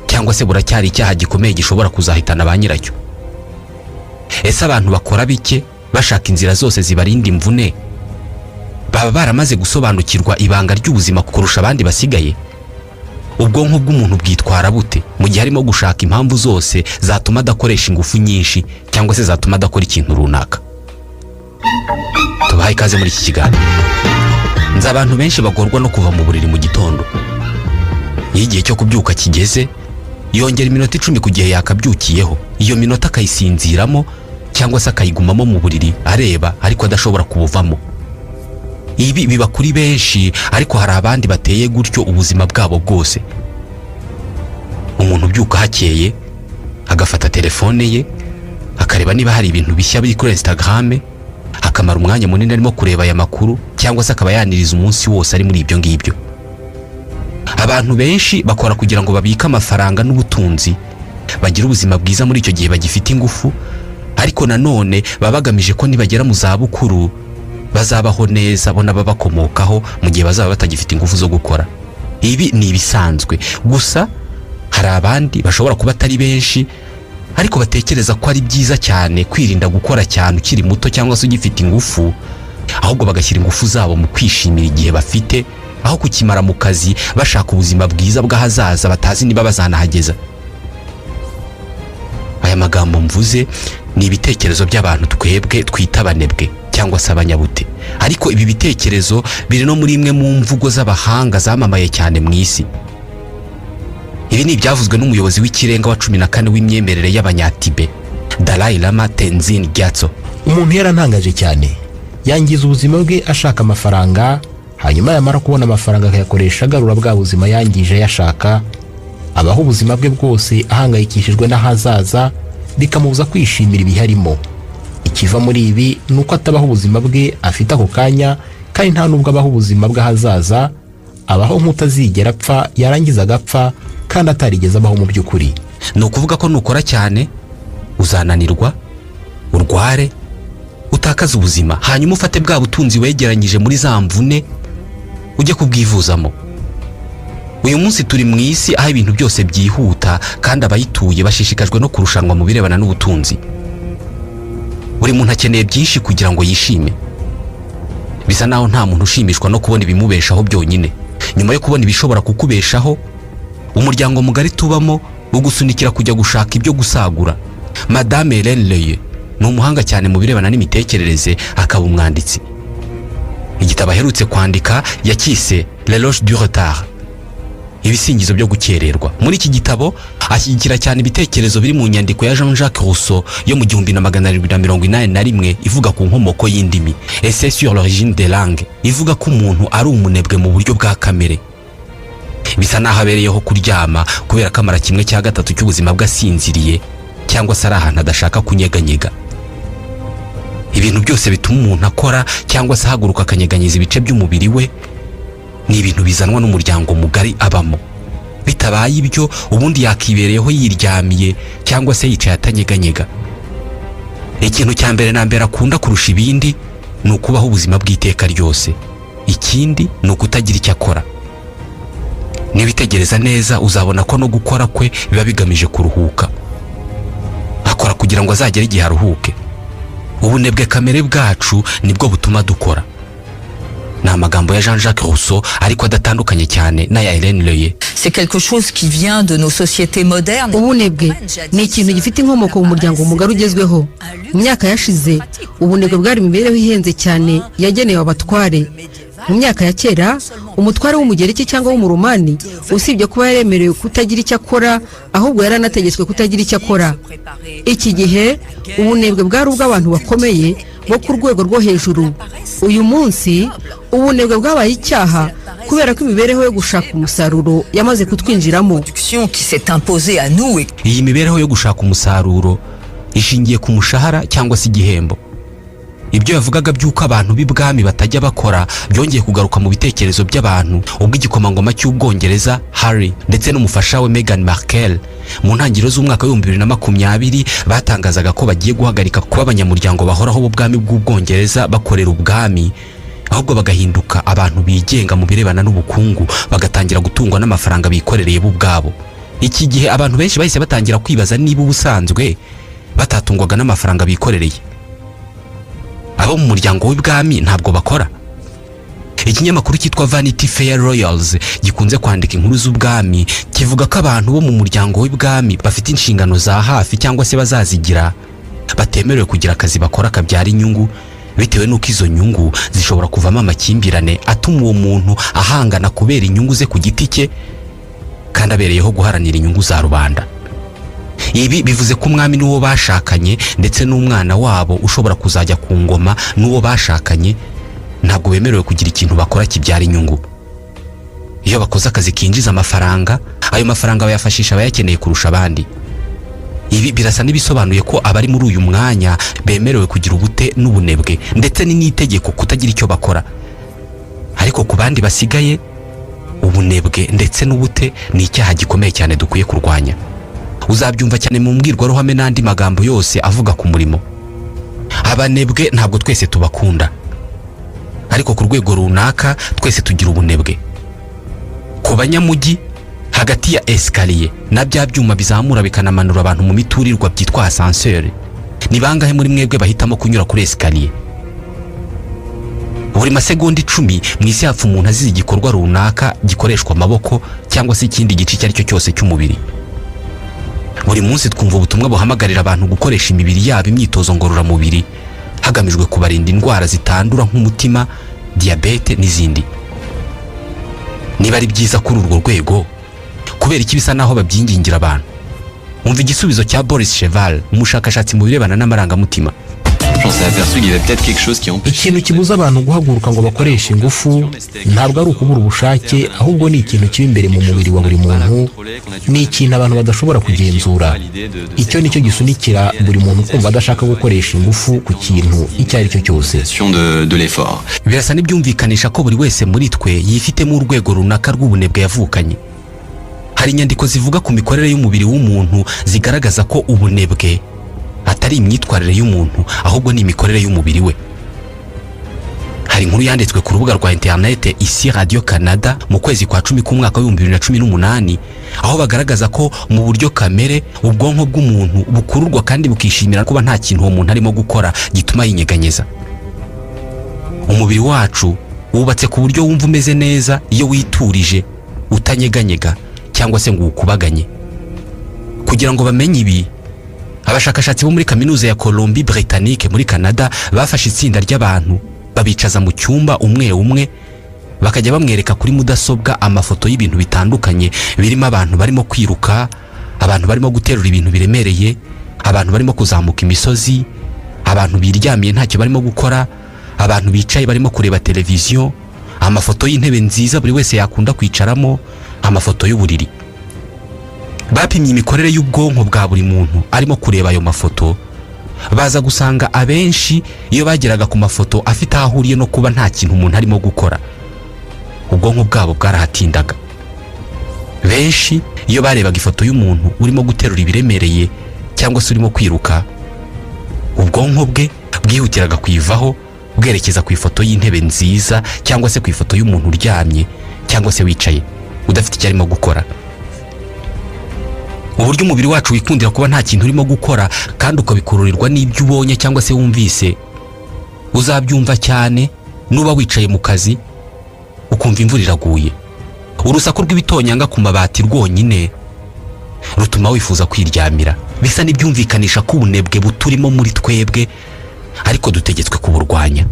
cyangwa se buracyari icyaha gikomeye gishobora kuzahitana ba nyiracyo. Ese abantu bakora bike bashaka inzira zose zibarinda imvune, baba baramaze gusobanukirwa ibanga ry'ubuzima kurusha abandi basigaye? Ubwonko bw'umuntu bwitwara bute mu gihe arimo gushaka impamvu zose zatuma adakoresha ingufu nyinshi cyangwa se zatuma adakora ikintu runaka? tubahaye ikaze muri iki kiganiro. Nzi abantu benshi bagorwa no kuva mu buriri mu gitondo. Iyo igihe cyo kubyuka kigeze, yongera iminota 10 ku gihe yakabyukiyeho. Iyo minota akayisinziramo cyangwa se akayigumamo mu buriri areba ariko adashobora kubuvamo. Ibi biba kuri benshi, ariko hari abandi bateye gutyo ubuzima bwabo bwose. Umuntu ubyuka hakeye agafata telefone ye akareba niba hari ibintu bishya biri kuri Instagram, akamara umwanya munini arimo kureba aya makuru cyangwa se akaba yaniriza umunsi wose ari muri ibyo ngibyo. Abantu benshi bakora kugira ngo babike amafaranga n'ubutunzi, bagira ubuzima bwiza muri icyo gihe bagifite ingufu, ariko nanone babagamije ko nibagera mu za bukuru bazabaho neza bona babakomokaho mu gihe bazaba batagifite ingufu zo gukora. Ibi ni ibisanzwe, gusa hari abandi bashobora kuba atari benshi ariko batekereza ko ari byiza cyane kwirinda gukora cyane ukiri muto cyangwa se ugifite ingufu, ahubwo bagashyira ingufu zabo mu kwishimira igihe bafite aho kukimara mu kazi bashaka ubuzima bwiza bw'ahazaza batazi niba bazanahageza. Aya magambo mvuze ni ibitekerezo by'abantu twebwe twita abanebwe cyangwa se abanyabute, ariko ibi bitekerezo biri no muri imwe mu mvugo z'abahanga zamamaye cyane mu isi. Ibi ni ibyavuzwe n'umuyobozi w'ikirenga wa 14 w'imyemerere y'abanyatibe, Dalai Lama Tenzin Gyatso. Umuntu yarantangaje cyane, yangiza ubuzima bwe ashaka amafaranga, hanyuma yamara kubona amafaranga akayakoresha agarura bwa buzima yangije yashaka, abaho ubuzima bwe bwose ahangayikishijwe n'ahazaza, bikamubuza kwishimira ibiharimo. Ikiva muri ibi nuko atabaho ubuzima bwe afite ako kanya, kandi nta nubwo abaho ubuzima bw'ahazaza, abaho nk'utazigera apfa yarangiza agapfa kandi atarigeze abaho mu by'ukuri. Ni ukuvuga ko nukora cyane uzananirwa, urware, utakaza ubuzima, hanyuma ufate bwa butunzi wegeranyije muri za mvune ujye kubwivuzamo. Uyu munsi turi mu isi aho ibintu byose byihuta kandi abayituye bashishikajwe no kurushanwa mu birebana n'ubutunzi. Buri muntu akeneye byinshi kugira ngo yishime. Bisa naho nta muntu ushimishwa no kubona ibimubeshaho byonyine. Nyuma yo kubona ibishobora kukubeshaho, umuryango mugari tubamo ugusunikira kujya gushaka ibyo gusagura. Madame Hélène Leye ni umuhanga cyane mu birebana n'imitekerereze, akaba umwanditsi. Igitabo aherutse kwandika yakise L'éloge du retard, ibisingizo byo gukererwa. Muri iki gitabo ashyigikira cyane ibitekerezo biri mu nyandiko ya Jean-Jacques Rousseau yo mu 1781 ivuga ku nkomoko y'indimi, Essai sur l'origine des langues, ivuga ko umuntu ari umunebwe mu buryo bwa kamere. Bisa naho abereyeho kuryama kubera kamara 1/3 cy'ubuzima bwasinziriye cyangwa se ari ahantu adashaka kunyeganyega. Ibintu byose bituma umuntu akora cyangwa se haguruka akanyeganyiza ibice by'umubiri we ni ibintu bizanwa n'umuryango mugari abamo. Bitabaye ibyo ubundi yakibereyeho yiryamiye cyangwa se yicaye atanyeganyega. Ikintu cya mbere na mbere akunda kurusha ibindi ni ukubaho ubuzima bw'iteka ryose. Ikindi ni ukutagira icyo akora. Nibitegereza neza uzabona ko no gukora kwe biba bigamije kuruhuka. Akora kugira ngo azagere igihe aruhuke. Ubunebwe kamere bwacu nibwo butuma dukora. Na magambo ya Jean-Jacques Rousseau ariko adatandukanye cyane na ya Hélène Leye. C'est quelque chose qui vient de nos sociétés modernes. Ubunebwe ni ikintu gifite inkomoko mu muryango mugari ugezweho. Mu myaka yashize ubunebwe bwari imibereho ihenze cyane yagenewe abatware. Mu myaka ya kera umutware w'umugereki cyangwa w'umuromani usibye kuba yaremerewe kutagira icyo akora, ahubwo yaranategetswe kutagira icyo akora. Iki gihe ubunebwe bwari ubw'abantu bakomeye bo ku rwego rwo hejuru. Uyu munsi ubunebwe bwabaye icyaha kubera ko imibereho yo gushaka umusaruro yamaze kutwinjiramo. Iyi mibereho yo gushaka umusaruro ishingiye ku mushahara cyangwa se igihembo. Ibyo yavugaga by'uko abantu b'ibwami batajya bakora byongeye kugaruka mu bitekerezo by'abantu ubwo igikomangoma cy'Ubwongereza Harry ndetse n'umufasha we Meghan Markle mu ntangiriro z'umwaka wa 2020 batangazaga ko bagiye guhagarika kuba abanyamuryango bahoraho b'ubwami bw'Ubwongereza bakorera ubwami, ahubwo bagahinduka abantu bigenga mu birebana n'ubukungu, bagatangira gutungwa n'amafaranga bikorereye bo ubwabo. Iki gihe abantu benshi bahise batangira kwibaza niba ubusanzwe batatungwaga n'amafaranga bikorereye. Abo mu muryango w'ibwami ntabwo bakora. Ikinyamakuru cyitwa Vanity Fair Royals gikunze kwandika inkuru z'ubwami kivuga ko abantu bo mu muryango w'ibwami bafite inshingano za hafi cyangwa se bazazigira batemerewe kugira akazi bakora kabyara inyungu bitewe n'uko izo nyungu zishobora kuvamo amakimbirane atuma uwo muntu ahangana kubera inyungu ze ku giti cye kandi abereyeho guharanira inyungu za rubanda. Ibi bivuze ko umwami n'uwo bashakanye ndetse n'umwana wabo ushobora kuzajya ku ngoma n'uwo bashakanye ntabwo bemerewe kugira ikintu bakora kibyara inyungu. Iyo bakoze akazi kinjiza amafaranga, ayo mafaranga bayafashisha abayakeneye kurusha abandi. Ibi birasa n'ibisobanuye ko abari muri uyu mwanya bemerewe kugira ubute n'ubunebwe ndetse n'itegeko kutagira icyo bakora. Ariko ku bandi basigaye, ubunebwe ndetse n'ubute ni icyaha gikomeye cyane dukwiye kurwanya. Uzabyumva cyane mu mbwirwaruhame n'andi magambo yose avuga ku murimo. Abanebwe ntabwo twese tubakunda, ariko ku rwego runaka twese tugira ubunebwe. Ku banyamujyi, hagati ya escalier na bya byuma bizamura bikanamanura abantu mu miturirwa byitwa ascenseur, ni bangahe muri mwebwe bahitamo kunyura kuri escalier? Buri masegonda 10 mu isi hapfa umuntu azize igikorwa runaka gikoreshwa amaboko cyangwa se ikindi gice icyo ari cyo cyose cy'umubiri. Buri munsi twumva ubutumwa buhamagarira abantu gukoresha imibiri yabo imyitozo ngororamubiri hagamijwe kubarinda indwara zitandura nk'umutima, diabete n'izindi. Niba ari byiza kuri urwo rwego, kubera iki bisa naho babyingingira abantu? Umva igisubizo cya Boris Cheval, umushakashatsi mu birebana n'amarangamutima. Ikintu kibuza abantu guhaguruka ngo bakoreshe ingufu ntabwo ari ukubura ubushake, ahubwo ni ikintu kiba imbere mu mubiri wa buri muntu, ni ikintu abantu badashobora kugenzura. Icyo nicyo gisunikira buri muntu kumva adashaka gukoresha ingufu ku kintu icyo ari cyo cyose. Birasa n'ibyumvikanisha ko buri wese muri twe yifitemo urwego runaka rw'ubunebwe yavukanye. Hari inyandiko zivuga ku mikorere y'umubiri w'umuntu zigaragaza ko ubunebwe atari imyitwarire y'umuntu, ahubwo ni imikorere y'umubiri we. Hari inkuru yanditswe ku rubuga rwa internet isi Radio Canada mu kwezi kwa 10 k'umwaka wa 2018, aho bagaragaza ko mu buryo kamere ubwonko bw'umuntu bukururwa kandi bukishimira kuba nta kintu uwo muntu arimo gukora gituma yinyeganyeza. Umubiri wacu wubatse ku buryo wumva umeze neza iyo witurije, utanyeganyega cyangwa se ngo ukubaganye. Kugira ngo bamenye ibi, abashakashatsi bo muri kaminuza ya Colombie Britannique muri Canada bafashe itsinda ry'abantu babicaza mu cyumba umwe bakajya bamwereka kuri mudasobwa amafoto y'ibintu bitandukanye birimo abantu barimo kwiruka, abantu barimo guterura ibintu biremereye, abantu barimo kuzamuka imisozi, abantu biryamiye ntacyo barimo gukora, abantu bicaye barimo kureba televiziyo, amafoto y'intebe nziza buri wese yakunda kwicaramo, amafoto y'uburiri. Bapimye imikorere y'ubwonko bwa buri muntu arimo kureba ayo mafoto, baza gusanga abenshi iyo bageraga ku mafoto afite ahuriye no kuba nta kintu umuntu arimo gukora, ubwonko bwabo bwarahatindaga. Benshi iyo barebaga ifoto y'umuntu urimo guterura ibiremereye cyangwa se urimo kwiruka, ubwonko bwe bwihutiraga kuyivaho bwerekeza ku ifoto y'intebe nziza cyangwa se ku ifoto y'umuntu uryamye cyangwa se wicaye udafite icyo arimo gukora. Uburyo umubiri wacu wikundira kuba nta kintu urimo gukora kandi ukabikururirwa n'ibyo ubonye cyangwa se wumvise, uzabyumva cyane nuba wicaye mu kazi ukumva imvura iraguye. Urusaku rw'ibitonyanga ku mabati rwonyine rutuma wifuza kwiryamira. Bisa n'ibyumvikanisha ko ubunebwe buturimo muri twebwe, ariko dutegetswe kuburwanya.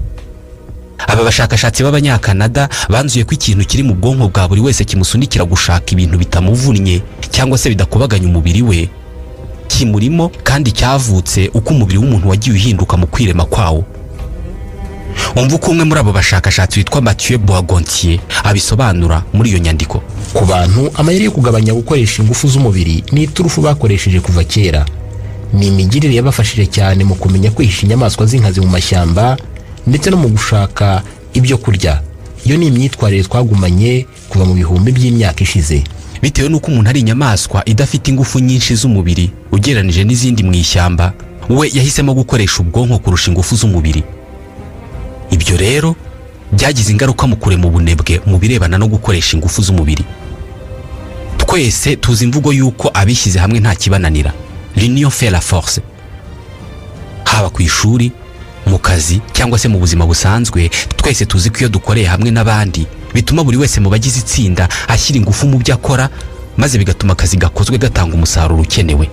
Aba bashakashatsi b'Abanyakanada banzuye ko ikintu kiri mu bwonko bwa buri wese kimusunikira gushaka ibintu bitamuvunnye cyangwa se bidakubaganya umubiri we, kimurimo kandi cyavutse uko umubiri w'umuntu wagiye uhinduka mu kwirema kwawo. Umva uko umwe muri abo bashakashatsi witwa Mathieu Boagontier abisobanura muri iyo nyandiko. Ku bantu amayeri yo kugabanya gukoresha ingufu z'umubiri ni iturufu bakoresheje kuva kera. Ni imigirire yabafashije cyane mu kumenya kwihisha inyamaswa z'inkazi mu mashyamba ndetse no mu gushaka ibyo kurya. Iyo ni imyitwarire twagumanye kuva mu bihumbi by'imyaka ishize. Bitewe n'uko umuntu ari inyamaswa idafite ingufu nyinshi z'umubiri ugereranije n'izindi mu ishyamba, we yahisemo gukoresha ubwonko kurusha ingufu z'umubiri. Ibyo rero byagize ingaruka mu kurema ubunebwe mu birebana no gukoresha ingufu z'umubiri. Twese tuzi imvugo y'uko abishyize hamwe nta kibananira, l'union fait la force. Haba ku ishuri, mu kazi cyangwa se mu buzima busanzwe, twese tuzi ko iyo dukoreye hamwe n'abandi bituma buri wese mu bagize itsinda ashyira ingufu mu byo akora, maze bigatuma akazi gakozwe gatanga umusaruro ukenewe.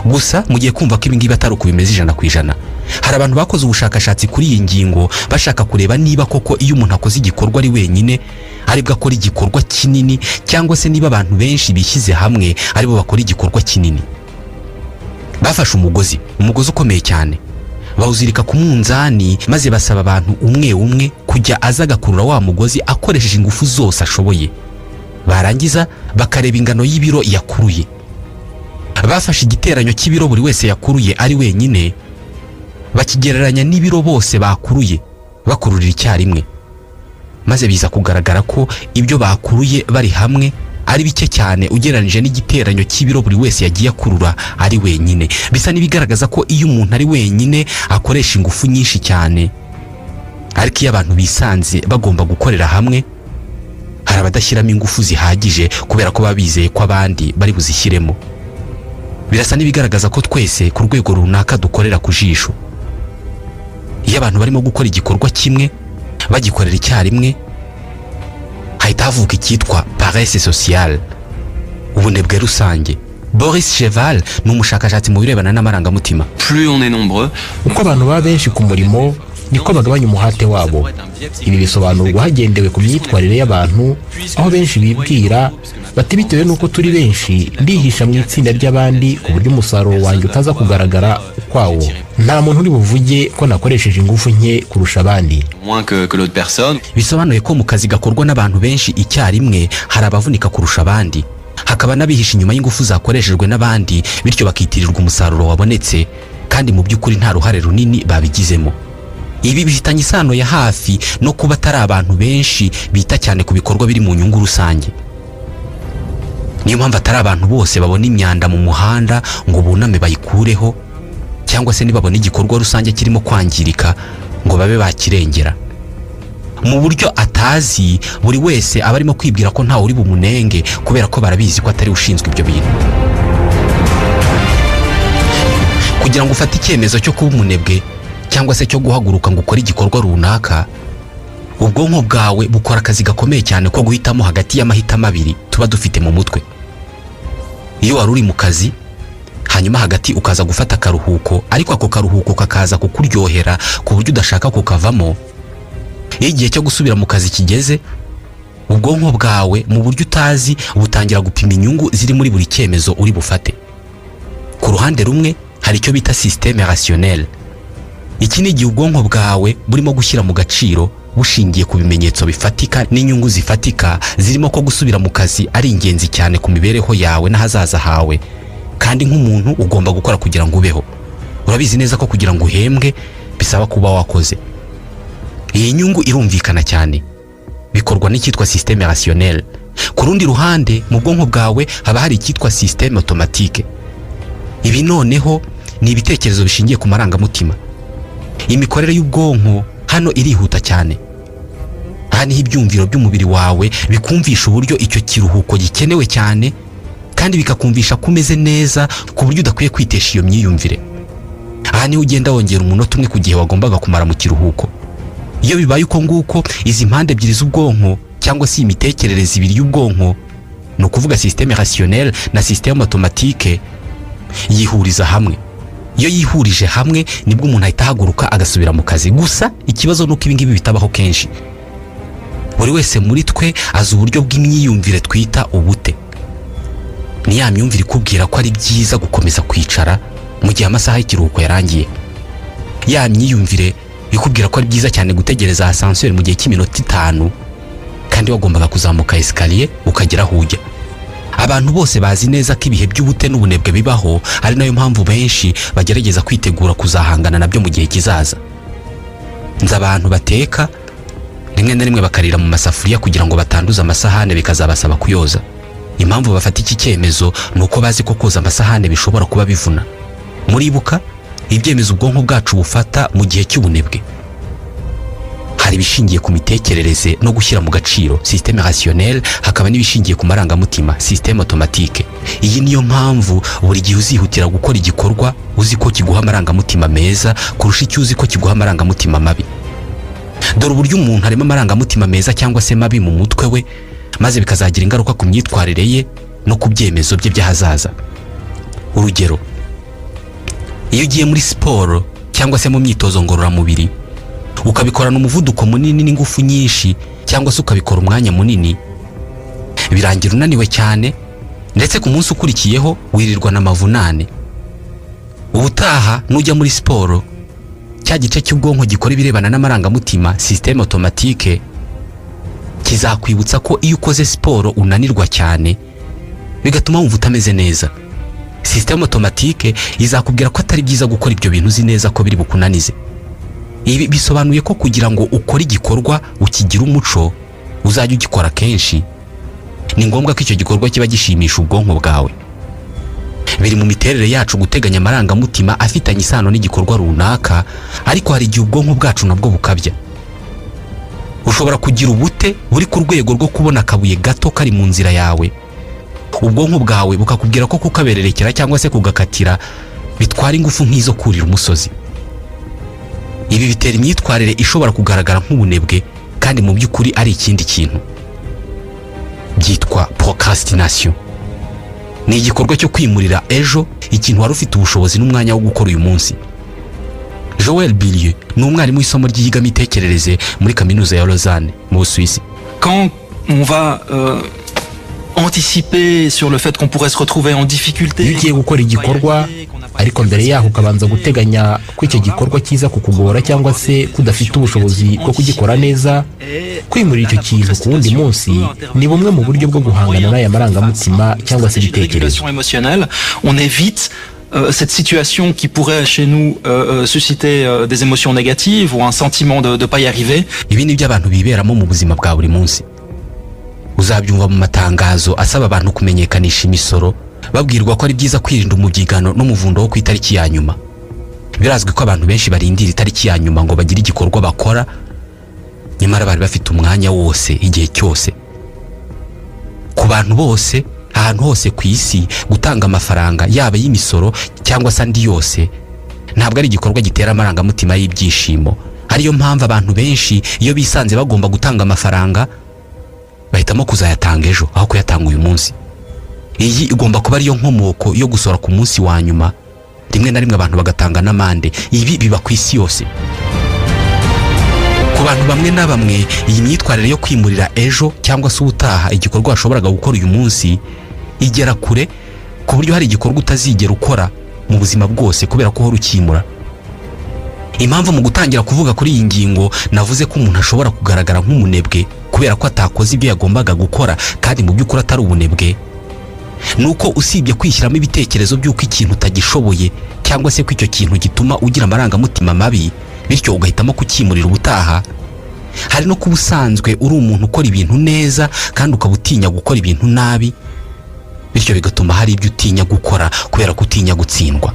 Gusa mugiye kumva ko ibi ngibi atari uko bimeze 100%, hari abantu bakoze ubushakashatsi kuri iyi ngingo bashaka kureba niba koko iyo umuntu akoze igikorwa ari wenyine aribwo akora igikorwa kinini cyangwa se niba abantu benshi bishyize hamwe aribo bakora igikorwa kinini. Bafashe umugozi ukomeye cyane, bawuzirika ku munzani maze basaba abantu umwe umwe kujya aza agakurura wa mugozi akoresheje ingufu zose ashoboye. Barangiza bakareba ingano y'ibiro yakuruye. Bafashe igiteranyo cy'ibiro buri wese yakuruye ari wenyine, bakigereranya n'ibiro bose bakuruye bakururira icyarimwe, maze biza kugaragara ko ibyo bakuruye bari hamwe ari bike cyane ugereranije n'igiteranyo cy'ibiro buri wese yagiye akurura ari wenyine. Bisa n'ibigaragaza ko iyo umuntu ari wenyine akoresha ingufu nyinshi cyane, ariko iyo abantu bisanze bagomba gukorera hamwe hari abadashyiramo ingufu zihagije kubera ko babizeye ko abandi bari buzishyiremo. Birasa n'ibigaragaza ko twese ku rwego runaka dukorera ku jisho. Iyo abantu barimo gukora igikorwa kimwe bagikorera icyarimwe hahita havuka icyitwa paresse sociale, ubunebwe rusange. Boris Cheval ni umushakashatsi mu birebana n'amarangamutima. Plus on est nombreux, uko abantu baba benshi ku murimo niko bagabanya umuhate wabo. Ibi bisobanurwa hagendewe ku myitwarire y'abantu, aho benshi bibwira bati bitewe n'uko turi benshi ndihisha mu itsinda ry'abandi ku buryo umusaruro wanjye utaza kugaragara ukwawo. Nta muntu uri buvuge ko nakoresheje ingufu nke kurusha abandi. Bisobanuye ko mu kazi gakorwa n'abantu benshi icyarimwe hari abavunika kurusha abandi, hakaba n'abihisha inyuma y'ingufu zakoreshejwe n'abandi, bityo bakitirirwa umusaruro wabonetse kandi mu by'ukuri nta ruhare runini babigizemo. Ibi bifitanye isano ya hafi no kuba atari abantu benshi bita cyane ku bikorwa biri mu nyungu rusange. Niyo mpamvu atari abantu bose babona imyanda mu muhanda ngo buname bayikureho, cyangwa se nibabona igikorwa rusange kirimo kwangirika ngo babe bakirengera. Mu buryo atazi, buri wese aba arimo kwibwira ko ntawe uri bumunenge kubera ko barabizi ko atari ushinzwe ibyo bintu. Kugira ngo ufate icyemezo cyo kuba umunebwe cyangwa se cyo guhaguruka ngo ukore igikorwa runaka, ubwonko bwawe bukora akazi gakomeye cyane ko guhitamo hagati y'amahitamo abiri tuba dufite mu mutwe. Iyo wari uri mu kazi hanyuma hagati ukaza gufata akaruhuko, ariko ako karuhuko kakaza kukuryohera ku buryo udashaka kukavamo, iyo igihe cyo gusubira mu kazi kigeze, ubwonko bwawe mu buryo utazi butangira gupima inyungu ziri muri buri cyemezo uri bufate. Ku ruhande rumwe hari icyo bita système rationnel. Iki ni igihe ubwonko bwawe burimo gushyira mu gaciro bushingiye ku bimenyetso bifatika n'inyungu zifatika zirimo ko gusubira mu kazi ari ingenzi cyane ku mibereho yawe n'ahazaza hawe, kandi nk'umuntu ugomba gukora kugira ngo ubeho. Urabizi neza ko kugira ngo uhembwe bisaba kuba wakoze. Iyi nyungu irumvikana cyane, bikorwa n'icyitwa système rationnel. Ku rundi ruhande mu bwonko bwawe haba hari icyitwa système automatique. Ibi noneho ni ibitekerezo bishingiye ku marangamutima. Imikorere y'ubwonko hano irihuta cyane. Aha niho ibyumviro by'umubiri wawe bikumvisha uburyo icyo kiruhuko gikenewe cyane, kandi bikakumvisha ko umeze neza ku buryo udakwiye kwitesha iyo myiyumvire. Aha niho ugenda wongera umunota umwe ku gihe wagombaga kumara mu kiruhuko. Iyo bibaye uko nguko, izi mpande ebyiri z'ubwonko cyangwa se imitekerereze ibiri y'ubwonko, ni ukuvuga système rationnel na système automatique, yihuriza hamwe. Iyo yihurije hamwe nibwo umuntu ahita ahaguruka agasubira mu kazi. Gusa ikibazo nuko ibi ngibi bitabaho kenshi. Buri wese muri twe azi uburyo bw'imyiyumvire twita ubute. Ni ya myumvire ikubwira ko ari byiza gukomeza kwicara mu gihe amasaha y'ikiruhuko yarangiye. Ya myiyumvire ikubwira ko ari byiza cyane gutegereza ascenseur mu gihe cy'iminota 5 kandi wagombaga kuzamuka escalier ukagera aho ujya. Abantu bose bazi neza ko ibihe by'ubute n'ubunebwe bibaho, ari nayo mpamvu benshi bagerageza kwitegura kuzahangana nabyo mu gihe kizaza. Nzi abantu bateka rimwe na rimwe bakarira mu masafuriya kugira ngo batanduza amasahane bikazabasaba kuyoza. Impamvu bafata iki cyemezo nuko bazi ko koza amasahane bishobora kuba bivuna. Muribuka ibyemezo ubwonko bwacu bufata mu gihe cy'ubunebwe. Hari ibishingiye ku mitekerereze no gushyira mu gaciro système rationnel, hakaba n'ibishingiye ku marangamutima système automatique. Iyi niyo mpamvu buri gihe uzihutira gukora igikorwa uzi ko kiguha amarangamutima meza kurusha icyo uzi ko kiguha amarangamutima mabi. Dore uburyo umuntu harimo amarangamutima meza cyangwa se mabi mu mutwe we, maze bikazagira ingaruka ku myitwarire ye no ku byemezo bye by'ahazaza. Urugero, iyo ugiye muri siporo cyangwa se mu myitozo ngororamubiri ukabikorana umuvuduko munini n'ingufu nyinshi cyangwa se ukabikora umwanya munini, birangira unaniwe cyane ndetse ku munsi ukurikiyeho wirirwa n'amavunane. Ubutaha nujya muri siporo, cya gice cy'ubwonko gikora ibirebana n'amarangamutima, système automatique, kizakwibutsa ko iyo ukoze siporo unanirwa cyane bigatuma wumva utameze neza. Système automatique izakubwira ko atari byiza gukora ibyo bintu uzi neza ko biri bukunanize. Ibi bisobanuye ko kugira ngo ukore igikorwa ukigira umuco uzajya ugikora kenshi, ni ngombwa ko icyo gikorwa kiba gishimisha ubwonko bwawe. Biri mu miterere yacu guteganya amarangamutima afitanye isano n'igikorwa runaka, ariko hari igihe ubwonko bwacu nabwo bukabya. Ushobora kugira ubute buri ku rwego rwo kubona akabuye gato kari mu nzira yawe, ubwonko bwawe bukakubwira ko kukabererekera cyangwa se kugakatira bitwara ingufu nk'izo kurira umusozi. Ibi bitera imyitwarire ishobora kugaragara nk'ubunebwe kandi mu by'ukuri ari ikindi kintu. Byitwa procrastination. Ni igikorwa cyo kwimurira ejo ikintu wari ufite ubushobozi n'umwanya wo gukora uyu munsi. Joel Billier ni umwarimu w'isomo ry'iyigamitekerereze muri kaminuza ya Lausanne mu Busuwisi. Quand on va anticiper sur le fait qu'on pourrait se retrouver en difficulté, iyo ugiye gukora igikorwa ariko mbere yaho ukabanza guteganya ko icyo gikorwa kiza kukugora cyangwa se kudafite ubushobozi bwo kugikora neza, kwimurira icyo kintu ku wundi munsi ni bumwe mu buryo bwo guhangana n'aya marangamutima cyangwa se ibitekerezo. On évite cette situation qui pourrait chez nous susciter des émotions négatives ou un sentiment de pas y arriver. Ibi ni by'abantu biberamo mu buzima bwa buri munsi. Uzabyumva mu matangazo asaba abantu kumenyekanisha imisoro, babwirwa ko ari byiza kwirinda umubyigano n'umuvundo wo ku itariki ya nyuma. Birazwi ko abantu benshi barindira itariki ya nyuma ngo bagire igikorwa bakora, nyamara bari bafite umwanya wose igihe cyose. Ku bantu bose ahantu hose ku isi, gutanga amafaranga yaba y'imisoro cyangwa se andi yose ntabwo ari igikorwa gitera amarangamutima y'ibyishimo. Ariyo mpamvu abantu benshi iyo bisanze bagomba gutanga amafaranga bahitamo kuzayatanga ejo aho kuyatanga uyu munsi. Iyi igomba kuba ariyo nkomoko yo gusora ku munsi wa nyuma. Rimwe na rimwe abantu bagatanga n'amande. Ibi biba ku isi yose. Ku bantu bamwe na bamwe iyi myitwarire yo kwimurira ejo cyangwa se ubutaha igikorwa washoboraga gukora uyu munsi igera kure ku buryo hari igikorwa utazigera ukora mu buzima bwose kubera ko uhora ukimura. Impamvu mu gutangira kuvuga kuri iyi ngingo navuze ko umuntu ashobora kugaragara nk'umunebwe kubera ko atakoze ibyo yagombaga gukora kandi mu by'ukuri atari ubunebwe, nuko usibye kwishyiramo ibitekerezo by'uko ikintu utagishoboye cyangwa se ko icyo kintu gituma ugira amarangamutima mabi bityo ugahitamo kukimurira ubutaha, hari no kuba usanzwe uri umuntu ukora ibintu neza kandi ukaba utinya gukora ibintu nabi, bityo bigatuma hari ibyo utinya gukora kubera ko utinya gutsindwa.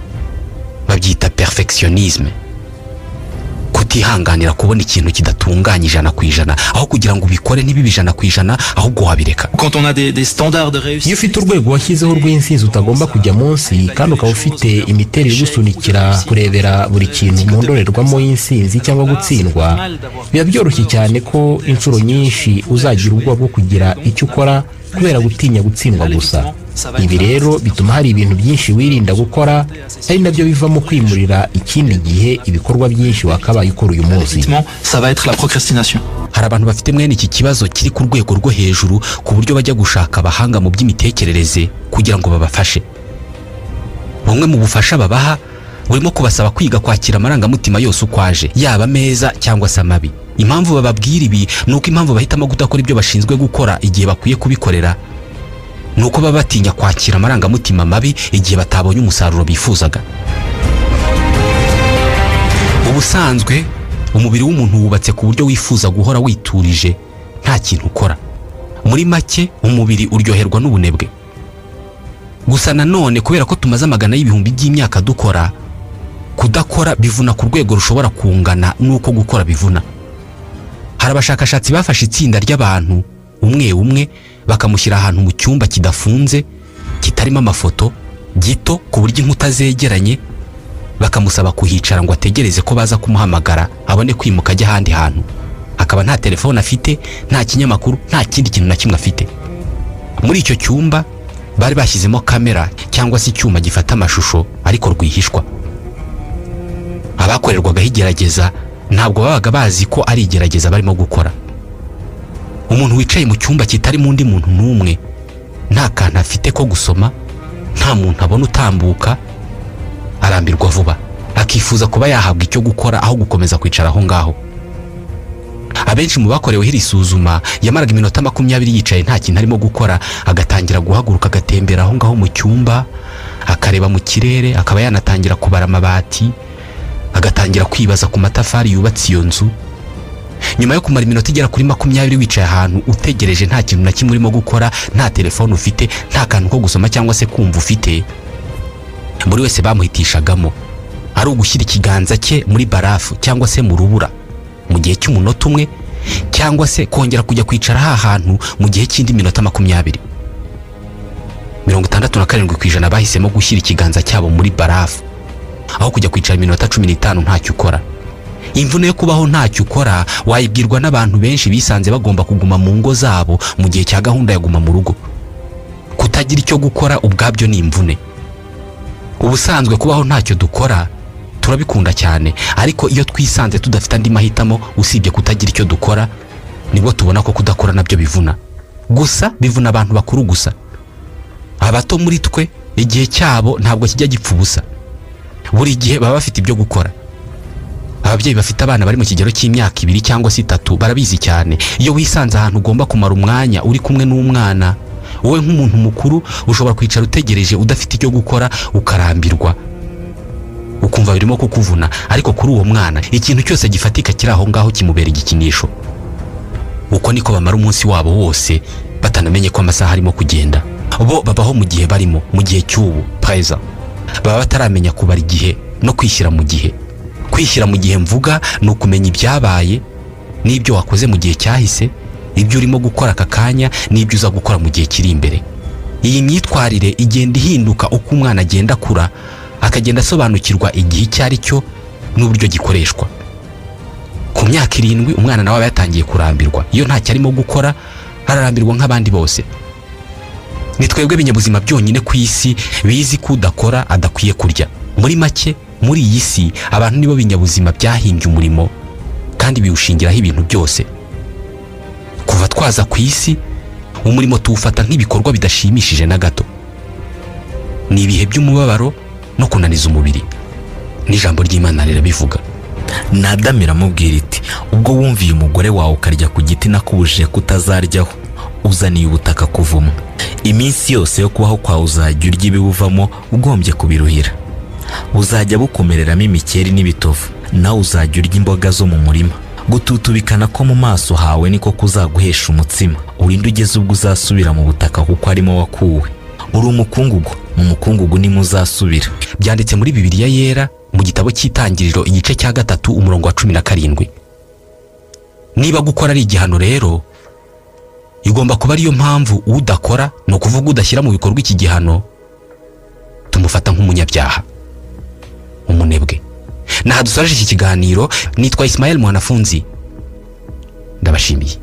Babyita perfectionnisme. Kutihanganira kubona ikintu kidatunganye 100%, aho kugira ngo ubikore ntibibe 100% ahubwo wabireka. Quand on a des standards de réussite, iyo ufite urwego washyizeho rw'insinzi utagomba kujya munsi kandi ukaba ufite imiterere igusunikira kurebera buri kintu mu ndorerwamo y'insinzi cyangwa gutsindwa, biba byoroshye cyane ko inshuro nyinshi uzagira ubwoba bwo kugira icyo ukora kubera gutinya gutsindwa gusa. Ibi rero bituma hari ibintu byinshi wirinda gukora, ari nabyo bivamo kwimurira ikindi gihe ibikorwa byinshi wakabaye ukora uyu munsi. Ça va être la procrastination. Hari abantu bafite mwene iki kibazo kiri ku rwego rwo hejuru ku buryo bajya gushaka abahanga mu by'imitekerereze kugira ngo babafashe. Bumwe mu bufasha babaha burimo kubasaba kwiga kwakira amarangamutima yose ukwaje, yaba meza cyangwa se mabi. Impamvu bababwira ibi nuko impamvu bahitamo kudakora ibyo bashinzwe gukora igihe bakwiye kubikorera nuko baba batinya kwakira amarangamutima mabi igihe batabonye umusaruro bifuzaga. Ubusanzwe umubiri w'umuntu wubatse ku buryo wifuza guhora witurije nta kintu ukora. Muri make umubiri uryoherwa n'ubunebwe. Gusa nanone kubera ko tumaze amagana y'ibihumbi by'imyaka dukora, kudakora bivuna ku rwego rushobora kungana nuko gukora bivuna. Hari abashakashatsi bafashe itsinda ry'abantu umwe umwe bakamushyira ahantu mu cyumba kidafunze kitarimo amafoto gito ku buryo inkuta zegeranye, bakamusaba kuhicara ngo ategereze ko baza kumuhamagara abone kwimuka ajya ahandi hantu. Akaba nta telefone afite, nta kinyamakuru, nta kindi kintu na kimwe afite. Muri icyo cyumba bari bashyizemo kamera cyangwa se icyuma gifata amashusho ariko rwihishwa. abakorerwagaho igerageza ntabwo babaga bazi ko ari igerageza barimo gukora. Umuntu wicaye mu cyumba kitarimo undi muntu n'umwe, nta kantu afite ko gusoma, nta muntu abona utambuka, arambirwa vuba, akifuza kuba yahabwa icyo gukora aho gukomeza kwicara aho ngaho. Abenshi mu bakoreweho iri suzuma yamaraga iminota 20 yicaye nta kintu arimo gukora, agatangira guhaguruka agatembera aho ngaho mu cyumba, akareba mu kirere, akaba yanatangira kubara amabati, agatangira kwibaza ku matafari yubatse iyo nzu. Nyuma yo kumara iminota igera kuri 20 wicaye ahantu utegereje nta kintu na kimwe urimo gukora, nta telefone ufite, nta kantu ko gusoma cyangwa se kumva ufite, buri wese bamuhitishagamo ari ugushyira ikiganza cye muri barafu cyangwa se mu rubura mu gihe cy'umunota umwe, cyangwa se kongera kujya kwicara hantu mu gihe cy'indi minota 20. 67% bahisemo gushyira ikiganza cyabo muri barafu aho kujya kwicara iminota 15 ntacyo ukora. Imvune yo kubaho ntacyo ukora wayibwirwa n'abantu benshi bisanze bagomba kuguma mu ngo zabo mu gihe cya gahunda ya guma mu rugo. Kutagira icyo gukora ubwabyo ni imvune. Ubusanzwe kubaho ntacyo dukora turabikunda cyane, ariko iyo twisanze tudafite andi mahitamo usibye kutagira icyo dukora, nibwo tubona ko kudakora nabyo bivuna. Gusa bivuna abantu bakuru gusa. Abato muri twe igihe cyabo ntabwo kijya gipfa ubusa. Buri gihe baba bafite ibyo gukora. Ababyeyi bafite abana bari mu kigero cy'imyaka 2 cyangwa 3 barabizi cyane. Iyo wisanze ahantu ugomba kumara umwanya uri kumwe n'umwana, wowe nk'umuntu mukuru ushobora kwicara utegereje udafite icyo gukora, ukarambirwa, ukumva birimo kukuvuna. Ariko kuri uwo mwana ikintu cyose gifatika kiri aho ngaho kimubera igikinisho. Uko niko bamara umunsi wabo wose batanamenye ko amasaha arimo kugenda. Bo babaho mu gihe barimo, mu gihe cy'ubu present. Baba bataramenya kubara igihe no kwishyira mu gihe. Kwishyira mu gihe mvuga ni ukumenya ibyabaye n'ibyo wakoze mu gihe cyahise, ibyo urimo gukora aka kanya n'ibyo uza gukora mu gihe kiri imbere. Iyi myitwarire igenda ihinduka uko umwana agenda akura, akagenda asobanukirwa igihe icyo ari cyo n'uburyo gikoreshwa. Ku myaka 7 umwana nawe aba yatangiye kurambirwa. Iyo ntacyo arimo gukora ararambirwa nk'abandi bose. Ni twebwe binyabuzima byonyine ku isi bizi ko udakora adakwiye kurya. Muri make muri iyi si abantu nibo binyabuzima byahimbye umurimo kandi biwushingiraho ibintu byose. Kuva twaza ku isi umurimo tuwufata nk'ibikorwa bidashimishije na gato. Ni ibihe by'umubabaro no kunaniza umubiri. N'ijambo ry'Imana rirabivuga. Nadamira amubwira iti, ubwo wumviye umugore wawe ukarya ku giti nakubujije kutazaryaho, uzaniye ubutaka kuvuma. Iminsi yose yo kubaho kwawe uzajya urya ibibuvamo ugombye kubiruhira. Uzajya bukomereramo imikeri n'ibitovu, nawe uzajya urya imboga zo mu murima. Gututubikana ko mu maso hawe niko kuzaguhesha umutsima, urinde ugeze ubwo uzasubira mu butaka kuko arimo wakuwe. Uri umukungugu, mu mukungugu ni muzasubira. Byanditse muri Bibiliya yera mu gitabo cy'Itangiriro igice cya 3 umurongo wa 17. Niba gukora ari igihano rero, igomba kuba ariyo mpamvu udakora, no kuvuga udashyira mu bikorwa iki gihano, tumufata nk'umunyabyaha, umunebwe. Naha dusoje iki kiganiro. Nitwa Ismael Mwanafunzi, ndabashimiye.